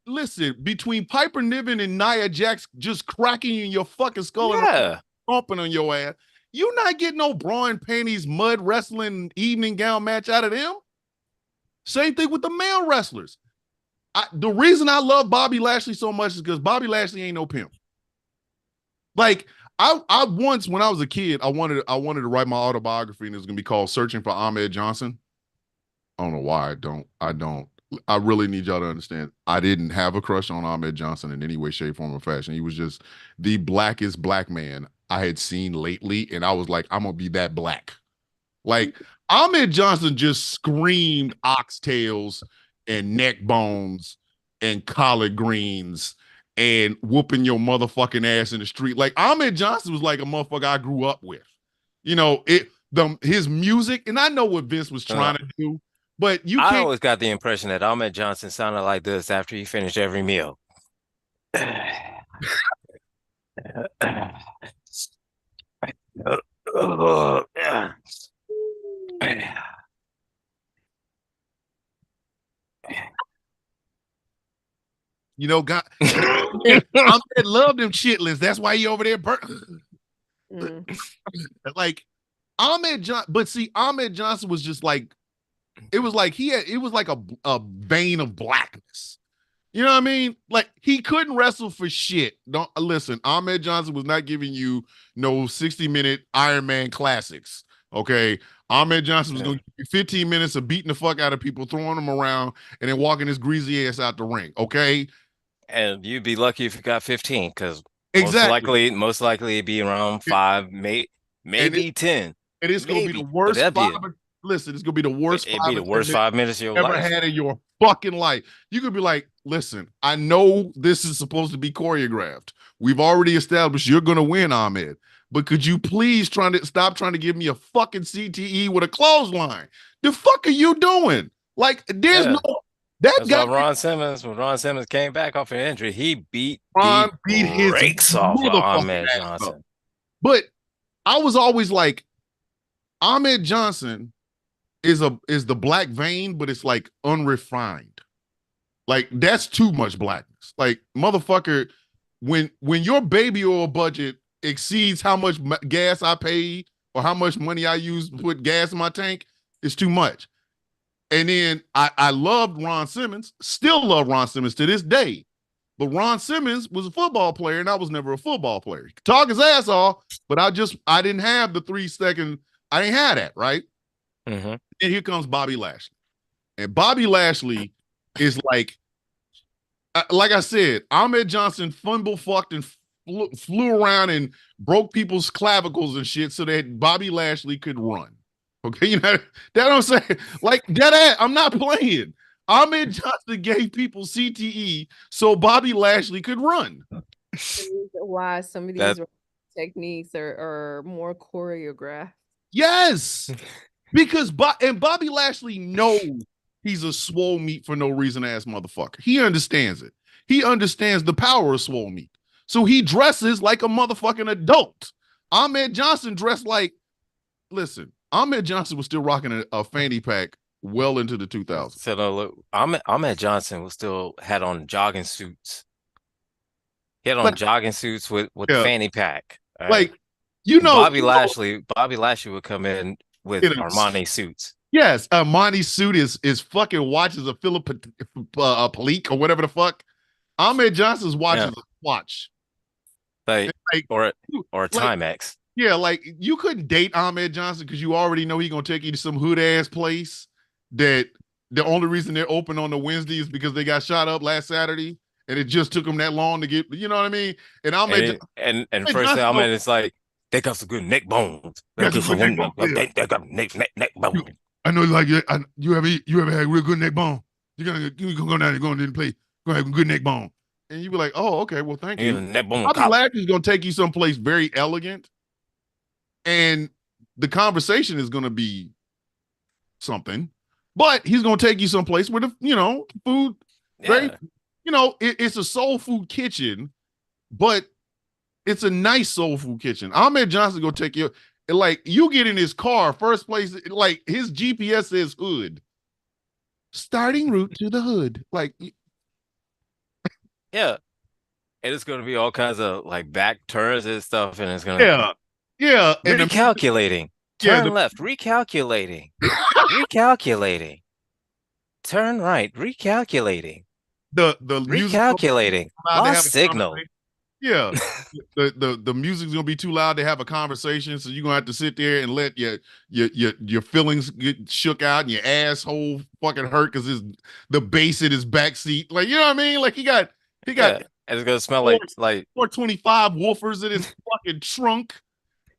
Listen, between Piper Niven and Nia Jax just cracking you in your fucking skull and stomping on your ass, you not getting no bra and panties mud wrestling evening gown match out of them. Same thing with the male wrestlers. the reason I love Bobby Lashley so much is because Bobby Lashley ain't no pimp. Like I once when I was a kid, I wanted to write my autobiography and it was gonna be called Searching for Ahmed Johnson. I don't know why I don't. I really need y'all to understand. I didn't have a crush on Ahmed Johnson in any way, shape, form, or fashion. He was just the blackest black man I had seen lately, and I was like, I'm gonna be that black. Like Ahmed Johnson just screamed oxtails and neck bones and collard greens and whooping your motherfucking ass in the street. Like Ahmed Johnson was like a motherfucker I grew up with. You know, his music, and I know what Vince was trying to do, but you I can't. always got the impression that Ahmed Johnson sounded like this after he finished every meal. You know, God, Ahmed loved them shitless. That's why he over there like Ahmed Johnson. But see, Ahmed Johnson was just like, it was like it was like a vein of blackness. You know what I mean? Like he couldn't wrestle for shit. Don't listen. Ahmed Johnson was not giving you no 60-minute Iron Man classics. Okay. Ahmed Johnson was going to give you 15 minutes of beating the fuck out of people, throwing them around, and then walking his greasy ass out the ring. Okay. And you'd be lucky if you got 15, because exactly. most likely it'd be around 5, maybe 10. And it's going to be the worst listen, it's going to be the worst it'd be the worst 5 minutes of your ever life. had in your fucking life. You could be like, listen, I know this is supposed to be choreographed. We've already established you're going to win, Ahmed. But could you please stop trying to give me a fucking CTE with a clothesline? The fuck are you doing? Like, there's no That's guy. Why when Ron Simmons came back off an injury, he beat his brakes off of Ahmed Johnson. Up. But I was always like, Ahmed Johnson is the black vein, but it's like unrefined. Like that's too much blackness. Like motherfucker, when your baby oil budget exceeds how much gas I paid or how much money I used to put gas in my tank, it's too much. And then I loved Ron Simmons, still love Ron Simmons to this day. But Ron Simmons was a football player, and I was never a football player. He could talk his ass off, but I didn't have the 3-second. I didn't have that, right? Mm-hmm. And here comes Bobby Lashley. And Bobby Lashley is like I said, Ahmed Johnson fucked and flew around and broke people's clavicles and shit so that Bobby Lashley could run. Okay, you know that I'm saying? Like that. I'm not playing. Ahmed Johnson gave people CTE so Bobby Lashley could run. Why some of these techniques are more choreographed. Yes, because Bobby Lashley knows he's a swole meat for no reason ass motherfucker. He understands it. He understands the power of swole meat. So he dresses like a motherfucking adult. Ahmed Johnson dressed like, listen, Ahmed Johnson was still rocking a fanny pack well into the 2000s. So look, Ahmed Johnson was still had on jogging suits. He had on jogging suits with fanny pack. Right? Like, you know, Bobby Lashley would come in with Armani suits. Yes, Armani suit is fucking watches a Philip Palik or whatever the fuck. Ahmed Johnson's watch is a watch. Like or a Timex. Yeah, like you couldn't date Ahmed Johnson because you already know he's gonna take you to some hood ass place that the only reason they're open on the Wednesday is because they got shot up last Saturday and it just took them that long to get, you know what I mean? And Ahmed and first thing Ahmed is like, they got some good neck bones. They got neck bones. I know, like you ever had real good neck bone? You gonna go down and go and play. Go have a good neck bone, and you be like, oh, okay, well, thank you. Bobby Lashley's gonna take you someplace very elegant, and the conversation is gonna be something, but he's gonna take you someplace where the food, very, it's a soul food kitchen, but it's a nice soul food kitchen. Ahmed Johnson gonna take you. Like you get in his car, first place, like his GPS says hood. Starting route to the hood. Like, yeah. And it's gonna be all kinds of like back turns and stuff, and it's gonna recalculating. Turn left, recalculating. Recalculating. Turn right, recalculating. the music Recalculating. allowed to have Lost a signal. conversation. Yeah. The music's gonna be too loud to have a conversation, so you're gonna have to sit there and let your feelings get shook out and your asshole fucking hurt because the bass in his backseat. Like, you know what I mean? Like he got Yeah. And it's gonna smell four, like 425 woofers in his fucking trunk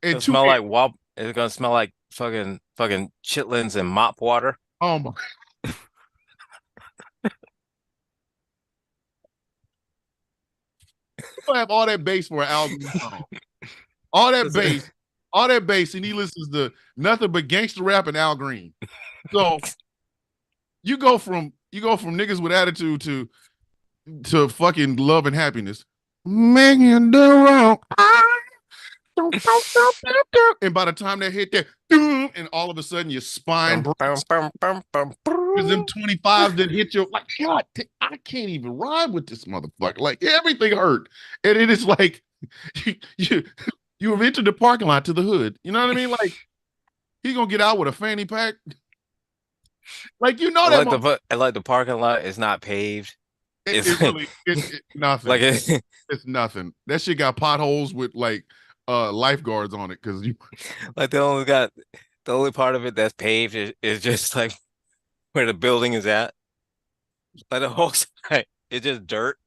and it'll two. smell like wop. It's gonna smell like fucking chitlins and mop water. Oh my. People have all that bass for an album song. All that bass, and he listens to nothing but gangster rap and Al Green. So you go from niggas with attitude to fucking love and happiness. Making the wrong. And by the time they hit that, and all of a sudden your spine breaks. Because them 25s that hit you, like, God, I can't even ride with this motherfucker. Like, everything hurt. And it is like, you have entered the parking lot to the hood. You know what I mean? Like, he gonna get out with a fanny pack. Like, you know that. Like the parking lot is not paved. It's really nothing. Like it's nothing. That shit got potholes with like lifeguards on it because you like the only part of it that's paved is just like where the building is at. Like the whole side, it's just dirt.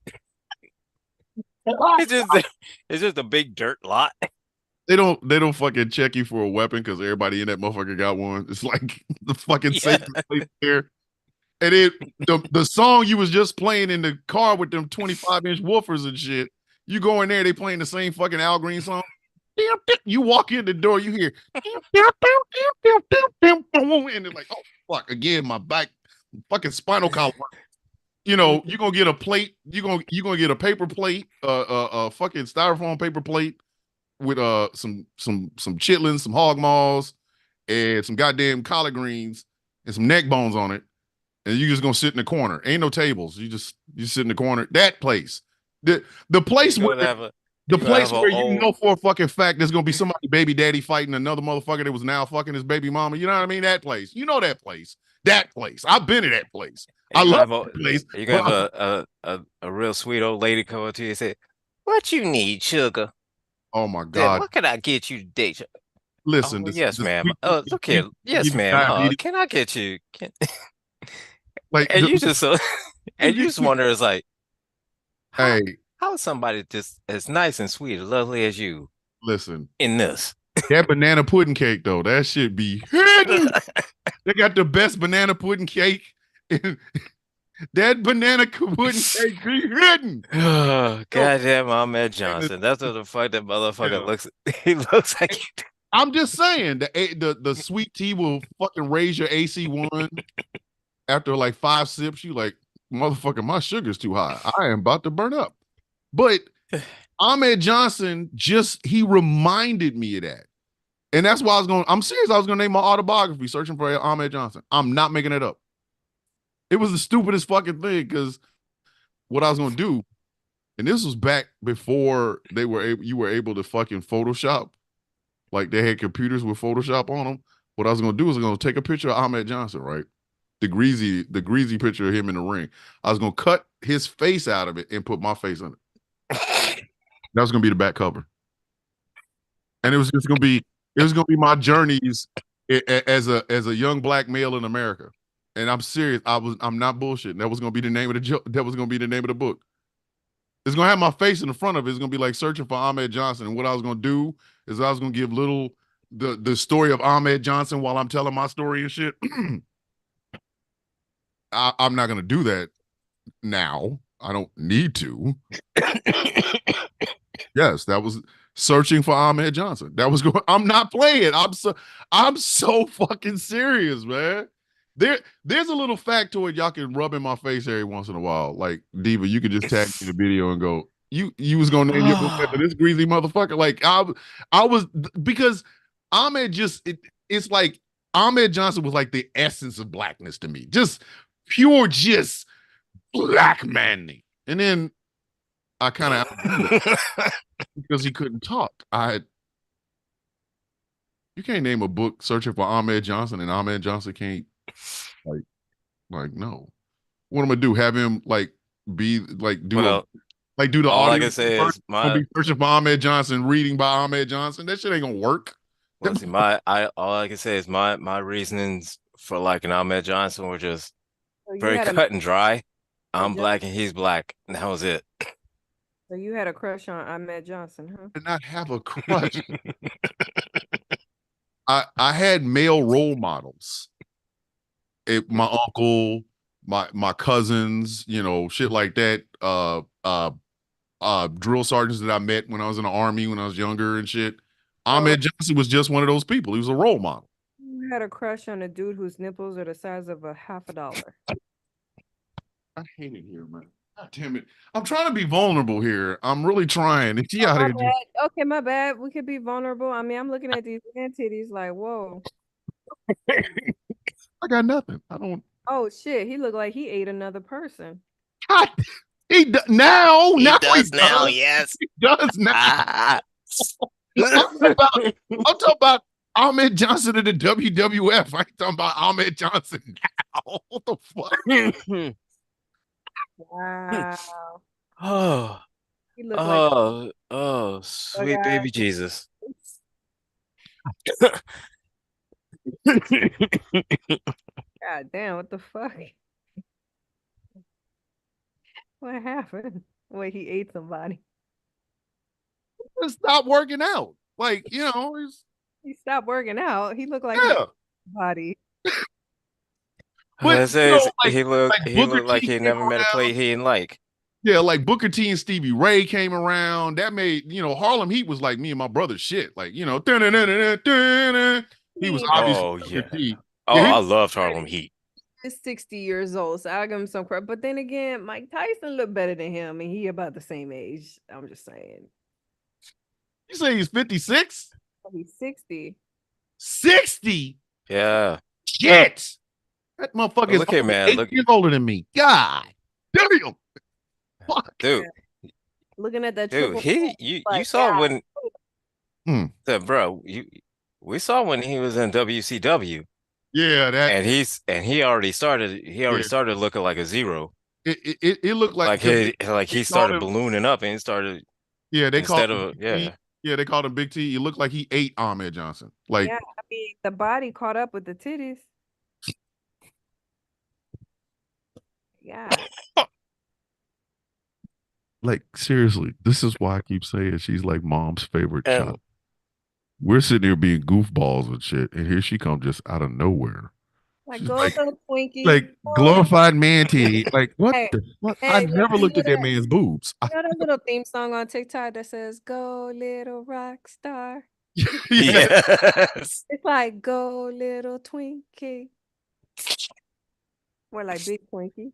It's just a big dirt lot. they don't fucking check you for a weapon because everybody in that motherfucker got one. It's like the fucking safety place there. And the song you was just playing in the car with them 25-inch woofers and shit, you go in there, they playing the same fucking Al Green song. You walk in the door, you hear, and it's like, oh fuck, again, my back, fucking spinal column. You know, you're gonna get a plate, you're gonna get a paper plate, fucking styrofoam paper plate with some chitlins, some hog maws, and some goddamn collard greens and some neck bones on it. And you just gonna sit in the corner. Ain't no tables. You sit in the corner. That place. The place where you know for a fucking fact there's gonna be somebody baby daddy fighting another motherfucker that was now fucking his baby mama. You know what I mean? That place. You know that place. That place. I've been to that place. I love that place. You're gonna have a real sweet old lady come up to you and say, "What you need, sugar? Oh my God. What can I get you today?" Listen, yes, ma'am. Look here. Yes, ma'am. Can I get you? Like, and you just wonder, it's like, hey, how is somebody just as nice and sweet, as lovely as you? Listen, in this, that banana pudding cake though, that should be hidden. They got the best banana pudding cake. That banana pudding cake be hidden. Oh, goddamn, Ahmed Johnson. That's what the fuck that motherfucker looks. He looks like. I'm just saying, the sweet tea will fucking raise your AC1. After like 5 sips, you like, motherfucker, my sugar's too high. I am about to burn up. But Ahmed Johnson he reminded me of that. And that's why I'm serious. I was going to name my autobiography, Searching for Ahmed Johnson. I'm not making it up. It was the stupidest fucking thing because what I was going to do, and this was back before you were able to fucking Photoshop. Like they had computers with Photoshop on them. What I was going to do is I'm going to take a picture of Ahmed Johnson, right? The greasy picture of him in the ring. I was gonna cut his face out of it and put my face on it. That was gonna be the back cover, and it was gonna be my journeys as a young black male in America. And I'm serious. I'm not bullshitting. That was gonna be the name of that was gonna be the name of the book. It's gonna have my face in the front of it. It's gonna be like Searching for Ahmed Johnson. And what I was gonna do is I was gonna give the story of Ahmed Johnson while I'm telling my story and shit. I'm not going to do that now. I don't need to. Yes, that was Searching for Ahmed Johnson. That was going. I'm not playing. I'm so fucking serious, man. There's a little factoid y'all can rub in my face every once in a while. Like Diva, you could just tag me the video and go, you was gonna name your book after this greasy motherfucker. Like I was because Ahmed it's like Ahmed Johnson was like the essence of blackness to me. Just pure, just black manly. And then I kind of because he couldn't talk. You can't name a book Searching for Ahmed Johnson and Ahmed Johnson can't like no. What I'm gonna do? Have him like be like Well, do the all I audio can say first? is Gonna my be searching for Ahmed Johnson, reading by Ahmed Johnson. That shit ain't gonna work. well, see, my I all I can say is my reasonings for liking Ahmed Johnson were just So you very had a cut and dry. Ahmed I'm black and he's black, and that was it. so you had a crush on Ahmed Johnson, huh? Did not have a crush. I had male role models. My uncle, my cousins, you know, shit like that. Drill sergeants that I met when I was in the army when I was younger and shit. So Ahmed Johnson was just one of those people. He was a role model. you had a crush on a dude whose nipples are the size of a $50. I hate it here, man. God damn it. I'm trying to be vulnerable here. I'm really trying. And she Oh, out my here just bad. Okay, my bad. We could be vulnerable. I mean, I'm looking at these man titties like, whoa. I got nothing. I don't Oh shit, he looked like he ate another person. God, now He he does now, does. yes. He does now. Ah. I'm talking about Ahmed Johnson in the WWF. I ain't talking about Ahmed Johnson now. What the fuck? Wow. Oh, He looked like oh, a sweet guy. baby Jesus. God damn, what the fuck? What happened? Wait, he ate somebody. Just stop working out. Like, you know, He stopped working out. He looked like he ate yeah. somebody. But I you say know, like he Booker looked like T he came never met a around. plate he didn't like. Yeah, like Booker T and Stevie Ray came around. That made, you know, Harlem Heat was like me and my brother's shit. Like, you know, he was He obviously Oh Booker yeah. T. Oh, Yeah, I loved Harlem Heat. is 60 years old, so I'll give him some credit. But then again, Mike Tyson looked better than him, and he about the same age. I'm just saying. you say he's 56? He's 60. 60? Yeah. Shit. That motherfucker But is look here, only man. 8 years older than me. God damn. Fuck. Dude, Looking at that dude, triple threat, you like, saw God, when Hmm. bro, we saw when he was in WCW Yeah, that and he already yeah. started looking like a zero. It looked like Like because they he called started him ballooning up and he started yeah, they called instead him of Big T. yeah. Yeah, they called him Big T. He looked like he ate Ahmed Johnson. Like yeah, I mean, the body caught up with the titties. Yeah. like seriously, this is why I keep saying she's like mom's favorite And child. We're sitting here being goofballs and shit, and here she comes just out of nowhere. Like, She's go little Twinkie. like glorified man titty. Like what Hey, the fuck? I hey, never you looked know at that that, man's boobs. you know that little theme song on TikTok that says "Go little rock star." Yeah. yes. It's like "Go little Twinkie." More like big Twinkie.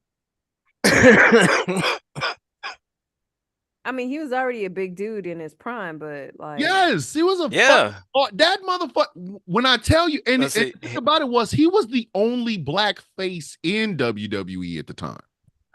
I mean, he was already a big dude in his prime, but like, Yes, he was a fuck. Yeah. Oh, that motherfucker. When I tell you, and Let's the see. thing about it was, he was the only black face in WWE at the time.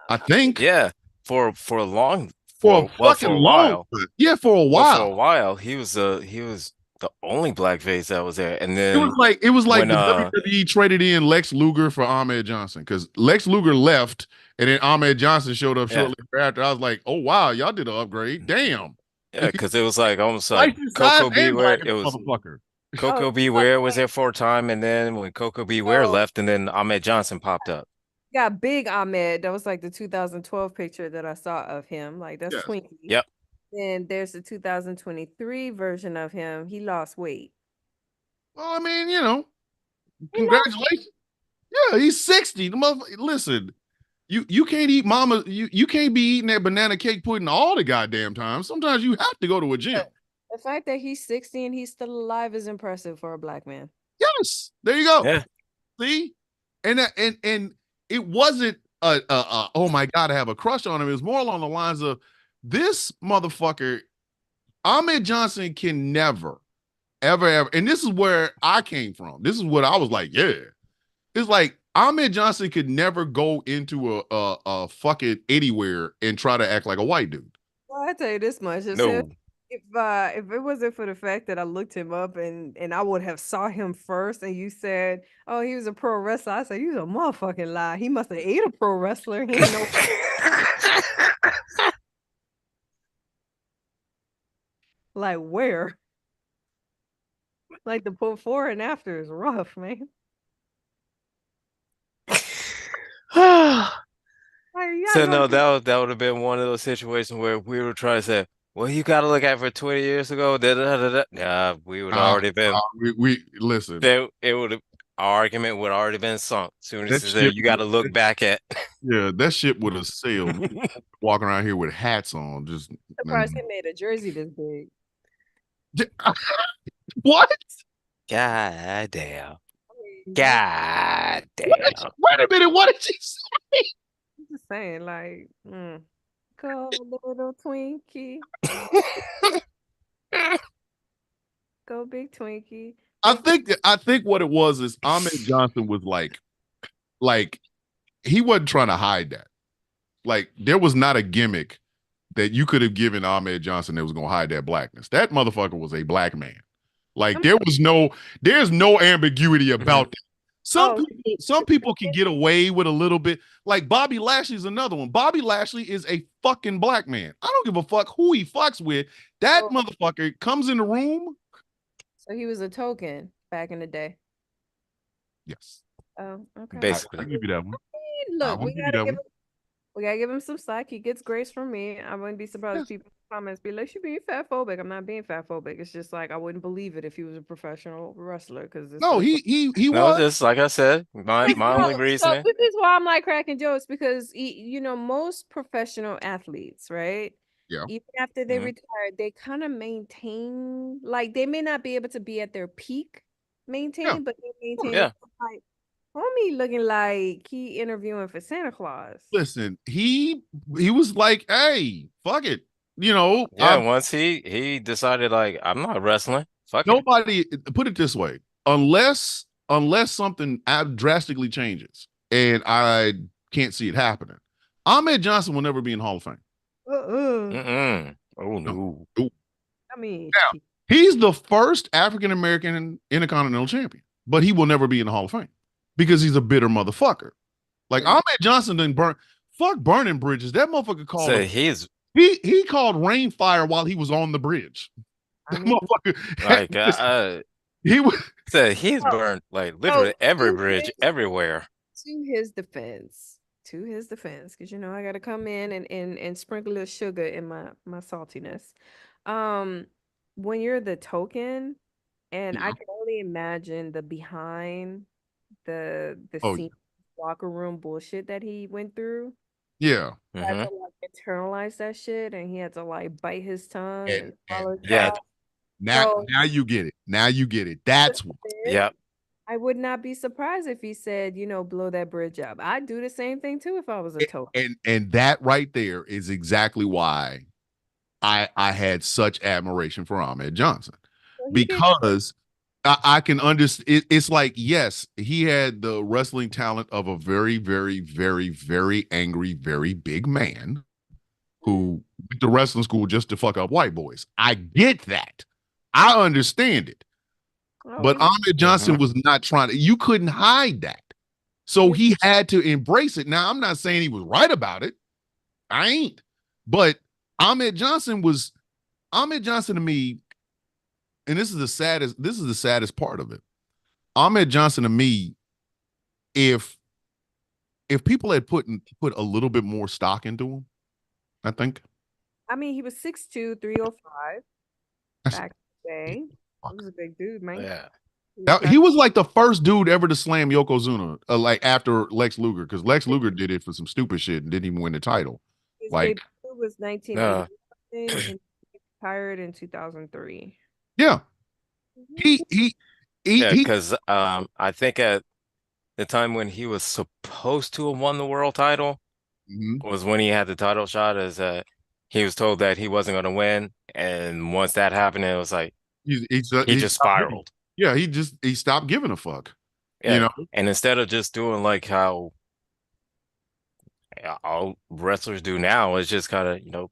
I think Yeah. For a long for a for fucking a long while. time. Yeah, for a Well, for a while. while, he was the only blackface that was there. And then It was like when the WWE traded in Lex Luger for Ahmed Johnson because Lex Luger left and then Ahmed Johnson showed up yeah, shortly after. I was like, oh wow, y'all did an upgrade. Damn. yeah, because it was like almost Twice like his size Coco and black Beware. as It a was motherfucker. oh, Coco Beware was there for a time, and then when Coco Beware so left, and then Ahmed Johnson popped up. got big Ahmed. That was like the 2012 picture that I saw of him. Like that's Yes. Twinkie. Yep. Then there's the 2023 version of him. He lost weight. Well, I mean, you know, He lost. congratulations. Yeah, he's 60. The motherfucker, listen, you can't eat mama, you can't be eating that banana cake pudding all the goddamn time. Sometimes you have to go to a gym. The fact that he's 60 and he's still alive is impressive for a black man. Yes, there you go. Yeah. See, and it wasn't oh my god, I have a crush on him. It was more along the lines of this motherfucker, Ahmed Johnson can never, ever, and this is where I came from. This is what I was like, yeah. It's like Ahmed Johnson could never go into a fucking anywhere and try to act like a white dude. Well, I tell you this much. No. If it wasn't for the fact that I looked him up and I would have saw him first, and you said, "Oh, he was a pro wrestler," I said, "You a motherfucking lie. He must have ate a pro wrestler. He ain't no Like where? Like the before and after is rough, man. Like you gotta So go no, get that would have been one of those situations where we were trying to say, well, you got to look at for 20 years ago. Da, da, da, da. Yeah, we would already been we listen. there. It would have our argument would already been sunk. Soon as That it's there, ship, you got to look back at. yeah, that ship would have sailed. Walking around here with hats on, just surprised he made a jersey this big. what? God damn. I mean, God damn. Wait a minute, what did she say? I'm just saying, like, go little Twinkie, go big Twinkie. I think what it was is Ahmed Johnson was like he wasn't trying to hide that. Like there was not a gimmick that you could have given Ahmed Johnson that was gonna hide that blackness. That motherfucker was a black man. Like there's no ambiguity about that. Some people can get away with a little bit. Like Bobby Lashley's another one. Bobby Lashley is a fucking black man. I don't give a fuck who he fucks with. That motherfucker comes in the room. So he was a token back in the day. Yes. Oh, okay. Basically. I'll give you that one. Look, we gotta give him some slack. He gets grace from me. I wouldn't be surprised if people in the comments be like, "You being fat phobic." I'm not being fat phobic. It's just like I wouldn't believe it if he was a professional wrestler because No, he No, was. just like I said, my only So reasoning. this is why I'm like cracking jokes because most professional athletes, right? Yeah. Even after they Mhm. retire, they kind of maintain, like they may not be able to be at their peak maintain, but they maintain Yeah. like homie looking like he interviewing for Santa Claus. Listen, he was like, hey, fuck it. You know, Yeah, once he decided like I'm not wrestling. Fuck it. nobody put it this way, unless something drastically changes, and I can't see it happening. Ahmed Johnson will never be in Hall of Fame. Mm-mm. Oh No. no. Nope. I mean, Now, he's the first African American Intercontinental Champion, but he will never be in the Hall of Fame because he's a bitter motherfucker. Like Ahmed Johnson didn't burning bridges. That motherfucker called So he's he called rain fire while he was on the bridge. I That mean, motherfucker like he was so he's Oh, burned like literally every to bridge everywhere. his defense, because I gotta come in and sprinkle a little sugar in my saltiness. Um, when you're the token, and I yeah. can only imagine the behind the Oh scene locker room bullshit that he went through. yeah. He had Mm-hmm. to like internalize that shit, and he had to like bite his tongue and swallow his Yeah. pride. Now So you get it. Now you get it. That's what. Yep. I would not be surprised if he said, blow that bridge up. I'd do the same thing too if I was a token. And that right there is exactly why I had such admiration for Ahmed Johnson Well, he gave because I can understand. It's like yes, he had the wrestling talent of a very, very, very, very angry, very big man who went to wrestling school just to fuck up white boys. I get that. I understand it. But Ahmed Johnson was not trying to, you couldn't hide that. So he had to embrace it. Now, I'm not saying he was right about it. I ain't. But Ahmed Johnson to me, and this is the saddest part of it. Ahmed Johnson to me, if people had put a little bit more stock into him, I think. I mean, he was 6'2", 305 back in the day. He was a big dude, man. Yeah. Now, he was like the first dude ever to slam Yokozuna, like after Lex Luger, because Lex Luger did it for some stupid shit and didn't even win the title. His Like, debut was 1980 and he retired in 2003. yeah, he Yeah, because I think at the time when he was supposed to have won the world title was when he had the title shot as he was told that he wasn't going to win, and once that happened, it was like he just spiraled. Yeah, he stopped giving a fuck. Yeah, you know, and instead of just doing like how all wrestlers do now, is just kind of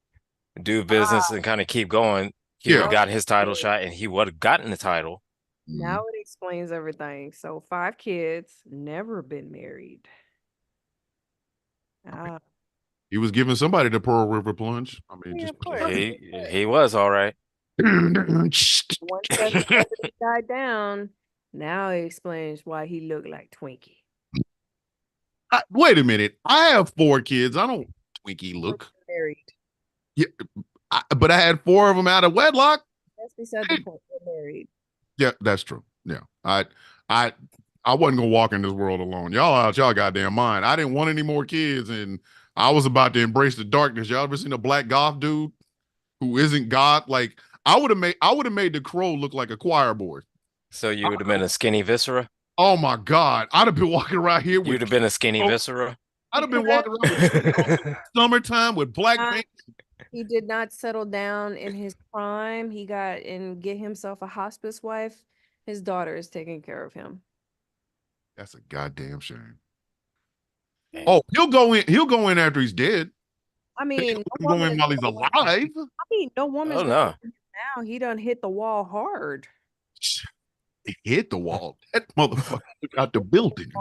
do business and kind of keep going. He would have gotten his title shot, and he would have gotten the title. Now it explains everything. So 5 kids, never been married. He was giving somebody the Pearl River plunge. I mean, Yeah, just of course. He was all right. Once that celebrity died down, now it explains why he looked like Twinkie. Wait a minute. I have 4 kids. I don't Twinkie look. Married. Yeah, but I had 4 of them out of wedlock. That's beside the point. They're married. Yeah, that's true. Yeah, I wasn't gonna walk in this world alone. Y'all out y'all goddamn mind. I didn't want any more kids, and I was about to embrace the darkness. Y'all ever seen a black goth dude who isn't God? Like I would have made the Crow look like a choir boy. So you would have been a skinny viscera? Oh my God, I'd have been walking around here with. You'd have been a skinny viscera? I'd have been walking around with summertime with black paint. He did not settle down in his prime. He got and get himself a hospice wife. His daughter is taking care of him. That's a goddamn shame. Oh, he'll go in. He'll go in after he's dead. I mean, He'll go in while he's alive. I mean, no woman's Oh, gonna no. hit him now. He done hit the wall hard. He hit the wall. That motherfucker got the building.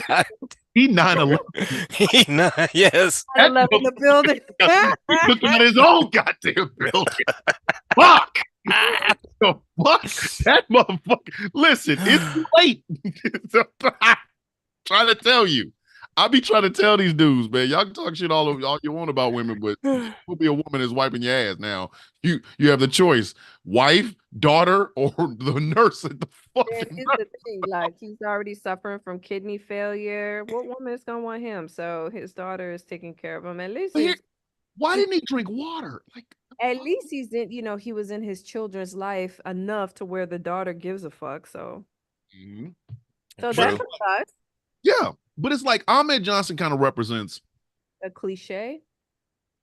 God. He 9/11. Yes. I love the building. He took out his own goddamn building. Fuck. The fuck? That motherfucker. Listen, it's late. Trying to tell you. I be trying to tell these dudes, man. Y'all can talk shit all you want about women, but will be a woman is wiping your ass now. You have the choice: wife, daughter, or the nurse at the fucking. Here's the thing, like he's already suffering from kidney failure. What woman is gonna want him? So his daughter is taking care of him. At least Why didn't he drink water? Like at least he's in, he was in his children's life enough to where the daughter gives a fuck. So so True. that's a plus. yeah, but it's like Ahmed Johnson kind of represents A cliche.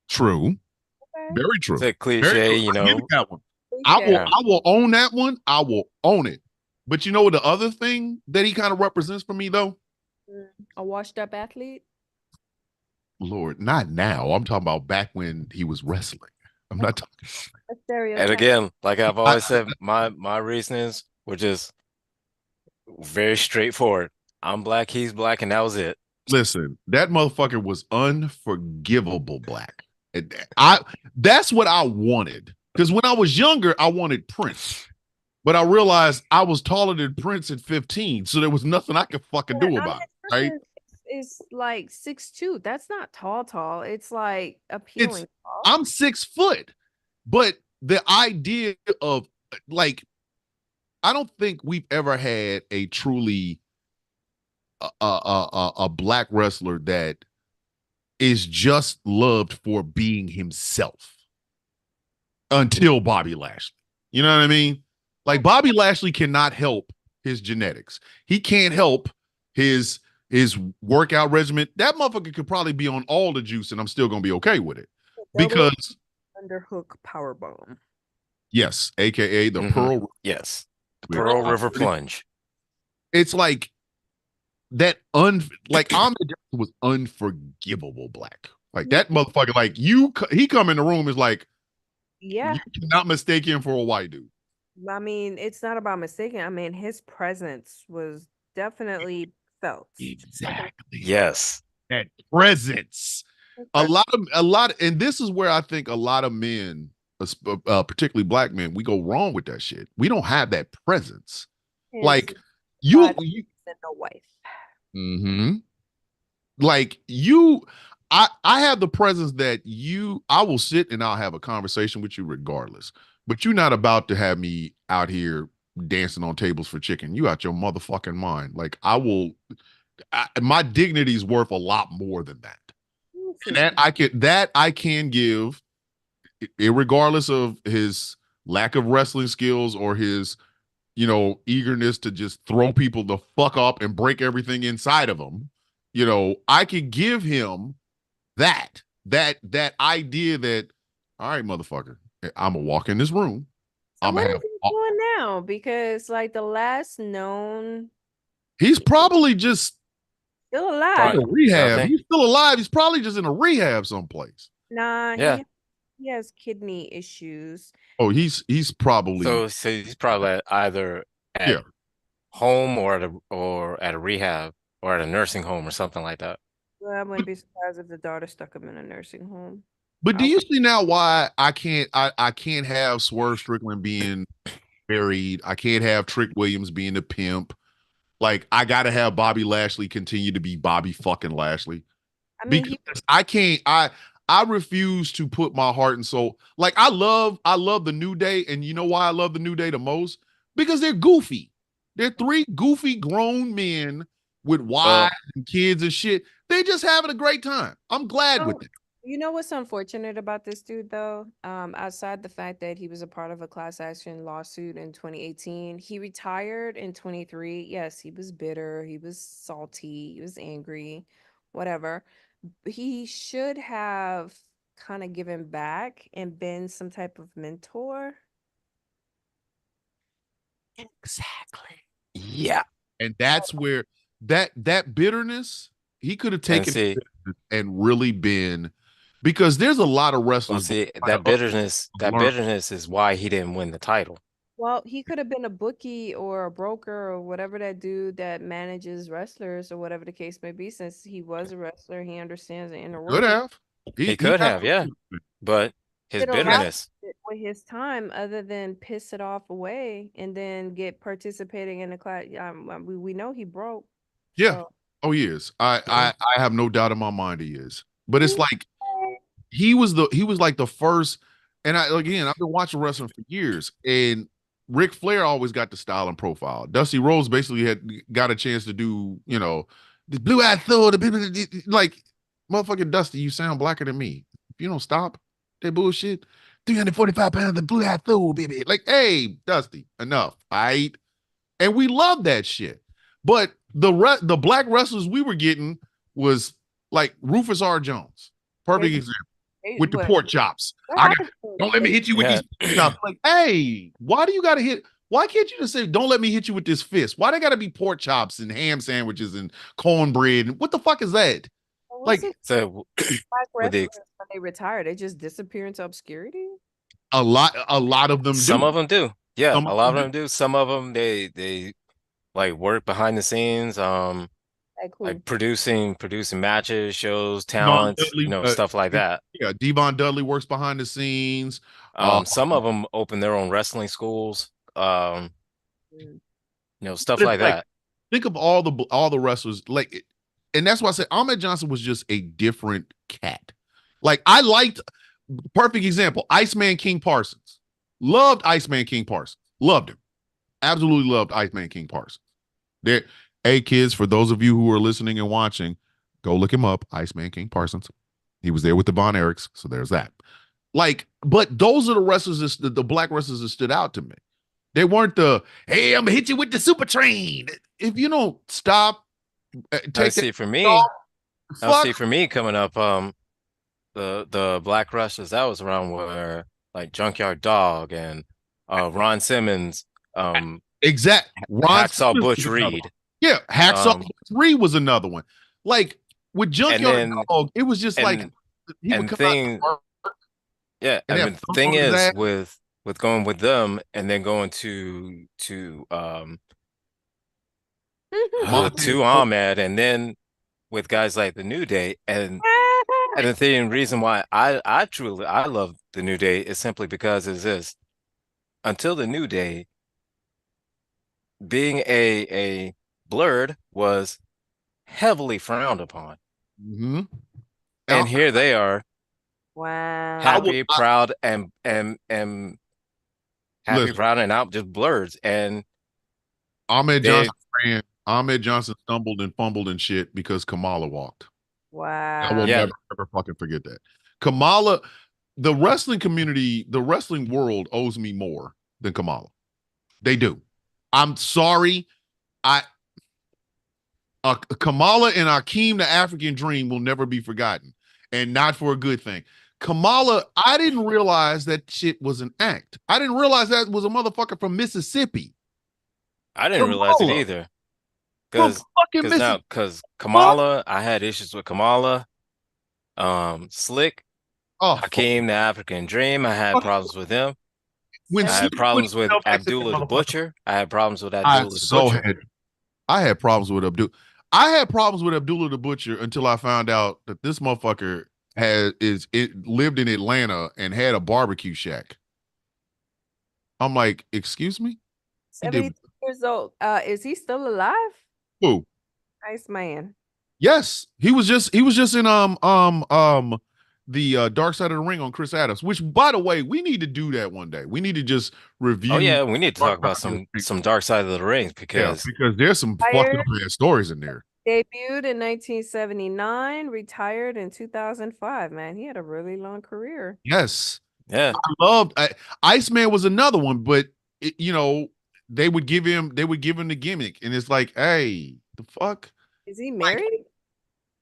true, Okay. very true. It's a Very cliche, true. you I give know. it that one. Cliche. I will own that one. I will own it. But you know what the other thing that he kind of represents for me though? A washed up athlete. Lord, not now. I'm talking about back when he was wrestling. I'm not talking. A stereotype. And again, like I've always said, my reasonings were just very straightforward. I'm black, he's black, and that was it. Listen, that motherfucker was unforgivable black. That's what I wanted. Because when I was younger, I wanted Prince. But I realized I was taller than Prince at 15, so there was nothing I could fucking do about it, right? It's like 6'2". That's not tall. It's like appealing. I'm 6 foot, but the idea of like, I don't think we've ever had a truly a black wrestler that is just loved for being himself until Bobby Lashley. You know what I mean? Like Bobby Lashley cannot help his genetics. He can't help his workout regimen. That motherfucker could probably be on all the juice and I'm still gonna be okay with it. Because underhook powerbomb. yes, aka the Pearl. Yes. Pearl River plunge. It's like that like Ahmed Johnson was unforgivable black. Like that motherfucker, like he come in the room is like, yeah, you cannot mistake him for a white dude. I mean, it's not about mistaking. I mean, his presence was definitely felt. Exactly. Yes. That presence. A lot, and this is where I think a lot of men, particularly black men, we go wrong with that shit. We don't have that presence. Like you and no wife. Like I have the presence that I will sit and I'll have a conversation with you regardless. But you're not about to have me out here dancing on tables for chicken. You out your motherfucking mind. Like my dignity is worth a lot more than that. And that I can give, regardless of his lack of wrestling skills or his, eagerness to just throw people the fuck up and break everything inside of him. I could give him that idea that, all right, motherfucker, I'm gonna walk in this room. So what is he doing now? Because like the last known, he's probably just still alive. in a rehab. Okay. He's still alive. He's probably just in a rehab someplace. Nah, yeah. He has kidney issues. Oh, he's probably so he's probably either at home or at a rehab or at a nursing home or something like that. I wouldn't be surprised if the daughter stuck him in a nursing home. But do I you see now why I can't have Swerve Strickland being buried? I can't have Trick Williams being the pimp. Like I gotta have Bobby Lashley continue to be Bobby fucking Lashley. I mean, Because I can't I refuse to put my heart and soul. Like I love the New Day, and you know why I love the New Day the most? Because they're goofy. They're three goofy grown men with Well, wives and kids and shit. They just having a great time. I'm glad with Oh, it. you know what's unfortunate about this dude though? Outside the fact that he was a part of a class action lawsuit in 2018, he retired in 23. Yes, he was bitter, he was salty, he was angry, whatever. He should have kind of given back and been some type of mentor. exactly. Yeah. And that's where that bitterness, he could have And taken see, and really been, because there's a lot of well, wrestlers see, trying to that learn. bitterness is why he didn't win the title. Well, he could have been a bookie or a broker or whatever that dude that manages wrestlers or whatever the case may be. Since he was a wrestler, he understands the inner Could working. have. He He could have, yeah, but his Did a lot bitterness. with his time other than piss it off away and then get participating in the class. We know he broke. Yeah. So Oh, he is. I have no doubt in my mind he is. But it's mm, like he was like the first, and I've been watching wrestling for years, and Ric Flair always got the style and profile. Dusty Rhodes basically had got a chance to do, the blue eyed Thor, like motherfucking Dusty, you sound blacker than me. If you don't stop that bullshit, 345 pounds of blue eyed Thor, baby. Like, hey, Dusty, enough. All right. And we love that shit. But the black wrestlers we were getting was like Rufus R. Jones. Perfect they, example with the what pork chops. what I got, happened to don't let me hit you with Yeah. these pork chops. Like, hey, why do you gotta hit? Why can't you just say, don't let me hit you with this fist? Why they gotta be pork chops and ham sandwiches and cornbread? What the fuck is that? was Like it So black with the wrestlers when they retired? They just disappear into obscurity? a lot of them some do. of them do. Yeah, Some a of lot them of do. them do. Some of them they like work behind the scenes, Like who? like producing matches, shows, Devon talents, Dudley, stuff like that. yeah, Devon Dudley works behind the scenes. Some of them open their own wrestling schools, Mm. stuff But it's like like, that. think of all the wrestlers, and that's why I said Ahmed Johnson was just a different cat. Like I liked, perfect example, Iceman King Parsons. Loved Iceman King Parsons. Loved him. Absolutely loved Iceman King Parsons. There, hey kids, for those of you who are listening and watching, go look him up. Iceman King Parsons. He was there with the Von Erichs, so there's that. Like, but those are the wrestlers, the black wrestlers that stood out to me. They weren't the, hey, I'm gonna hit you with the super train. If you don't stop, I take that see for me, off, I'll see fuck. for me coming up, the black wrestlers that was around were like Junkyard Dog and Ron Simmons, Exact. Ron Hacksaw Simmons Butch was another one. Reed. Yeah, Hacksaw Um, 3 was another one. Like with and Junkyard then Dog, it was just like and he would and come out thing yeah, and I have mean the thump thing on his is ass. with going with them and then going to Montez to Ford. Ahmed and then with guys like the New Day and the thing reason why I truly I love the New Day is simply because is this until the New Day being a blurred was heavily frowned upon. Mhm. And here they are, I Wow. will happy, proud, and happy, listen. proud, and out just blurs. And Ahmed they Johnson ran. Ahmed Johnson stumbled and fumbled and shit because Kamala walked. I will Wow. yeah, never ever fucking forget that. Kamala, the wrestling community, the wrestling world owes me more than Kamala. They do. I'm sorry. I Kamala and Akeem the African Dream will never be forgotten, and not for a good thing. Kamala, I didn't realize that shit was an act. I didn't realize that was a motherfucker from Mississippi. I didn't realize it Kamala either. from Because fucking Mississippi. because Fuck. Kamala, I had issues with Kamala, Slick, Oh, fuck. Hakeem, the African Dream. I had problems with him. When I Seven. had Slick put problems with himself next to that Abdullah the motherfucker, Butcher. I had problems with I Abdullah the so Butcher. had I had problems with Abdul. I had problems with Abdullah the Butcher until I found out that this motherfucker lived in Atlanta and had a barbecue shack. I'm like, excuse me? He did 72 years old. Is he still alive? who? Nice man. Yes, he was just in the Dark Side of the Ring on Chris Adams, which by the way, we need to do that one day. We need to just Oh review yeah, we need to talk about some Dark Side of the Rings yeah, because because there's some fucked up ass stories in there. Debuted in 1979, retired in 2005. Man, he had a really long career. Yes. yeah, I loved Iceman was another one, but they would give him the gimmick, and it's like, hey, the fuck. Is he married?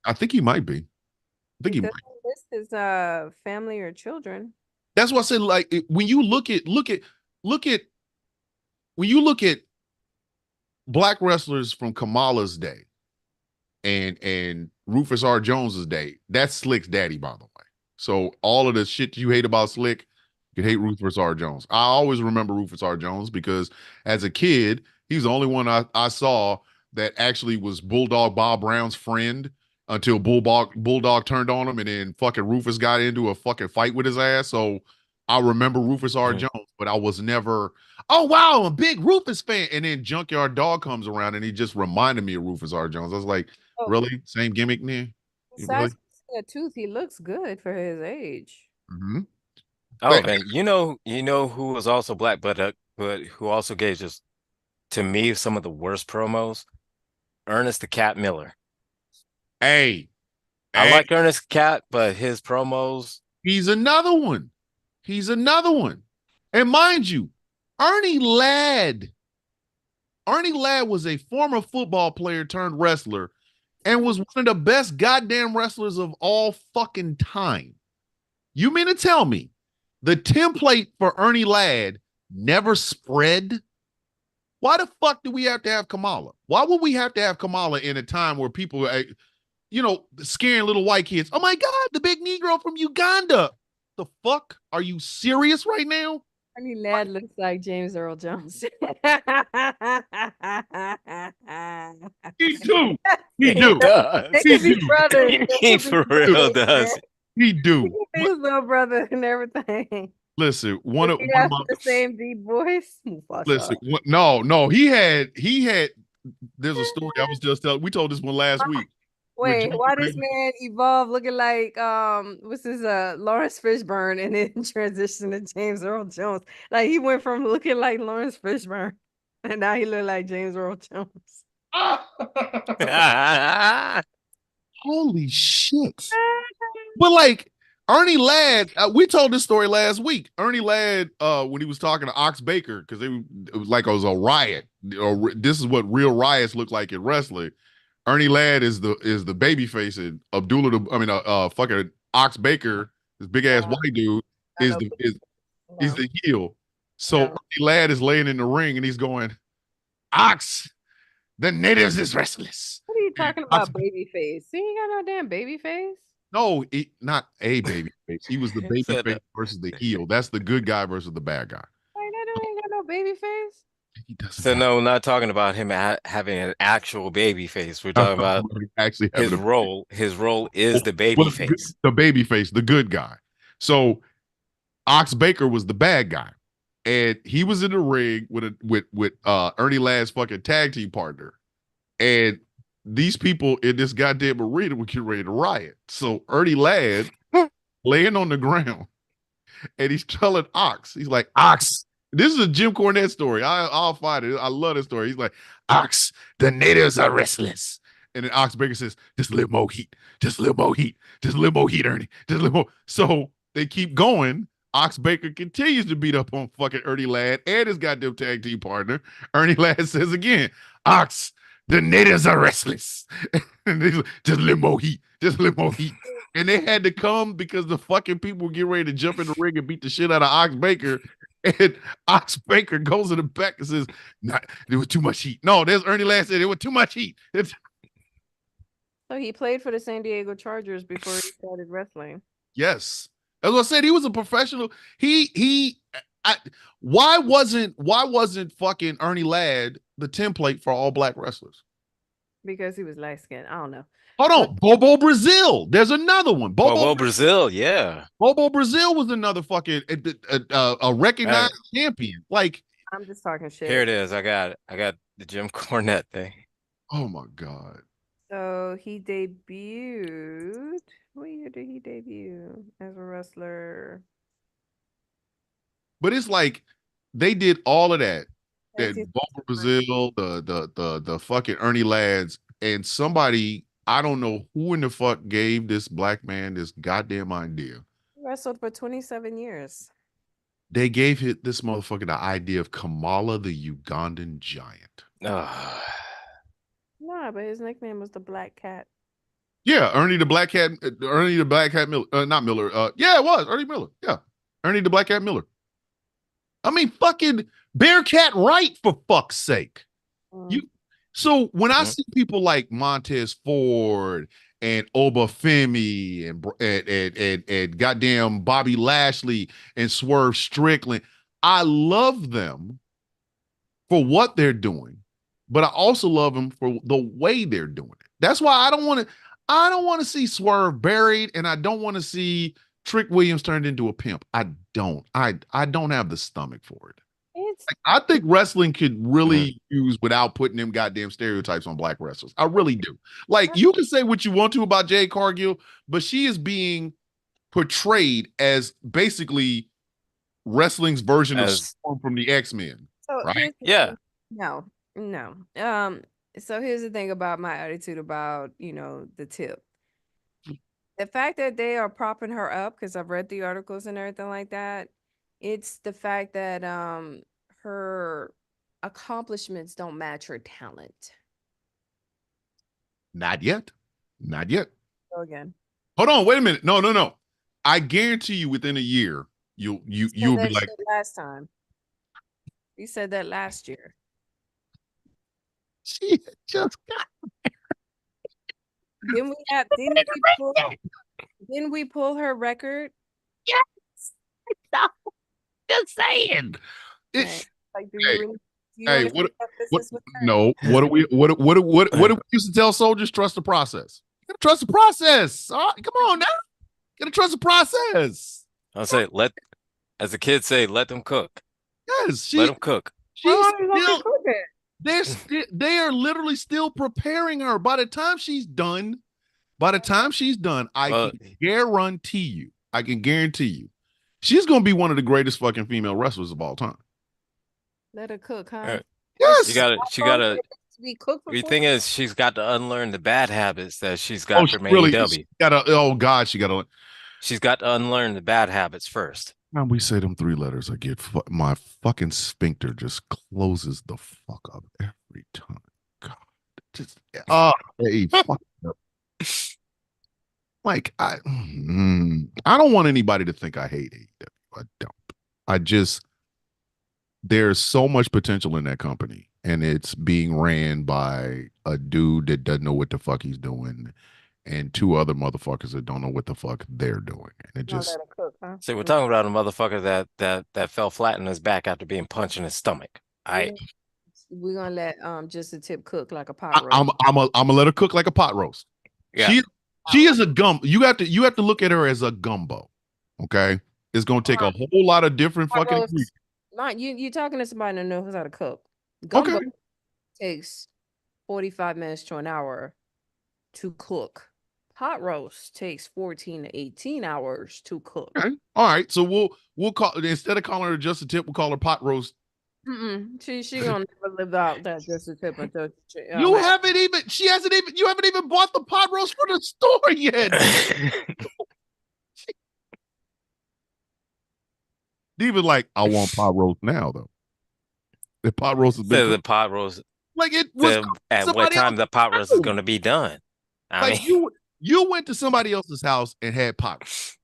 I think he might be. I think He he might. doesn't list his family or children. That's what I said. Like when you look at when you look at black wrestlers from Kamala's day and Rufus R. Jones's day, that's Slick's daddy, by the way. So all of the shit you hate about Slick, you can hate Rufus R. Jones. I always remember Rufus R. Jones because as a kid, he's the only one I saw that actually was Bulldog Bob Brown's friend until Bulldog turned on him and then fucking Rufus got into a fucking fight with his ass. So I remember Rufus R. Mhm. Jones, but I was never, oh wow, I'm a big Rufus fan. And then Junkyard Dog comes around and he just reminded me of Rufus R. Jones. I was like, Oh, really? Same gimmick, man? Really? besides missing a tooth, he looks good for his age. Mm-hmm. Oh man, you know who was also black, but who also gave just to me some of the worst promos? Ernest the Cat Miller. Hey, I hey, like Ernest Cat, but his promos, he's another one. He's another one. And mind you, Ernie Ladd. Ernie Ladd was a former football player turned wrestler and was one of the best goddamn wrestlers of all fucking time. You mean to tell me the template for Ernie Ladd never spread? Why the fuck do we have to have Kamala? Why would we have to have Kamala in a time where people are, scaring little white kids? Oh my God, the big Negro from Uganda. The fuck? Are you serious right now? Ernie Ladd looks like James Earl Jones. He do. He He do. does. They He could be do. brothers. They He could be for real brothers, does. man. He He do. could be his little brother and everything. Listen, He one of has my the same deep voice. listen, no, he had there's a story I was just telling. We told this one last week. with Wait, Jim why this Brady. man evolved looking like what's his Lawrence Fishburne and then transitioned to James Earl Jones? Like he went from looking like Lawrence Fishburne and now he look like James Earl Jones. Holy shit. But like Ernie Ladd, we told this story last week. Ernie Ladd, when he was talking to Ox Baker, because it was like it was a riot. This is what real riots look like in wrestling. Ernie Ladd is the baby face, and fucking Ox Baker, this big ass white dude, I is know, is no, the heel. So no. Ernie Ladd is laying in the ring and he's going, Ox, the natives is restless. What are you And talking Ox, about, baby face? He ain't got no damn baby face. no, not a baby face. He was the baby Said face that. versus the heel. That's the good guy versus the bad guy. Like that dude ain't got no baby face. He doesn't So have no, we're not talking about him having an actual baby face. We're talking about actually his having a role. His role is the well, baby face. the baby face, the good guy. So Ox Baker was the bad guy, and he was in the ring with Ernie Ladd's fucking tag team partner, and these people in this goddamn arena were getting ready to riot. So Ernie Ladd laying on the ground, and he's telling Ox, he's like, Ox. This is a Jim Cornette story. I'll find it. I love this story. He's like, Ox, the natives are restless. And then Ox Baker says, just a little more heat. Just a little more heat. Just a little more heat, Ernie. Just a little more. So they keep going. Ox Baker continues to beat up on fucking Ernie Ladd and his goddamn tag team partner. Ernie Ladd says again, Ox, the natives are restless. And he's like, just a little more heat. Just a little more heat. And they had to come because the fucking people were getting ready to jump in the ring and beat the shit out of Ox Baker. And Ox Baker goes in the back and says, there was too much heat. No, there's Ernie Ladd said there was too much heat. So he played for the San Diego Chargers before he started wrestling. Yes. As I said, he was a professional. Why wasn't fucking Ernie Ladd the template for all black wrestlers? Because he was light skinned. I don't know. Hold on, Bobo Brazil. There's another one. Well, Brazil, yeah. Bobo Brazil was another fucking a recognized champion. Like, I'm just talking shit. Here it is. I got it. I got the Jim Cornette thing. oh my god. So he debuted. What year did he debut as a wrestler? But it's like they did all of that. That 19- Bobo Brazil, the fucking Ernie Lads, and somebody, I don't know who in the fuck gave this black man this goddamn idea. He wrestled for 27 years. They gave this motherfucker the idea of Kamala the Ugandan giant. Oh. Nah, but his nickname was the Black Cat. Yeah, Ernie the Black Cat Miller, not Miller. Yeah, it was Ernie Miller. Yeah, Ernie the Black Cat Miller. I mean, fucking Bearcat Wright, for fuck's sake. So when I see people like Montez Ford and Obafemi and goddamn Bobby Lashley and Swerve Strickland, I love them for what they're doing, but I also love them for the way they're doing it. That's why I don't want to see Swerve buried, and I don't want to see Trick Williams turned into a pimp. I don't have the stomach for it. Like, I think wrestling could really use without putting them goddamn stereotypes on black wrestlers. I really do. Like, you can say what you want to about Jade Cargill, but she is being portrayed as basically wrestling's version of Storm from the X-Men. So right? Yeah. No. So here's the thing about my attitude about, the tip. The fact that they are propping her up, because I've read the articles and everything like that, it's the fact that her accomplishments don't match her talent. Not yet. Go again. Hold on, wait a minute. No. I guarantee you within a year, you'll be like last time. You said that last year. She just got Didn't we pull her record? Yes. No, just saying. Like, do you Hey, what no, what do we used to tell soldiers? Trust the process. You gotta trust the process. All right, come on now. You gotta trust the process. I'll say as the kids say, let them cook. Yes, let them cook. They are literally still preparing her. By the time she's done, I can guarantee you, she's gonna be one of the greatest fucking female wrestlers of all time. Let her cook, huh? Yes. She gotta be cooked. The thing is, she's got to unlearn the bad habits that she's got from AEW. She's got to unlearn the bad habits first. Now we say them three letters, I get my fucking sphincter just closes the fuck up every time. God, just hey, fuck up. Like I don't want anybody to think I hate AEW. I don't. There's so much potential in that company, and it's being ran by a dude that doesn't know what the fuck he's doing, and two other motherfuckers that don't know what the fuck they're doing. And it just see, we're talking about a motherfucker that fell flat on his back after being punched in his stomach. We're gonna let just a tip cook like a pot roast. I'm gonna let her cook like a pot roast. Yeah. She is a You have to look at her as a gumbo. Okay, it's gonna take a whole lot of different fucking ingredients. You're talking to somebody that knows how to cook. Gumbo takes 45 minutes to an hour to cook. Pot roast takes 14 to 18 hours to cook. Okay. All right. So we'll call, instead of calling her just a tip, we'll call her pot roast. She gonna never live out that just a tip until you haven't even bought the pot roast for the store yet. Even like, I want pot roast now though. The pot roast has been the pot roast. Like it was at what time the pot roast is going to be done. I mean, you went to somebody else's house and had pot roast,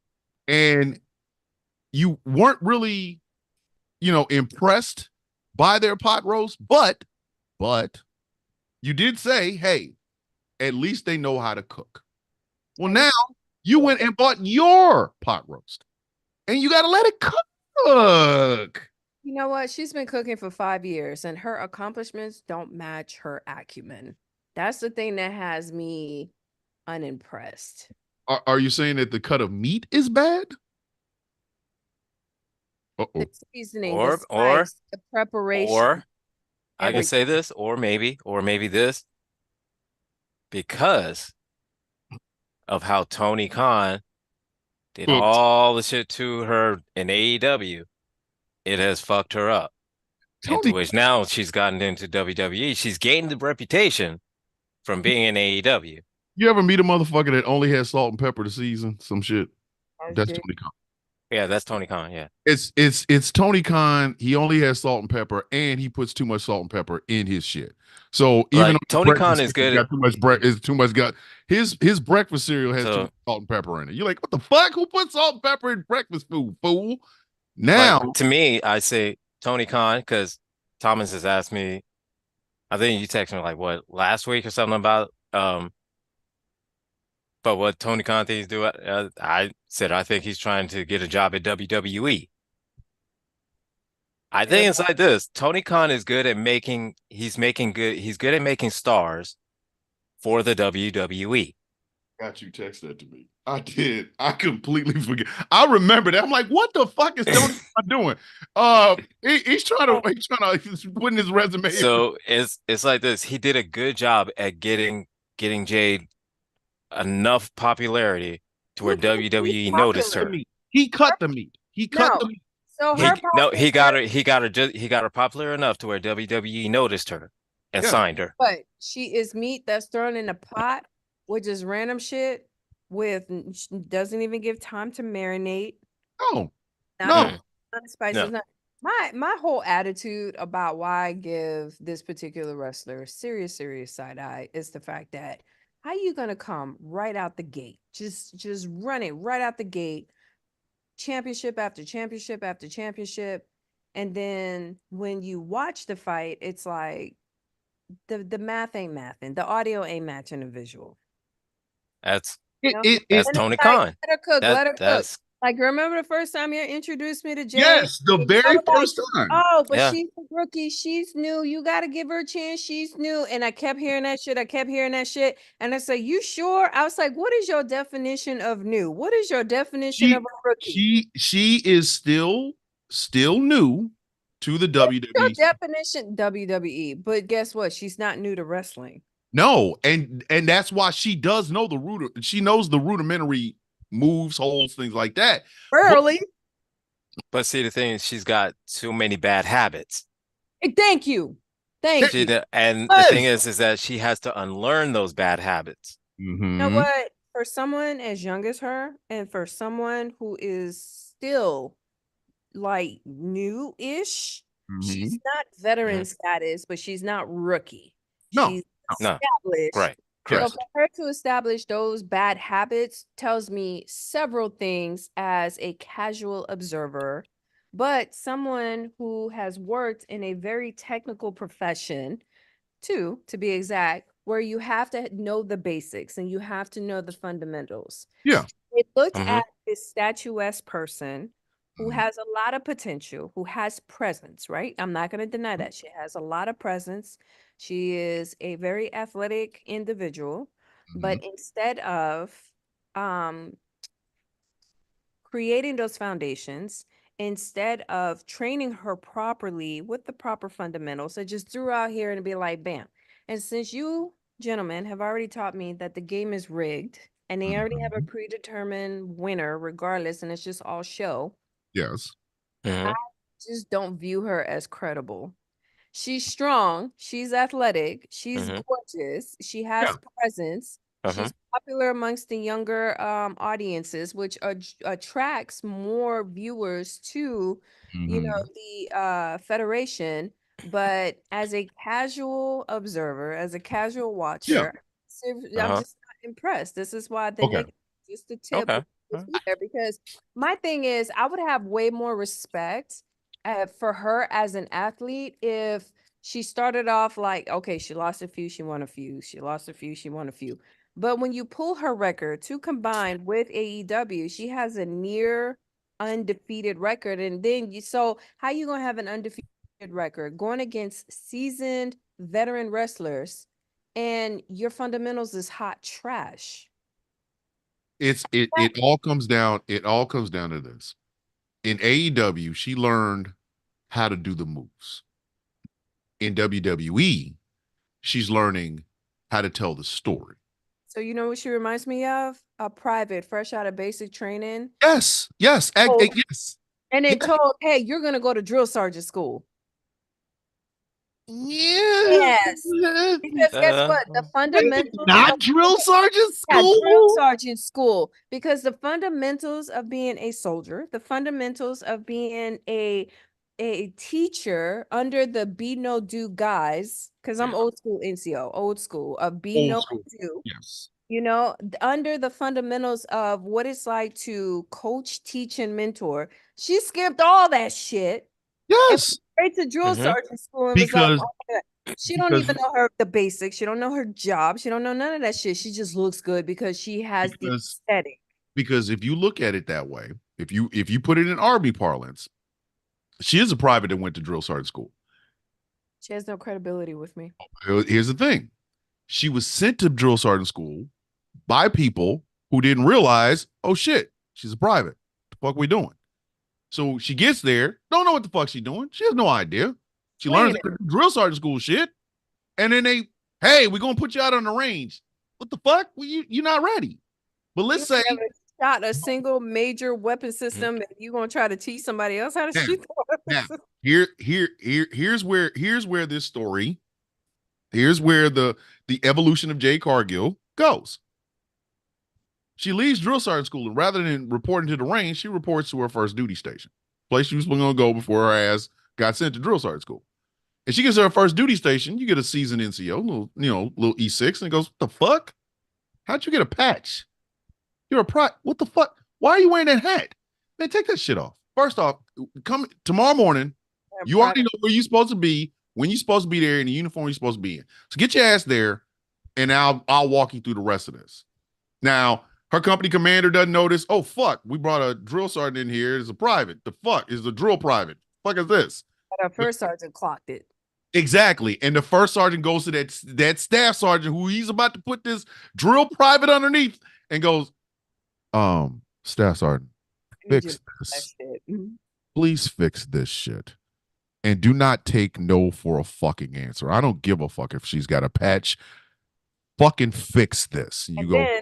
and you weren't really, impressed by their pot roast, but you did say, hey, at least they know how to cook. Well, now you went and bought your pot roast, and you got to let it cook. You know what? She's been cooking for 5 years, and her accomplishments don't match her acumen. That's the thing that has me unimpressed. Are you saying that the cut of meat is bad? The Uh-oh. seasoning, the Or spice, the preparation, or I can say everything. this, or maybe this, because of how Tony Khan did Cooked. all the shit to her in AEW, it has fucked her up. And to Tony, which now she's gotten into WWE. She's gained the reputation from being in AEW. you ever meet a motherfucker that only has salt and pepper to season some shit? As That's Jay- Tony Khan. Yeah, that's Tony Khan. Yeah. It's Tony Khan. He only has salt and pepper, and he puts too much salt and pepper in his shit. So even Like though his Tony Khan breakfast is cereal good got too much is too much got his breakfast cereal has too so much salt and pepper in it. You're like, what the fuck? Who puts salt and pepper in breakfast food, fool? but Now, to me, I say Tony Khan because Thomas has asked me, I think you texted me like what last week or something about but what Tony Khan thinks he's doing. I said I think he's trying to get a job at WWE. I Yeah, think it's like this. Tony Khan is good at he's good at making stars for the WWE. got you text that to me. I did. I completely forget. I remember that. I'm like, what the fuck is Tony Khan doing? He's trying to put in his resume. So it's like this. He did a good job at getting Jade enough popularity to where WWE noticed her. He cut the meat. He cut no. the meat. So He her no, popularity, he got her popular enough to where WWE noticed her and Yeah. signed her. but she is meat that's thrown in a pot with just random shit doesn't even give time to marinate. No, Not no. Mm, not spices. no. Not my whole attitude about why I give this particular wrestler a serious side eye is the fact that how you gonna come right out the gate, just run it right out the gate, championship after championship after championship, and then when you watch the fight, it's like the math ain't mathing, the audio ain't matching the visual. That's You know? that's And it's Tony like, Khan. let her cook, That let her cook. that's Like, remember the first time you introduced me to Jay? yes, the And very you were like, first time. oh, but yeah. she's a rookie. She's new. You got to give her a chance. She's new. And I kept hearing that shit. I kept hearing that shit. And I said, you sure? I was like, what is your definition of new? What is your definition of She a rookie? she is still new to the Your WWE. definition, WWE. But guess what? She's not new to wrestling. No, and that's why she does know the root. She knows the rudimentary moves, holds, things like that. Early. But see, the thing is, she's got too many bad habits. Thank you. Thank you. And the thing Yes. is that she has to unlearn those bad habits. You know Mm-hmm. what? For someone as young as her, and for someone who is still like new-ish, she's not veteran status, but she's not rookie. No, She's No, established. right, So correct. for her to establish those bad habits tells me several things as a casual observer, but someone who has worked in a very technical profession too, to be exact, where you have to know the basics and you have to know the fundamentals. Yeah. It looked Mhm. at this statuesque person who has a lot of potential, who has presence, right? I'm not going to deny that. She has a lot of presence. She is a very athletic individual, but instead of um creating those foundations, instead of training her properly with the proper fundamentals, I just threw out here and be like, bam. And since you gentlemen have already taught me that the game is rigged and they already have a predetermined winner regardless, and it's just all show, Yes. I Mhm. just don't view her as credible. She's strong, she's athletic, she's Mhm. gorgeous, she has presence, Uh-huh. she's popular amongst the younger audiences, which attracts more viewers to, you know, the federation. But as a casual observer, as a casual Yeah. watcher, I'm Uh-huh. just not impressed. This is why the Okay. negative, just the tip Okay. is there, because my thing is I would have way more respect for her as an athlete if she started off like, okay, she lost a few, she won a few, she lost a few, she won a few. But when you pull her record to combine with AEW, she has a near undefeated record. And then so how you gonna have an undefeated record going against seasoned veteran wrestlers and your fundamentals is hot trash. It all comes down to this. In AEW, she learned how to do the moves. In WWE, she's learning how to tell the story. So you know what she reminds me of? A private, fresh out of basic training. Yes, Oh, yes. and then Yeah. told, hey, you're gonna go to drill sergeant school. Yeah. Yes. Because guess what? The fundamentals Not of drill sergeant yeah, drill school. sergeant school. Because the fundamentals of being a soldier, the fundamentals of being a teacher under the be no do guys, because I'm Yeah. old school NCO, old school of be Old no school. do. Yes. You know, under the fundamentals of what it's like to coach, teach, and mentor. She skipped all that shit and went Yes. straight to drill Mhm. sergeant school and was like, Because oh my God. She don't even because know the basics. She don't know her job. She don't know none of that shit. She just looks good because she has the because aesthetic. because if you look at it that way, if you put it in Army parlance, she is a private that went to drill sergeant school. She has no credibility with me. Here's the thing. She was sent to drill sergeant school by people who didn't realize, oh shit, she's a private. What the fuck we doing? So she gets there, don't know what the fuck she's doing. She has no idea. She learns Wait a minute. drill sergeant school shit. And then hey, we're gonna put you out on the range. What the fuck? Well, you're not ready. But let's You say never shot a single major weapon system and you gonna try to teach somebody else how to now, shoot the weapon now system. here's where this story, here's where the evolution of Jay Cargill goes. She leaves drill sergeant school, and rather than reporting to the range, she reports to her first duty station, place she was going to go before her ass got sent to drill sergeant school. And she gets to her first duty station. You get a seasoned NCO, little E6, and it goes, "What the fuck? How'd you get a patch? You're a pro. What the fuck? Why are you wearing that hat? Man, take that shit off. First off, come tomorrow morning. You already know where you're supposed to be, when you're supposed to be there, in the uniform you're supposed to be in. So get your ass there, and I'll walk you through the rest of this. Now, her company commander doesn't notice. Oh fuck, we brought a drill sergeant in here. It's a private. The fuck is the drill private? Fuck is this? But our first sergeant clocked it. Exactly. And the first sergeant goes to that staff sergeant who he's about to put this drill private underneath and goes, staff sergeant, fix this. Please fix this shit. And do not take no for a fucking answer. I don't give a fuck if she's got a patch. Fucking fix this. You go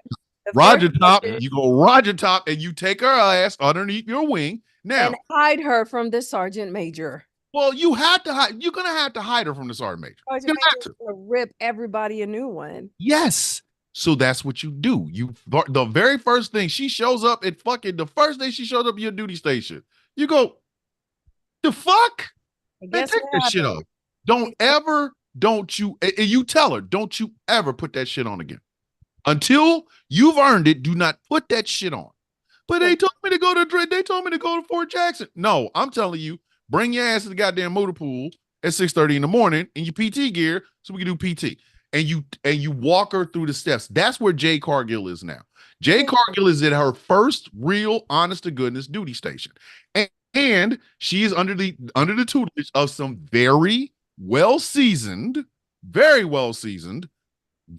Roger Top, you go Roger Top, and you take her ass underneath your wing. Now, and hide her from the sergeant major. well, you have to hide. You're gonna have to hide her from the sergeant major. Sergeant major is gonna rip everybody a new one. Yes. So that's what you do. The very first thing she shows up at the first day she shows up at your duty station, you go, the fuck? Man, take that shit off. Don't you, and you tell her, don't you ever put that shit on again. Until you've earned it, do not put that shit on. But they told me to go to Fort Jackson. No, I'm telling you, bring your ass to the goddamn motor pool at 6:30 in the morning in your PT gear so we can do PT. And you walk her through the steps. That's where Jay Cargill is now. Jay Cargill is at her first real honest to goodness duty station. And she is under the tutelage of some very well seasoned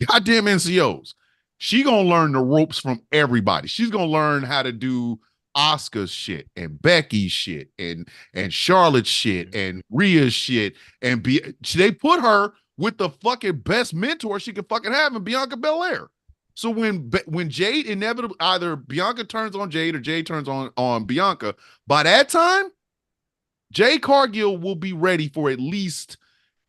goddamn NCOs. She gonna learn the ropes from everybody. She's gonna learn how to do Oscar's shit and Becky's shit and Charlotte's shit and Rhea's shit they put her with the fucking best mentor she could fucking have in Bianca Belair. So when Jade inevitably either Bianca turns on Jade or Jade turns on Bianca, by that time, Jay Cargill will be ready for at least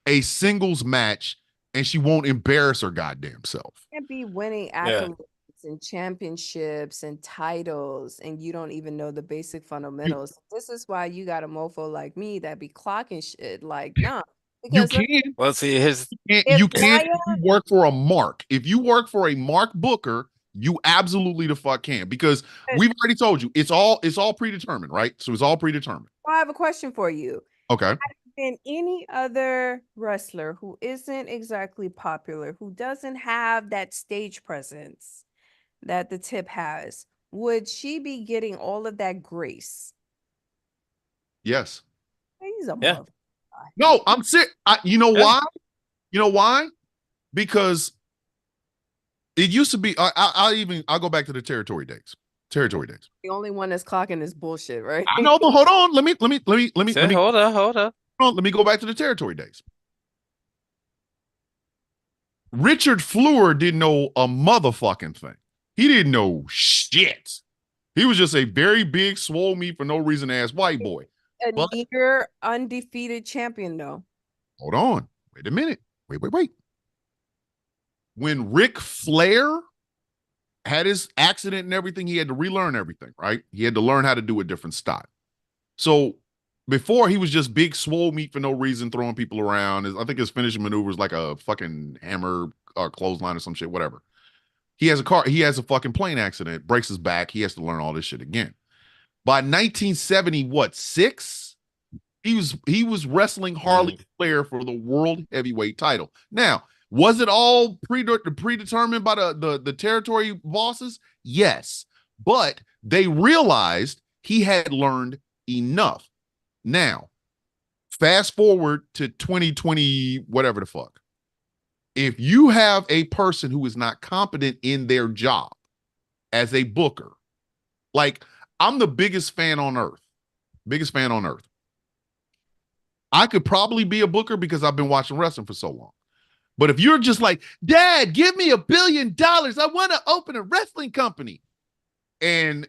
a singles match, and she won't embarrass her goddamn self. Can't be winning accolades and championships and titles, and you don't even know the basic fundamentals. This is why you got a mofo like me that be clocking shit like, nah. Because you can. Well, see, his You can't if you work for a mark. If you work for a Mark Booker, you absolutely the fuck can, because we've already told you it's all predetermined, right? So it's all predetermined. I have a question for you. Okay. And any other wrestler who isn't exactly popular, who doesn't have that stage presence that the Tip has, would she be getting all of that grace? Yes. He's a Yeah. No, I'm sick. You know why? You know why? because it used to be. I'll go back to the territory days. Territory days. The only one that's clocking is bullshit, right? I know, but hold on. Let me Hold up, hold up. let me go back to the territory days. Richard Fleur didn't know a motherfucking thing. He didn't know shit. He was just a very big, swole me for no reason ass white boy. A But near undefeated champion, though. hold on. Wait a minute. Wait. When Ric Flair had his accident and everything, he had to relearn everything, right? He had to learn how to do a different style. So before, he was just big, swole meat for no reason, throwing people around. I think his finishing maneuver is like a fucking hammer or clothesline or some shit, whatever. He has a fucking plane accident, breaks his back. He has to learn all this shit again. By 1976, he was wrestling Harley Flair for the world heavyweight title. Now, was it all predetermined by the territory bosses? Yes, but they realized he had learned enough. Now, fast forward to 2020, whatever the fuck. If you have a person who is not competent in their job as a booker, like I'm the biggest fan on earth. Biggest fan on earth. I could probably be a booker because I've been watching wrestling for so long. But if you're just like, Dad, give me $1 billion. I want to open a wrestling company. And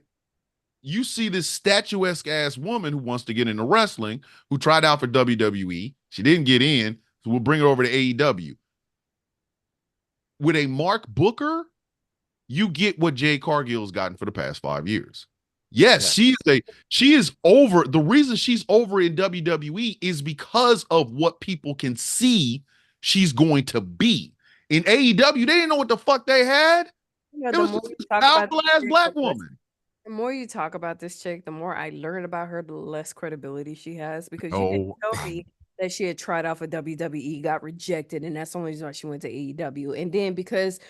you see this statuesque ass woman who wants to get into wrestling, who tried out for WWE. She didn't get in. So we'll bring her over to AEW. With a Mark Booker, you get what Jade Cargill's gotten for the past 5 years. Yes, she is over. The reason she's over in WWE is because of what people can see she's going to be. In AEW, they didn't know what the fuck they had. You It know, was just a powerful ass black woman. the more you talk about this chick, the more I learn about her, the less credibility she has. Because you Oh. didn't tell me that she had tried out for WWE, got rejected, and that's the only reason why she went to AEW. And then because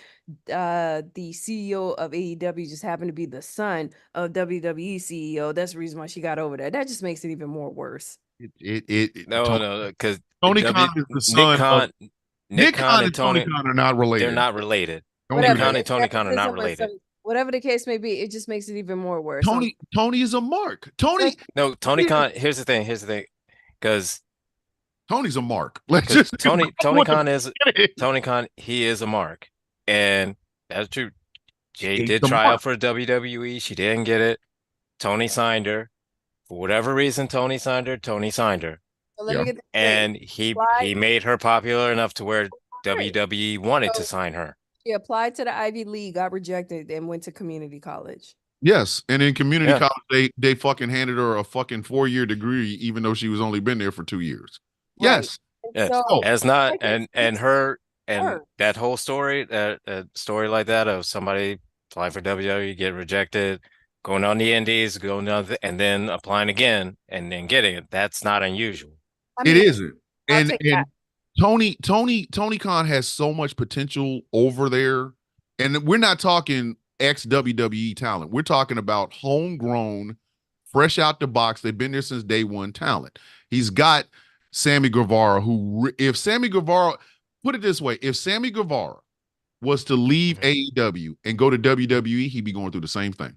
the CEO of AEW just happened to be the son of WWE CEO, that's the reason why she got over there. That just makes it even more worse. No, because Tony Khan is the son of Nick Khan and Tony Khan are not related. They're not related. Don't Nick do Khan that. and Tony Khan are not related. Whatever the case may be, it just makes it even more worse. Tony is a mark. Tony Khan. Here's the thing. Because Tony's a mark. Let's just Tony Khan. He is a mark, and that's true. Jay did try out for WWE. She didn't get it. Tony signed her. For whatever reason, Tony signed her. So let me get this And straight. he made her popular enough to where WWE wanted to sign her. She applied to the Ivy League, got rejected, and went to community college. Yes, and in community college, they fucking handed her a fucking 4-year degree, even though she was only been there for 2 years. Right. Yes, Yes. So, As not and that whole story, that story like that of somebody applying for WWE, get rejected, going on the indies, going on and then applying again and then getting it. That's not unusual. it isn't. I'll And take and that. Tony Khan has so much potential over there, and we're not talking ex WWE talent. We're talking about homegrown, fresh out the box. They've been there since day one talent. He's got Sammy Guevara, who if Sammy Guevara, put it this way, if Sammy Guevara was to leave AEW and go to WWE, he'd be going through the same thing.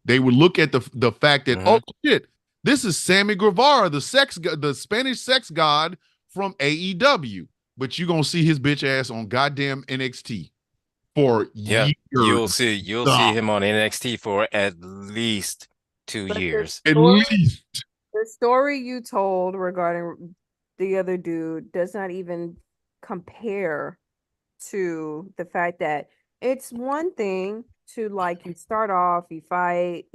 They would look at the fact that, oh shit, this is Sammy Guevara, the Spanish sex god from AEW, but you're gonna see his bitch ass on goddamn NXT for years. You'll see him on NXT for at least 2 years. At least. The story you told regarding the other dude does not even compare to the fact that it's one thing to, like, you start off, you fight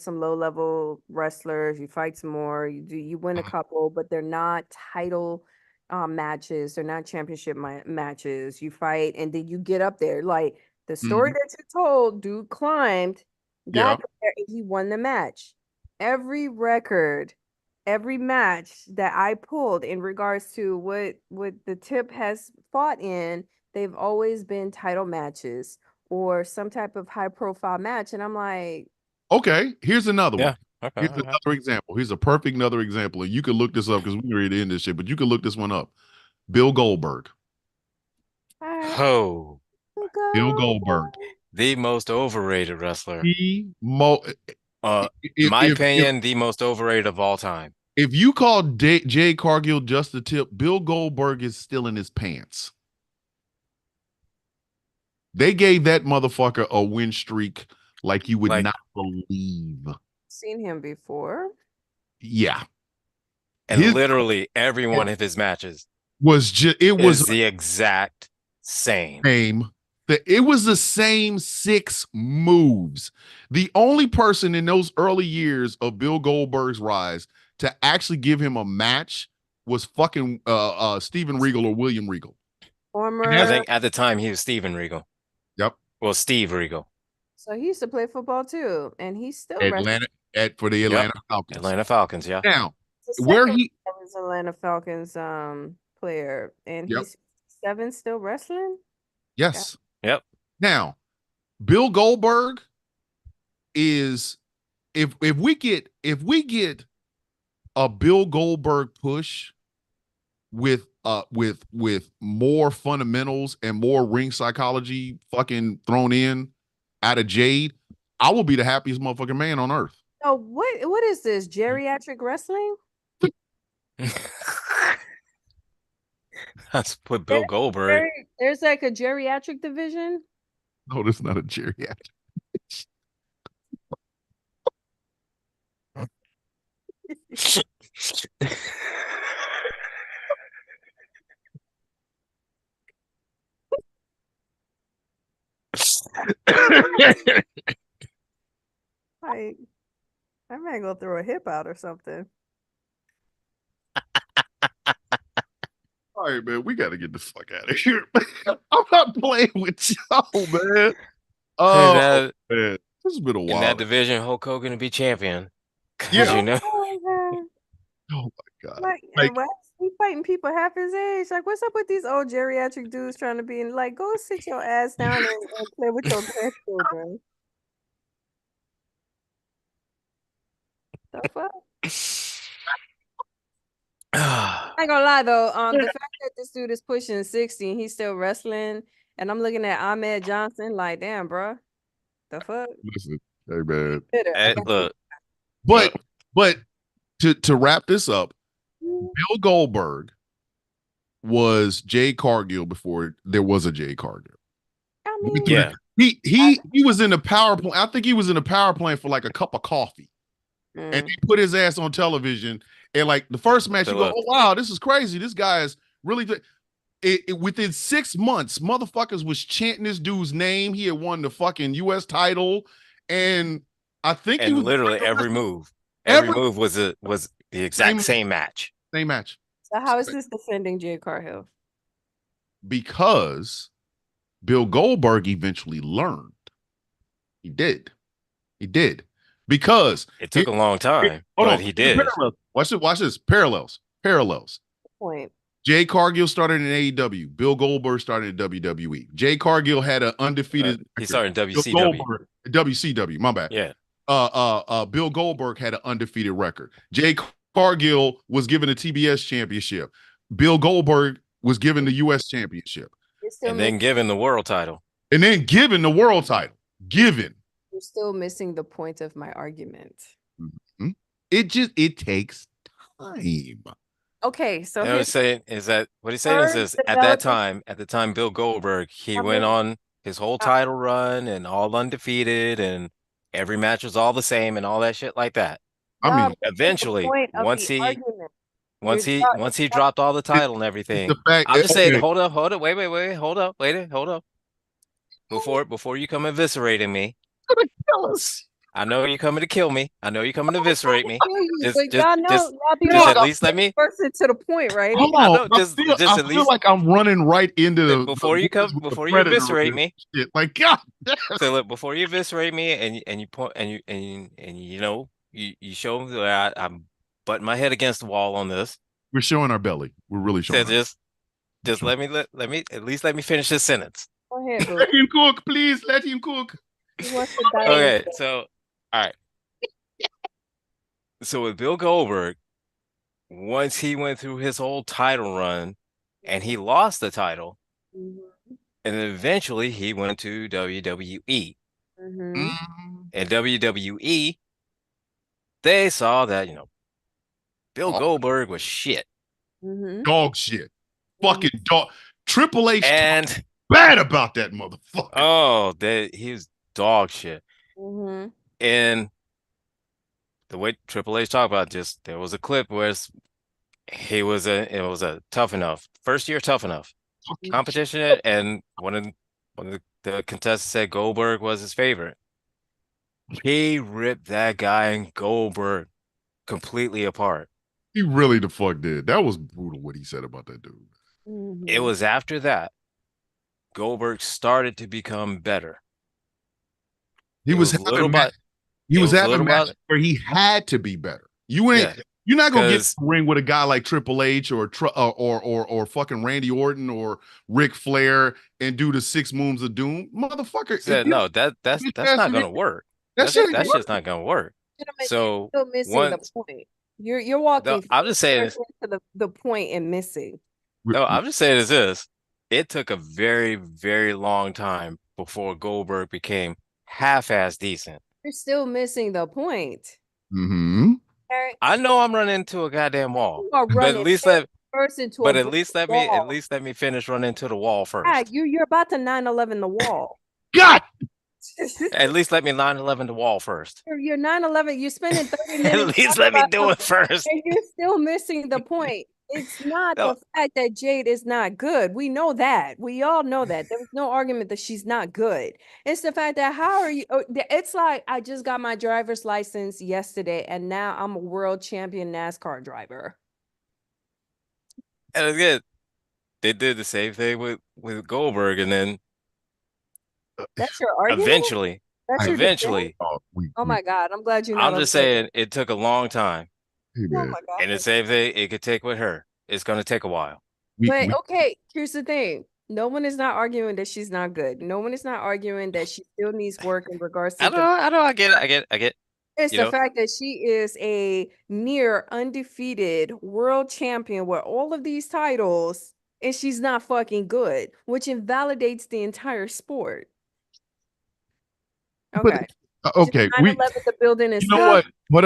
some low level wrestlers, you fight some more, you win a couple, but they're not title matches, they're not championship matches. You fight and then you get up there. Like the story that you told, dude climbed, got there, and he won the match. Every record, every match that I pulled in regards to what the Tip has fought in, they've always been title matches or some type of high profile match. And I'm like, okay, here's another one. Okay, here's another example. Here's a perfect another example. And you can look this up because we ready to end this shit, but you can look this one up. Bill Goldberg. Ho, Bill Goldberg. the most overrated wrestler. The mo In my if opinion, the most overrated of all time. if you call Jay Cargill just the tip, Bill Goldberg is still in his pants. They gave that motherfucker a win streak like you would Like, not believe. Seen him before. Yeah. and His literally every one of his matches was just it was is the exact same. same. It was the same 6 moves. The only person in those early years of Bill Goldberg's rise to actually give him a match was fucking Steven Regal or William Regal. Former. I think at the time he was Steven Regal. Yep. Well, Steve Regal. So he used to play football too, and he's still wrestling. For the Atlanta Falcons. Atlanta Falcons, yeah. Now, The where second he that was Atlanta Falcons player, and Yep. he's 7 still wrestling. yes. Yep. Now, Bill Goldberg is if we get a Bill Goldberg push with more fundamentals and more ring psychology fucking thrown in out of Jade, I will be the happiest motherfucking man on earth. Oh, what is this? Geriatric wrestling? That's put Bill Goldberg. There's like a geriatric division. No, that's not a geriatric. Like, I might go throw a hip out or something. All right, man, we got to get the fuck out of here. I'm not playing with y'all, man. Oh, man. This has been a while. In that division, Hulk Hogan to be champion. Yeah. You know? Oh, my God. Like, Like, and why is he fighting people half his age? Like, what's up with these old geriatric dudes trying to be in? Like, go sit your ass down and play with your grandchildren. The fuck? I ain't gonna lie though, the fact that this dude is pushing 60 and he's still wrestling, and I'm looking at Ahmed Johnson, like, damn, bro, the fuck. listen, hey, man. Hey, look, But to wrap this up, Bill Goldberg was Jay Cargill before there was a Jay Cargill. I mean, yeah. He was in the power plant. I think he was in the power plant for like a cup of coffee. And he put his ass on television. And like the first match, you go, oh wow, this is crazy. This guy is really good. Within 6 months, motherfuckers was chanting this dude's name. He had won the fucking US title. And I think he was literally every move. Every move was the exact same match. Same match. So how is this defending Jay Cargill? Because Bill Goldberg eventually learned. He did. Because it took a long time, but he did. Watch this. Parallels. Point. Jay Cargill started in AEW. Bill Goldberg started in WWE. Jay Cargill had an undefeated. He started in WCW. WCW. My bad. Yeah. Bill Goldberg had an undefeated record. Jay Cargill was given a TBS championship. Bill Goldberg was given the US championship. And then given the world title. You're still missing the point of my argument. Mm-hmm. It takes time. Okay, so what he's saying is that at the time Bill Goldberg, he went on his whole title run and all undefeated, and every match was all the same and all that shit like that. I mean, eventually, once he dropped all the title and everything, I'll just say, hold up, wait, hold up. Before you come eviscerating me. I know you're coming to kill me. I know you're coming to eviscerate me. Just at least let me person to the point, right? Hold on. I feel like I'm running right into the before you eviscerate me. Shit. Like God. So look, before you eviscerate me and you point and you know you show me that I'm butting my head against the wall on this. We're showing our belly. We're really showing. Just let me at least let me finish this sentence. Go ahead, let him cook, please. Let him cook. Okay, so all right. So with Bill Goldberg, once he went through his whole title run and he lost the title, And then eventually he went to WWE. Mm-hmm. And WWE, they saw that, Bill Oh, Goldberg was shit. Mm-hmm. dog shit. Fucking dog. Triple H talked And bad about that motherfucker. he was dog shit. Mm-hmm. And the way Triple H talked about this, there was a clip where it was a tough enough first year tough enough competition, and one of the contestants said Goldberg was his favorite. He ripped that guy and Goldberg completely apart. He really the fuck did. That was brutal what he said about that dude. It Mm-hmm. was after that Goldberg started to become better. He It was was little having by He it was was having little by matches where he had to be better. yeah, You're not gonna get in because the ring with a guy like Triple H or fucking Randy Orton or Ric Flair and do the 6 moons of doom, motherfucker. If said you no, that's ass not in there, gonna work. that shit ain't That shit's working. not gonna work. Gentlemen, So you're still missing the once point. You're walking I'm just saying this. to the point and missing. No, I'm just saying this. It took a very, very long time before Goldberg became half-ass decent. You're still missing the point. Mm-hmm. Okay? I know I'm running into a goddamn wall, You are but running first into a brick at wall. least let me finish running into the wall Yeah, first. you're about to 9/11 the wall. God, At least let me 9/11 the wall first. You're 9/11. You're spending 30 At minutes least talking let me about do it something, first. and you're still missing the point. It's not No, the fact that Jade is not good. We know that. We all know that. There was no argument that she's not good. It's the fact that how are you? It's like I just got my driver's license yesterday, and now I'm a world champion NASCAR driver. and again, they did the same thing with Goldberg, and then That's your argument? eventually, That's I, your defense? eventually, Oh my God. I'm glad you're not I'm just upset. saying it took a long time. hey Oh man, my And the God. same thing it could take with her. It's gonna take a while. But we okay, here's the thing. No one is not arguing that she's not good. No one is not arguing that she still needs work in regards to the I get it, I get it. it's You the know, fact that she is a near undefeated world champion with all of these titles and she's not fucking good, which invalidates the entire sport. but Okay. Just okay, 9/11 the building and you know stuff. what?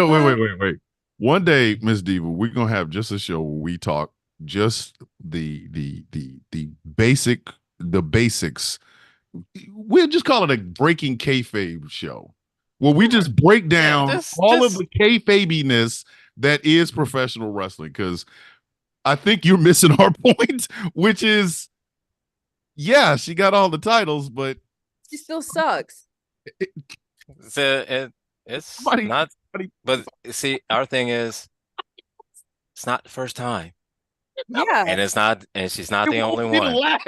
Wait. One day, Miss Diva, we're gonna have just a show where we talk just the basics. We'll just call it a breaking kayfabe show, where we just break yeah, down all of the kayfabiness that is professional wrestling. Because I think you're missing our point, which is, yeah, she got all the titles, but She still sucks. it's somebody, not. somebody But see, our thing is, it's not the first time, Yeah, and she's not it the only won't be the one. last.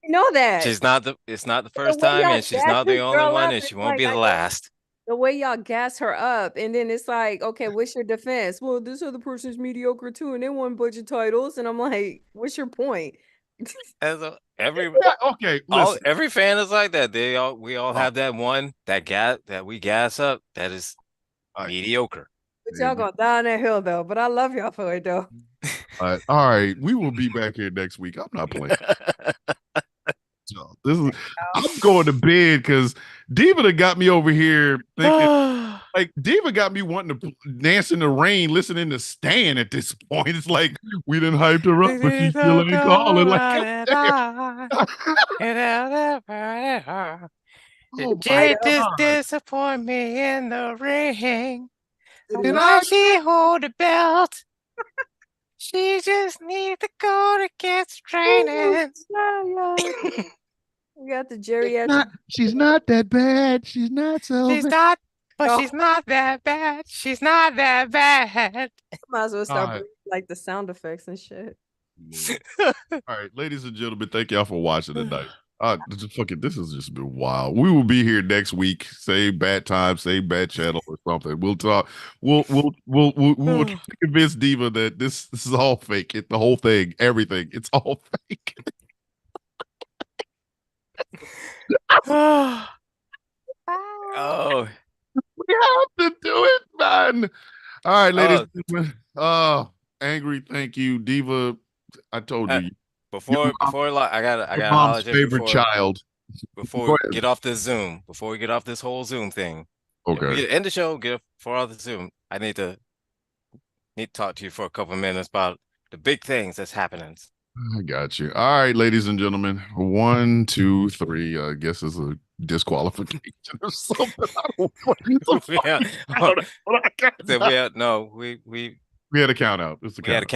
you know that. It's not the The first way time, y'all and she's gas not this the only girl one, up, and it's she won't like be the I know last. the way y'all gas her up, and then it's like, okay, what's your defense? Well, this other person's mediocre too, and they won a bunch of titles, and I'm like, what's your point? As a, every Yeah, okay, all listen. every fan is like that. We all Oh, have that one that we gas up that is all right, mediocre. But y'all gonna die on that hill though. But I love y'all for it though. all right. We will be back here next week. I'm not playing. So this is I'm going to bed because Diva done got me over here thinking like Diva got me wanting to dance in the rain, listening to Stan at this point. It's like we didn't hype her up, but she still ain't calling. Like, goddamn. Oh my Jade just God. disappoint me in the ring. And I She hold the belt. She just needs to go to get training. Yeah. We got the geriatric. she's not that bad. She's not so She's bad. not, but No. she's not that bad. She's not that bad. Might as well start All right. putting, like the sound effects and shit. All right, ladies and gentlemen, thank y'all for watching tonight. This has just been wild. We will be here next week, same bad time, same bad channel or something. We'll talk. We will try to convince Diva that this is all fake. The whole thing, everything, it's all fake. Oh, We have to do it, man. All right, ladies oh, and gentlemen. Angry, thank you, Diva. I told uh, you. before like I gotta Your holler mom's at you favorite child. before Go we ahead. get off this Zoom, before we get off this whole Zoom thing. We Okay. get end the show, get before all the Zoom. I need to talk to you for a couple minutes about the big things that's happening. I got you. All right, ladies and gentlemen. 1, 2, 3. I guess is a disqualification or something. I don't fucking Yeah. I don't know. We had no, we We had a count out. It's a we had count a out.